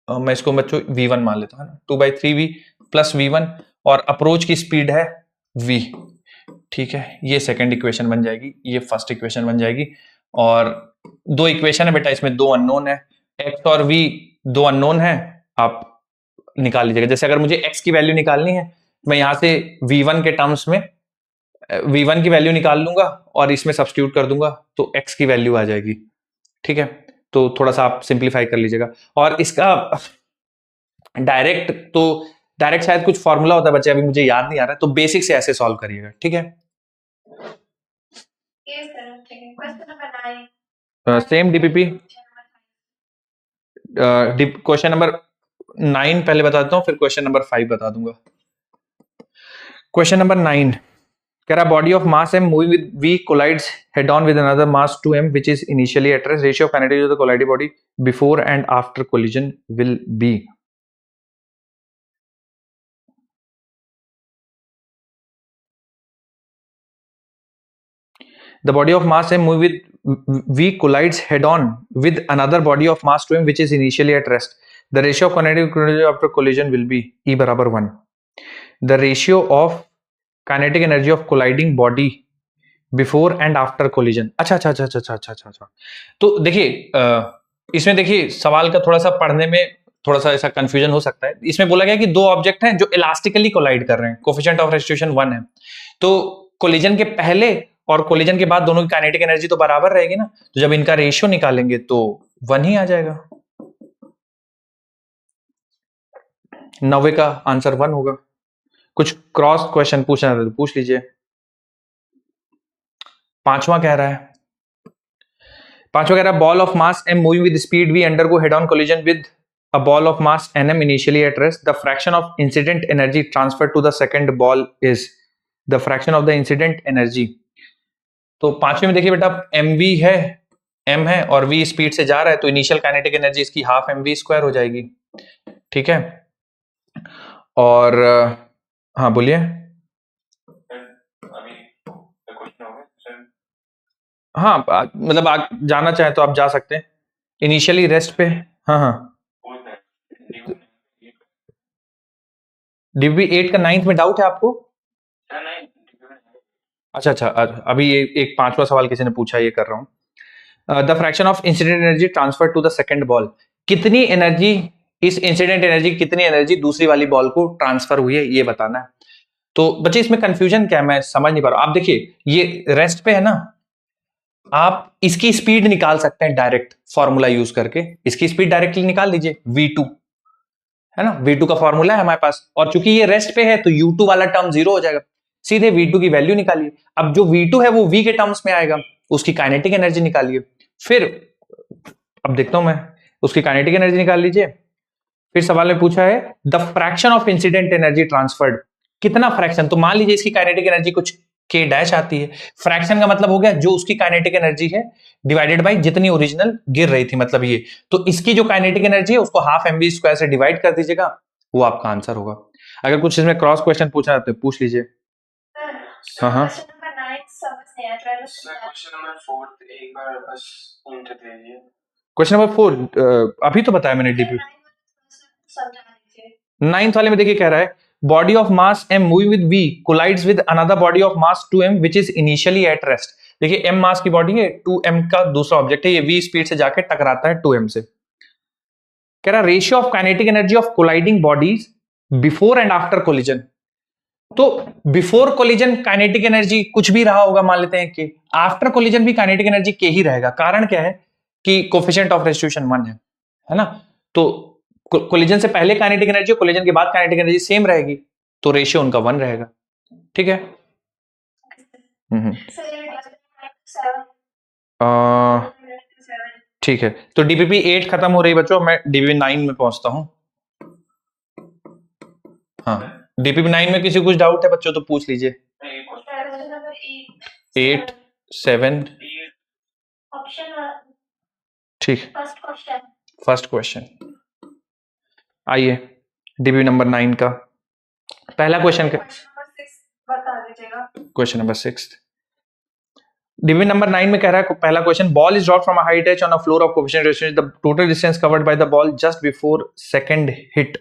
मैं इसको बच्चों v1 मान लेता हूं, 2/3v प्लस v1, और अप्रोच की स्पीड है v। ठीक है, ये सेकंड इक्वेशन बन जाएगी, ये फर्स्ट इक्वेशन बन जाएगी। और दो इक्वेशन है बेटा, इसमें दो अननोन है, x और v दो अननोन है, आप निकाल लीजिएगा। जैसे अगर मुझे x की वैल्यू निकालनी है, मैं यहां से v1 के टर्म्स में v1 की वैल्यू निकाल लूंगा और इसमें सब्स्टिट्यूट कर दूंगा तो x की वैल्यू आ जाएगी। ठीक है, तो थोड़ा सा आप सिंप्लीफाई कर लीजिएगा। और इसका डायरेक्ट शायद कुछ फॉर्मूला होता है बच्चे, अभी मुझे याद नहीं आ रहा है, तो बेसिक से ऐसे सॉल्व करिएगा। ठीक है, सेम डीपीपी। क्वेश्चन नंबर 9 पहले बता देता हूं, फिर क्वेश्चन नंबर 5 बता दूंगा। क्वेश्चन नंबर 9 कह रहा, body of mass m moving with v collides head on with another mass 2m which is initially at rest. Ratio of kinetic energy of the colliding body before and after collision will be. The body of mass m moving with v collides head on with another body of mass 2m which is initially at rest. The ratio of kinetic energy after collision will be E बराबर 1. The ratio of kinetic energy of colliding body before and after collision. अच्छा। तो देखिए, इसमें देखिए सवाल का थोड़ा सा पढ़ने में थोड़ा सा ऐसा कंफ्यूजन हो सकता है। इसमें बोला गया कि दो ऑब्जेक्ट हैं जो इलास्टिकली कोलाइड कर रहे हैं, कोफिशिएंट ऑफ रेस्टिट्यूशन 1 है, तो कोलिजन के पहले और कोलिजन के बाद दोनों की काइनेटिक एनर्जी तो बराबर रहेगी ना, तो जब इनका रेशियो निकालेंगे तो 1 ही आ जाएगा। 90 का आंसर 1 होगा। कुछ क्रॉस क्वेश्चन पूछना है तो पूछ लीजिए। पांचवा कह रहा है ball of mass m moving with speed v undergo head on collision with a ball of mass nm initially at rest. The fraction of incident energy transfer to the second ball is the fraction of the incident energy. तो पांचवे में देखिए बेटा, mv है, m है और v स्पीड से जा रहा है, तो इनिशियल काइनेटिक एनर्जी इसकी हाफ mv² हो जाएगी। ठीक है, और हाँ बोलिए। हाँ, मतलब आप जाना चाहे तो आप जा सकते हैं इनिशियली रेस्ट पे। हाँ, डीबी 8 का 9th में डाउट है आपको? अच्छा, अभी ये एक पांचवा सवाल किसी ने पूछा, ये कर रहा हूं। The fraction of incident energy transfer to the second ball. कितनी एनर्जी, इस इंसिडेंट एनर्जी कितनी एनर्जी दूसरी वाली बॉल को ट्रांसफर हुई है, ये बताना है। तो बच्चे इसमें कंफ्यूजन क्या है, मैं समझ नहीं पा रहा। आप देखिए, ये रेस्ट पे है ना, आप इसकी स्पीड निकाल सकते हैं डायरेक्ट फॉर्मूला यूज करके। इसकी स्पीड डायरेक्टली निकाल लीजिए, v2 है ना, v2 का फॉर्मूला है हमारे पास, और चूंकि ये रेस्ट पे है तो u2 वाला टर्म 0 हो जाएगा। सीधे v2 की वैल्यू निकालिए। अब जो v2 है वो v के टर्म्स में आएगा, उसकी काइनेटिक एनर्जी निकालिए। फिर अब देखता हूं मैं, उसकी काइनेटिक एनर्जी निकाल लीजिए। फिर सवाल में पूछा है the fraction of incident energy transferred, कितना फ्रैक्शन। तो मान लीजिए इसकी काइनेटिक एनर्जी कुछ k डैश आती है। फ्रैक्शन का मतलब हो गया जो उसकी काइनेटिक एनर्जी है डिवाइडेड बाय जितनी ओरिजिनल गिर रही थी, मतलब ये। तो इसकी जो काइनेटिक एनर्जी है उसको हाफ mv² से डिवाइड कर दीजिएगा, वो आपका आंसर होगा। अगर कुछ इसमें क्रॉस क्वेश्चन पूछना है तो पूछ लीजिए। हाँ, क्वेश्चन नंबर 4 अभी तो बताया मैंने डीपी। 9th वाले में देखिए कह रहा है body of mass m moving with v collides with another body of mass 2m which is initially at rest. देखिए m मास की बॉडी है, 2m का दूसरा ऑब्जेक्ट है, ये v स्पीड से जाके टकराता है 2m से। कह रहा ratio of kinetic energy of colliding bodies before and after collision. तो बिफोर कोलिजन काइनेटिक एनर्जी कुछ भी रहा होगा, मान लेते हैं कि आफ्टर कोलिजन भी काइनेटिक एनर्जी के ही रहेगा। कारण क्या है कि कोफिशिएंट ऑफ रेस्टिट्यूशन 1 है ना। तो कोलिजन से पहले काइनेटिक एनर्जी और कोलिजन के बाद काइनेटिक एनर्जी सेम रहेगी, तो रेशियो उनका 1 रहेगा। ठीक है। ठीक है, तो डीपीपी 8 खत्म हो रही बच्चों, मैं डीपीपी 9 में पहुंचता हूं। हाँ, डीपीपी 9 में किसी कुछ डाउट है बच्चों तो पूछ लीजिए। 8 7 ठीक, फर्स्ट क्वेश्चन। आइए डीपीपी नंबर 9 का पहला क्वेश्चन का क्वेश्चन नंबर 6। डीपीपी नंबर 9 में कह रहा है पहला question, ball is dropped from a height H on a floor of coefficient ratio, the total distance covered by the ball just before second hit.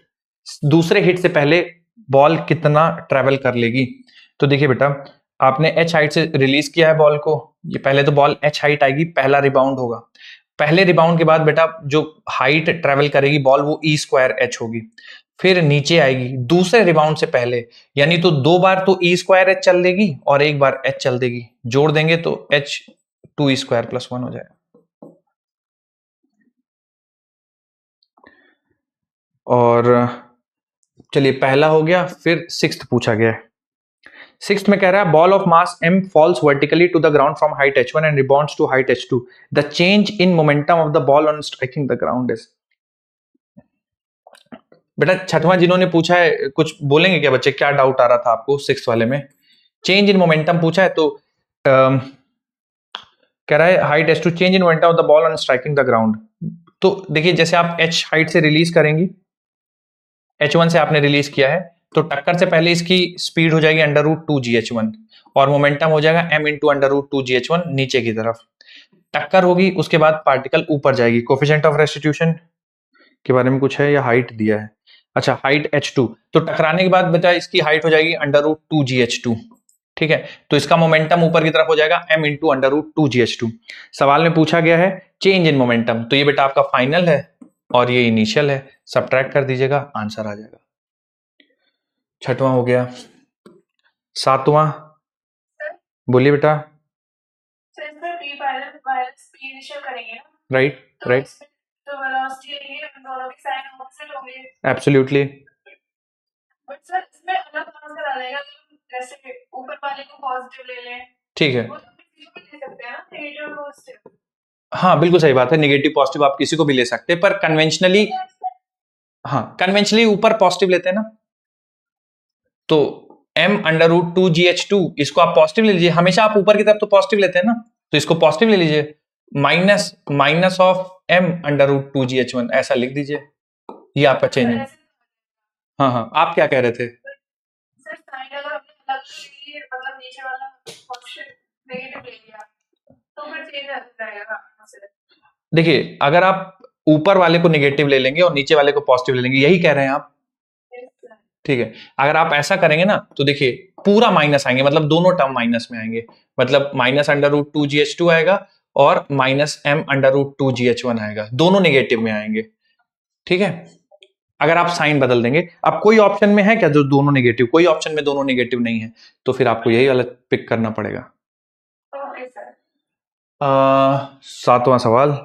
दूसरे हिट से पहले बॉल कितना ट्रेवल कर लेगी। तो देखिए बेटा, आपने एच हाइट से रिलीज किया है बॉल को, ये पहले तो बॉल एच हाइट आएगी, पहला रिबाउंड होगा। पहले रिबाउंड के बाद बेटा जो हाइट ट्रेवल करेगी बॉल वो ई स्क्वायर एच होगी, फिर नीचे आएगी दूसरे रिबाउंड से पहले, यानी तो 2 बार तो ई स्क्वायर एच चल देगी और 1 बार एच चल देगी, जोड़ देंगे तो एच 2 ई स्क्वायर प्लस 1 हो जाएगा। और चलिए पहला हो गया, फिर 6th पूछा गया है। 6th में कह रहा है ball of mass m falls vertically to the ground from height h1 and rebounds to height h2. The change in momentum of the ball on striking the ground is। बेटा छठवां जिन्होंने पूछा है कुछ बोलेंगे क्या बच्चे, क्या डाउट आ रहा था आपको 6th वाले में? चेंज इन मोमेंटम पूछा है तो कह रहा है height h2 change in momentum of the ball on striking the ground. तो देखिए जैसे आप h हाइट से रिलीज करेंगी, h1 से आपने रिलीज किया है तो टक्कर से पहले इसकी स्पीड हो जाएगी √2gh1 और मोमेंटम हो जाएगा m इंटू √2gh1 नीचे की तरफ। टक्कर होगी उसके बाद पार्टिकल ऊपर जाएगी। कोफिशिएंट ऑफ रेस्टिट्यूशन के बारे में कुछ है या हाइट दिया है? अच्छा, हाइट h2, तो टकराने के बाद बेटा इसकी हाइट हो जाएगी √2gh2। ठीक है, तो इसका मोमेंटम ऊपर की तरफ हो जाएगा m इंटू √2gh2। सवाल में पूछा गया है चेंज इन मोमेंटम, तो ये बेटा आपका फाइनल है और ये इनिशियल है, सब्ट्रैक्ट कर दीजिएगा, आंसर आ जाएगा। छठवां हो गया। 7वां बोलिए बेटा। Right right, absolutely. But sir इसमें अलग आंसर आ जाएगा, जैसे ऊपर वाले को पॉजिटिव ले लें, ठीक है, वो तो किसी को भी ले सकते हैं ना, नेगेटिव पॉजिटिव। हाँ बिल्कुल सही बात है, नेगेटिव पॉजिटिव आप किसी को भी ले सकते हैं, पर कन्वेंशनली हाँ कन्वेंशनली ऊपर पॉजिटिव लेते हैं ना, तो m√2gh2 इसको आप पॉजिटिव ले लीजिए, हमेशा आप ऊपर की तरफ तो पॉजिटिव लेते हैं ना, तो इसको पॉजिटिव ले लीजिए, माइनस ऑफ m√2gh1 ऐसा लिख दीजिए, ये आपका चेंज है। हाँ हाँ, आप क्या कह रहे थे? सर साइन अगर अपने अलग ले लिए, मतलब नीचे वाला ऑप्शन नेगेटिव ले लिया तो फिर चेंज हो जाएगा आंसर। देखिए अगर आप ऊपर वाले को नेगेटिव ले लेंगे और नीचे वाले को पॉजिटिव ले लेंगे, यही कह रहे हैं आप? ठीक है, अगर आप ऐसा करेंगे ना तो देखिए पूरा माइनस आएंगे, मतलब दोनों टर्म माइनस में आएंगे, मतलब -√2gh2 आएगा और -m√2gh1 आएगा, दोनों नेगेटिव में आएंगे। ठीक है, अगर आप साइन बदल देंगे, अब कोई ऑप्शन में है क्या जो दोनों नेगेटिव, कोई ऑप्शन में दोनों नेगेटिव नहीं है, तो फिर आपको यही वाला पिक करना पड़ेगा। Okay sir. 7वां सवाल,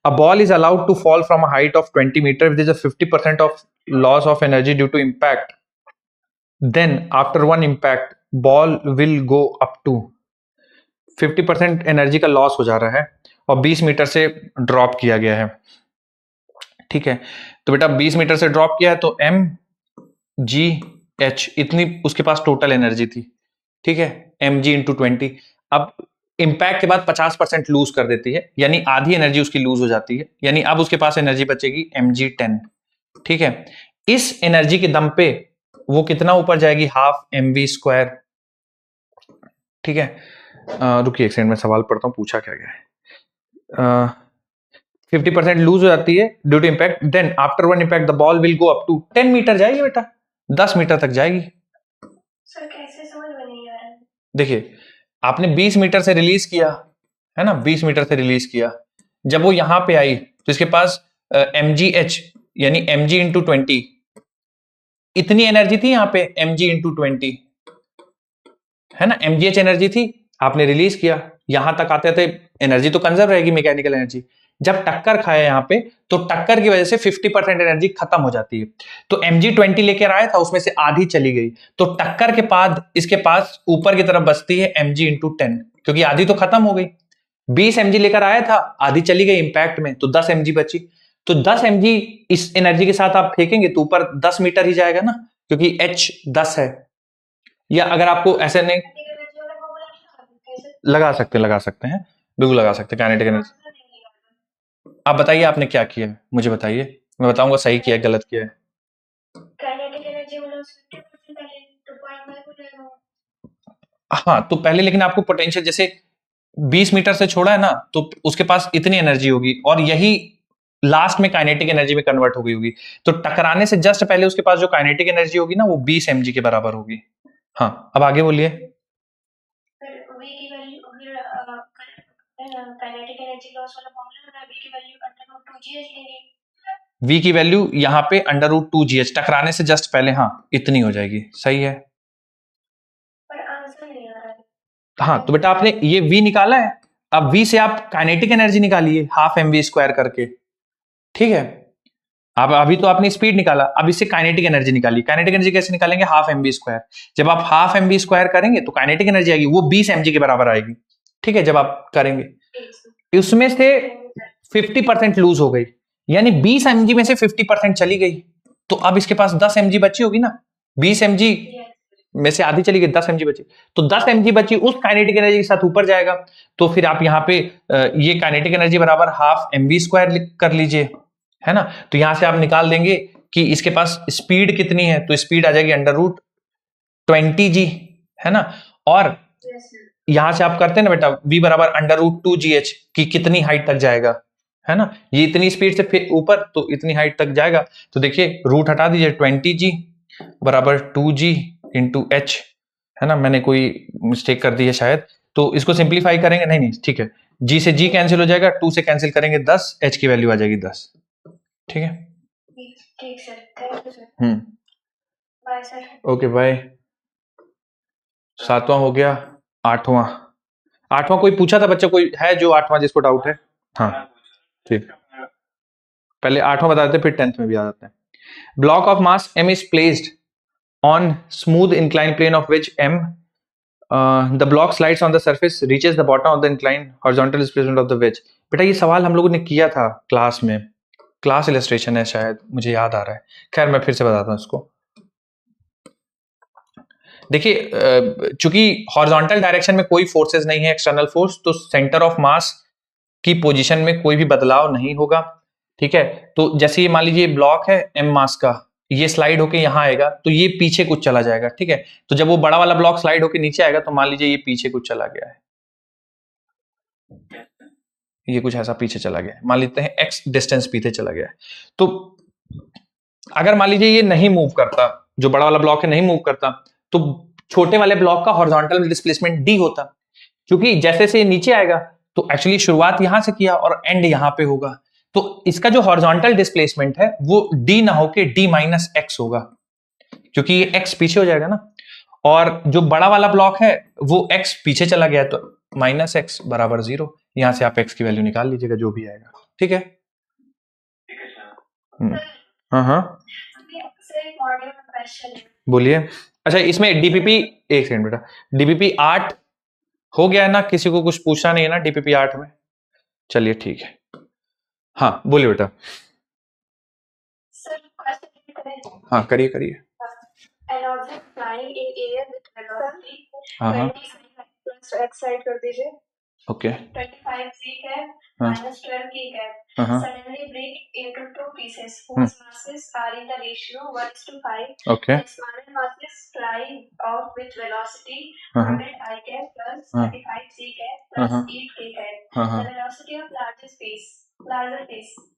a ball is allowed to fall from a height of 20 meter if there is a 50% of loss of energy due to impact, then after one impact ball will go up to 50% energy का लॉस हो जा रहा है और 20 मीटर से ड्रॉप किया गया है। ठीक है, तो बेटा 20 मीटर से ड्रॉप किया है तो mgh इतनी उसके पास टोटल एनर्जी थी। ठीक है, mg इंटू 20, अब इंपैक्ट के बाद 50% लूज कर देती है, यानी आधी एनर्जी उसकी लूज हो जाती है, यानी अब उसके पास एनर्जी बचेगी mg10। ठीक है, इस एनर्जी के दम पे वो कितना ऊपर जाएगी, हाफ mv²। ठीक है, रुकिए एक सेकंड में सवाल पढ़ता हूं पूछा क्या गया है। 50% लूज हो जाती है due to impact, then after one impact the ball will go up to 10 metre जाएगी बेटा, 10 मीटर तक जाएगी। सर कैसे समझ में नहीं आ रहा है? देखिए आपने 20 मीटर से रिलीज किया, है ना, 20 मीटर से रिलीज किया, जब वो यहां पे आई तो इसके पास mgh यानी mg इंटू 20 इतनी एनर्जी थी यहां पे, mg इंटू 20 है ना, mgh एनर्जी थी, आपने रिलीज किया, यहां तक आते थे एनर्जी तो कंजर्व रहेगी, मैकेनिकल एनर्जी। जब टक्कर खाया यहां पे तो टक्कर की वजह से 50% एनर्जी खत्म हो जाती है, तो mg 20 लेकर आया था, उसमें से आधी चली गई, तो टक्कर के बाद इसके पास ऊपर की तरफ बचती है mg इंटू 10, क्योंकि आधी तो खत्म हो गई। 20 mg लेकर आया था, आधी चली गई इंपैक्ट में, तो 10 mg बची, तो 10 mg इस एनर्जी के साथ आप फेंकेंगे तो ऊपर 10 मीटर ही जाएगा ना, क्योंकि h 10 है। या अगर आपको ऐसे नहीं लगा सकते हैं, बिल्कुल लगा सकते हैं काइनेटिक एनर्जी। आप बताइए आपने क्या किया है, मुझे बताइए, मैं बताऊंगा सही किया है गलत किया है। हाँ तो पहले लेकिन आपको पोटेंशियल जैसे 20 मीटर से छोड़ा है ना, तो उसके पास इतनी एनर्जी होगी और यही लास्ट में काइनेटिक एनर्जी में कन्वर्ट हो गई होगी, तो टकराने से जस्ट पहले उसके पास जो काइनेटिक एनर्जी होगी ना वो 20 mg के बराबर होगी। हाँ अब आगे बोलिए। v की वैल्यू यहाँ पे √2gh टकराने से जस्ट पहले, हाँ इतनी हो जाएगी, सही है। हाँ तो बेटा आपने ये v निकाला है, अब v से आप काइनेटिक एनर्जी निकालिए हाफ mv² करके, ठीक है। अब अभी तो आपने स्पीड निकाला, अब इससे काइनेटिक एनर्जी निकालिए। काइनेटिक एनर्जी कैसे निकालेंगे, हाफ mv²। जब आप हाफ mv² करेंगे तो काइनेटिक एनर्जी आएगी वो 20 mg के बराबर आएगी, ठीक है। जब आप करेंगे उसमें से 50% लूज हो गई, यानी 20 mg में से 50% चली गई, तो अब इसके पास 10 mg बची होगी ना, 20 mg में से आधी चली गई, 10 mg बची, तो 10 mg बची उस काइनेटिक एनर्जी के साथ ऊपर जाएगा, तो फिर आप यहाँ पे ये काइनेटिक एनर्जी बराबर हाफ mv² कर लीजिए, है ना। तो यहां से आप निकाल देंगे कि इसके पास स्पीड कितनी है, तो स्पीड आ जाएगी √20g, है ना। और यहां से आप करते हैं ना बेटा v बराबर √2gh की कितनी हाइट तक जाएगा, है ना, ये इतनी स्पीड से फिर ऊपर तो इतनी हाइट तक जाएगा, तो देखिए रूट हटा दीजिए, 20g बराबर 2g इंटू h, है ना, मैंने कोई मिस्टेक कर दी है शायद, तो इसको सिंप्लीफाई करेंगे, नहीं ठीक है, g से g कैंसिल हो जाएगा, 2 से कैंसिल करेंगे 10, h की वैल्यू आ जाएगी 10, ठीक है। ठीक sir, thank you sir. Bye sir. Okay bye. 7वां हो गया, 8वां कोई पूछा था बच्चा, कोई है जो 8वां जिसको डाउट है? हाँ ठीक, पहले 8वां बता देते फिर 10th में भी आ जाते हैं। Block of mass m is placed on smooth inclined plane of which m the block slides on the surface reaches the bottom of the inclined horizontal displacement of the wedge। बेटा ये सवाल हम लोगों ने किया था क्लास में, क्लास इलस्ट्रेशन है शायद, मुझे याद आ रहा है, खैर मैं फिर से बताता हूँ इसको। देखिए चूंकि हॉरिजॉन्टल डायरेक्शन में कोई फोर्सेस नहीं है एक्सटर्नल फोर्स, तो सेंटर ऑफ मास की पोजीशन में कोई भी बदलाव नहीं होगा, ठीक है। तो जैसे ये मान लीजिए ब्लॉक है m मास का, ये स्लाइड होके यहाँ आएगा तो ये पीछे कुछ चला जाएगा, ठीक है। तो जब वो बड़ा वाला ब्लॉक स्लाइड होके नीचे आएगा तो मान लीजिए ये पीछे कुछ चला गया है, ये कुछ ऐसा पीछे चला गया है, मान लेते हैं x डिस्टेंस पीछे चला गया है। तो अगर मान लीजिए ये नहीं मूव करता, जो बड़ा वाला ब्लॉक है नहीं मूव करता, तो छोटे वाले ब्लॉक का हॉरिजॉन्टल डिस्प्लेसमेंट d होता, क्योंकि जैसे से नीचे आएगा तो एक्चुअली शुरुआत यहां से किया और एंड यहां पे होगा, तो इसका जो हॉरिजॉन्टल डिस्प्लेसमेंट है वो d ना होके d माइनस x होगा, क्योंकि ये x पीछे हो जाएगा ना, और जो बड़ा वाला ब्लॉक है वो x पीछे चला गया तो माइनस x बराबर 0। यहां से आप x की वैल्यू निकाल लीजिएगा जो भी आएगा, ठीक है। हाँ बोलिए। अच्छा इसमें डीपीपी, एक सेकंड बेटा, डीपीपी 8 हो गया है ना, किसी को कुछ पूछना नहीं है ना डीपीपी 8 में? चलिए ठीक है, हाँ बोलिए बेटा। हाँ करिए करिए। हाँ कर दीजिए। Okay 25 g cap minus 12 k cap suddenly break into two pieces whose masses are in the ratio 1:5. Okay. The smaller masses fly off with velocity 100 I cap plus 25 c cap plus 8 k cap. The velocity of larger phase.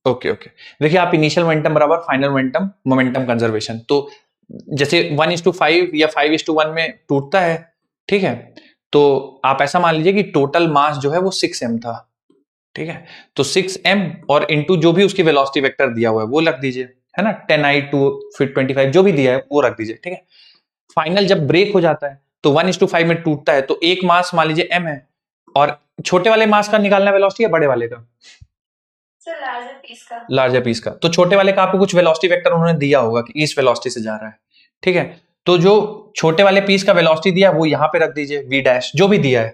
Okay okay, देखिए आप इनिशियल मोमेंटम बराबर फाइनल मोमेंटम, मोमेंटम कंजर्वेशन, तो जैसे 1:5 या 5:1 में टूटता है, ठीक है, तो आप ऐसा मान लीजिए कि टोटल मास जो है वो 6m था, ठीक है। तो 6m और इनटू जो भी उसकी वेलोसिटी वेक्टर दिया हुआ है वो रख दीजिए, है ना, 10i2 फिर 25 जो भी दिया है वो रख दीजिए, ठीक है। फाइनल जब ब्रेक हो जाता है तो 1:5 में टूटता है, तो एक मास मान लीजिए m है, और छोटे वाले मास का निकालना वेलोसिटी या बड़े वाले का? सर लार्जर पीस का। लार्जर पीस का। तो छोटे वाले का आपको कुछ वेलोसिटी वेक्टर उन्होंने दिया होगा कि इस वेलोसिटी से जा रहा है, ठीक है। तो जो छोटे वाले पीस का वेलोसिटी दिया वो यहां पे रख दीजिए, v डैश जो भी दिया है,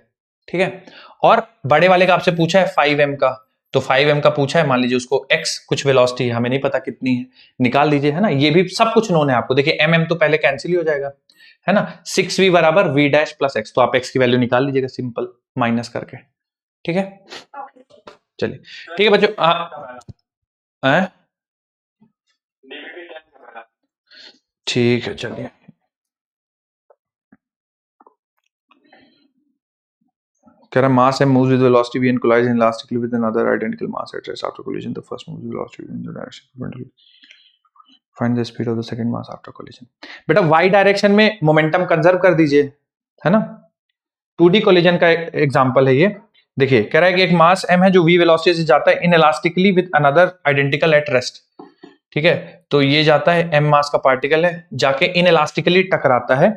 ठीक है। और बड़े वाले का आपसे पूछा है 5m का, तो 5m का पूछा है, मान लीजिए उसको x कुछ वेलोसिटी है, हमें नहीं पता कितनी है, निकाल दीजिए, है ना। ये भी सब कुछ नोन है आपको। देखिए mm तो पहले कैंसिल ही हो जाएगा, है ना। 6v बराबर v डैश प्लस x, तो आप x की वैल्यू निकाल लीजिएगा सिंपल माइनस करके, ठीक है। चलिए ठीक है बच्चों, ठीक है चलिए। कह रहा mass m moves with velocity v and collides inelastically with another identical mass at rest. After collision, the first moves with velocity in the direction perpendicular. Find the speed of the second mass after collision. बेटा y डायरेक्शन में मोमेंटम कंजर्व कर दीजिए, है ना। 2D कोलिजन का एग्जांपल है ये। देखिए कह रहा है कि एक मास m है जो v वेलोसिटी से जाता है inelastically with another identical at rest, ठीक है। तो ये जाता है m मास का पार्टिकल है, जाके इनइलास्टिकली टकराता है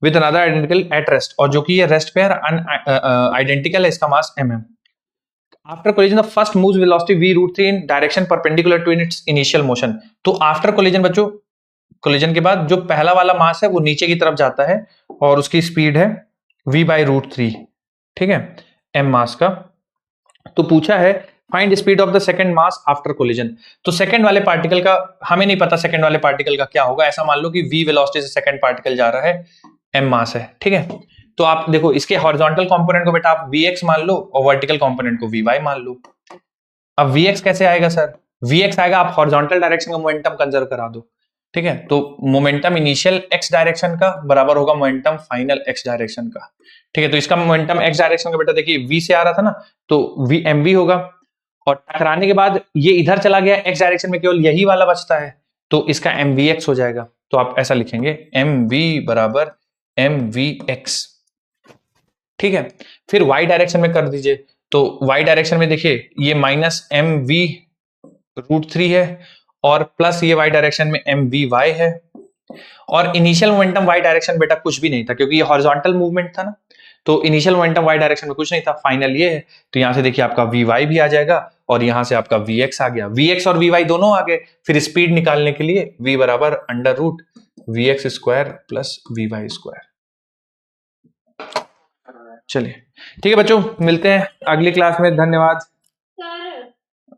with another identical at rest, और जो कि ये रेस्ट पे आइडेंटिकल है, इसका mass mm। After collision the first moves velocity v√3 in direction perpendicular to its initial motion. तो आफ्टर कोलिजन बच्चों, कोलिजन के बाद जो पहला वाला मास है वो नीचे की तरफ जाता है और उसकी स्पीड है v/√3, ठीक है, m मास का। तो पूछा है find speed of the second mass after collision. तो सेकंड वाले पार्टिकल का हमें नहीं पता, सेकंड वाले पार्टिकल का क्या होगा। ऐसा मान लो कि v वेलोसिटी से सेकंड पार्टिकल जा रहा है, m मास है, ठीक है। तो आप देखो इसके हॉरिजॉन्टल कंपोनेंट को बेटा आप vx मान लो और वर्टिकल कंपोनेंट को vy मान लो। अब vx कैसे आएगा सर? vx आएगा, आप हॉरिजॉन्टल डायरेक्शन का मोमेंटम कंजर्व करा दो, ठीक है। तो मोमेंटम इनिशियल x डायरेक्शन का बराबर होगा मोमेंटम फाइनल x डायरेक्शन का, ठीक है। तो इसका मोमेंटम x डायरेक्शन का बेटा देखिए v से आ रहा था ना, तो v mv होगा, और टकराने के बाद ये इधर चला गया, x डायरेक्शन में केवल यही वाला बचता है, तो इसका mvx हो जाएगा। तो आप ऐसा लिखेंगे mv बराबर mvx, ठीक है। फिर y डायरेक्शन में कर दीजिए, तो y डायरेक्शन में देखिए ये माइनस mv√3 है और प्लस ये y डायरेक्शन में mvy है, और इनिशियल मोमेंटम y डायरेक्शन बेटा कुछ भी नहीं था क्योंकि ये हॉरिजॉन्टल मूवमेंट था ना, तो इनिशियल मोमेंटम y डायरेक्शन में कुछ नहीं था, फाइनल ये है। तो यहां से देखिए आपका vy भी आ जाएगा और यहां से आपका vx आ गया, vx और vy दोनों आ गए। फिर स्पीड निकालने के लिए v बराबर √vx² प्लस vy²। चलिए ठीक है बच्चों, मिलते हैं अगली क्लास में, धन्यवाद। सर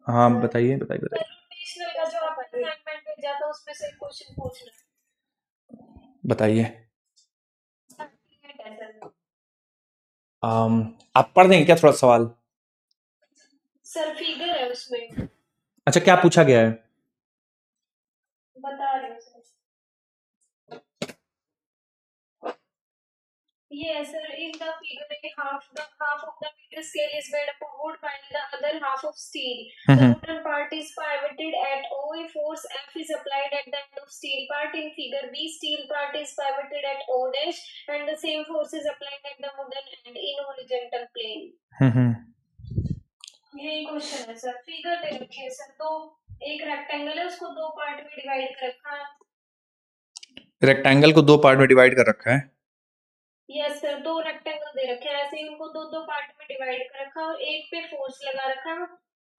हाँ बताइए बताइए बताइए। रोटेशनल का जो आप असाइनमेंट भेजा था उसमें से क्वेश्चन पूछना बताइए। है सर। आप पढ़ देंगे क्या थोड़ा सवाल? सर फिगर है उसमें। अच्छा क्या पूछा गया है? बता रहे हो सर। ये है sir, in the figure half of the meter scale is made up of wood while the other half of steel. The wooden part is pivoted at O. A force F is applied at the end of steel part. In figure B, steel part is pivoted at O dash and the same force is applied at the wooden end in horizontal plane. यही क्वेश्चन है सर। फिगर दे रखी है सर, तो एक रेक्टेंगल है उसको दो पार्ट में डिवाइड कर रखा है। रेक्टेंगल को दो पार्ट में डिवाइड कर रखा है। यस सर, दो रेक्टेंगल दे रखे हैं, ऐसे ही उनको दो दो पार्ट में डिवाइड कर रखा और एक पे फोर्स लगा रखा है।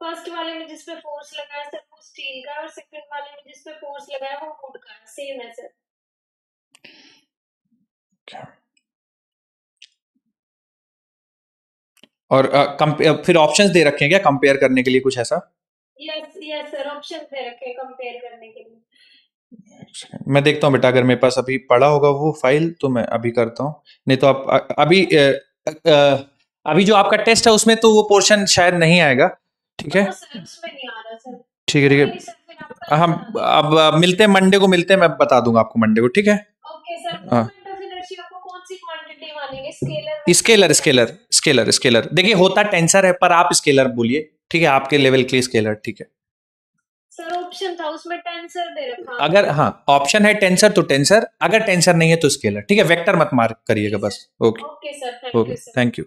फर्स्ट वाले में जिस पे फोर्स लगा है सर वो स्टील का, और सेकंड वाले में जिस पे फोर्स लगा है वो वुड का। सेम है सर। और फिर ऑप्शंस दे रखे हैं क्या कंपेयर करने के लिए कुछ ऐसा? यस यस सर, ऑप्शन दे रखे हैं कंपेयर करने के लिए। मैं देखता हूँ बेटा, अगर मेरे पास अभी पड़ा होगा वो फाइल तो मैं अभी करता हूँ, नहीं तो आप अभी जो आपका टेस्ट है उसमें तो वो पोर्शन शायद नहीं आएगा, ठीक है? उसमें नहीं आ रहा सर। ठीक है ठीक है, हम अब मिलते हैं मंडे को, मिलते हैं, मैं बता दूंगा आपको मंडे को, ठीक है? Okay sir. Moment of inertia को कौन सी क्वांटिटी मानेंगे? Scalar scalar scalar scalar. देखिए होता टेंसर है पर आप स्केलर बोलिए, ठीक है? आपके लेवल के लिए स्केलर, ठीक है? सर ऑप्शन था उसमें टेंसर दे रखा। अगर हाँ ऑप्शन है टेंसर तो टेंसर, अगर टेंसर नहीं है तो स्केलर। ठीक है, वेक्टर मत मार्क करिएगा बस। Okay okay sir, thank you okay, sir. Thank you.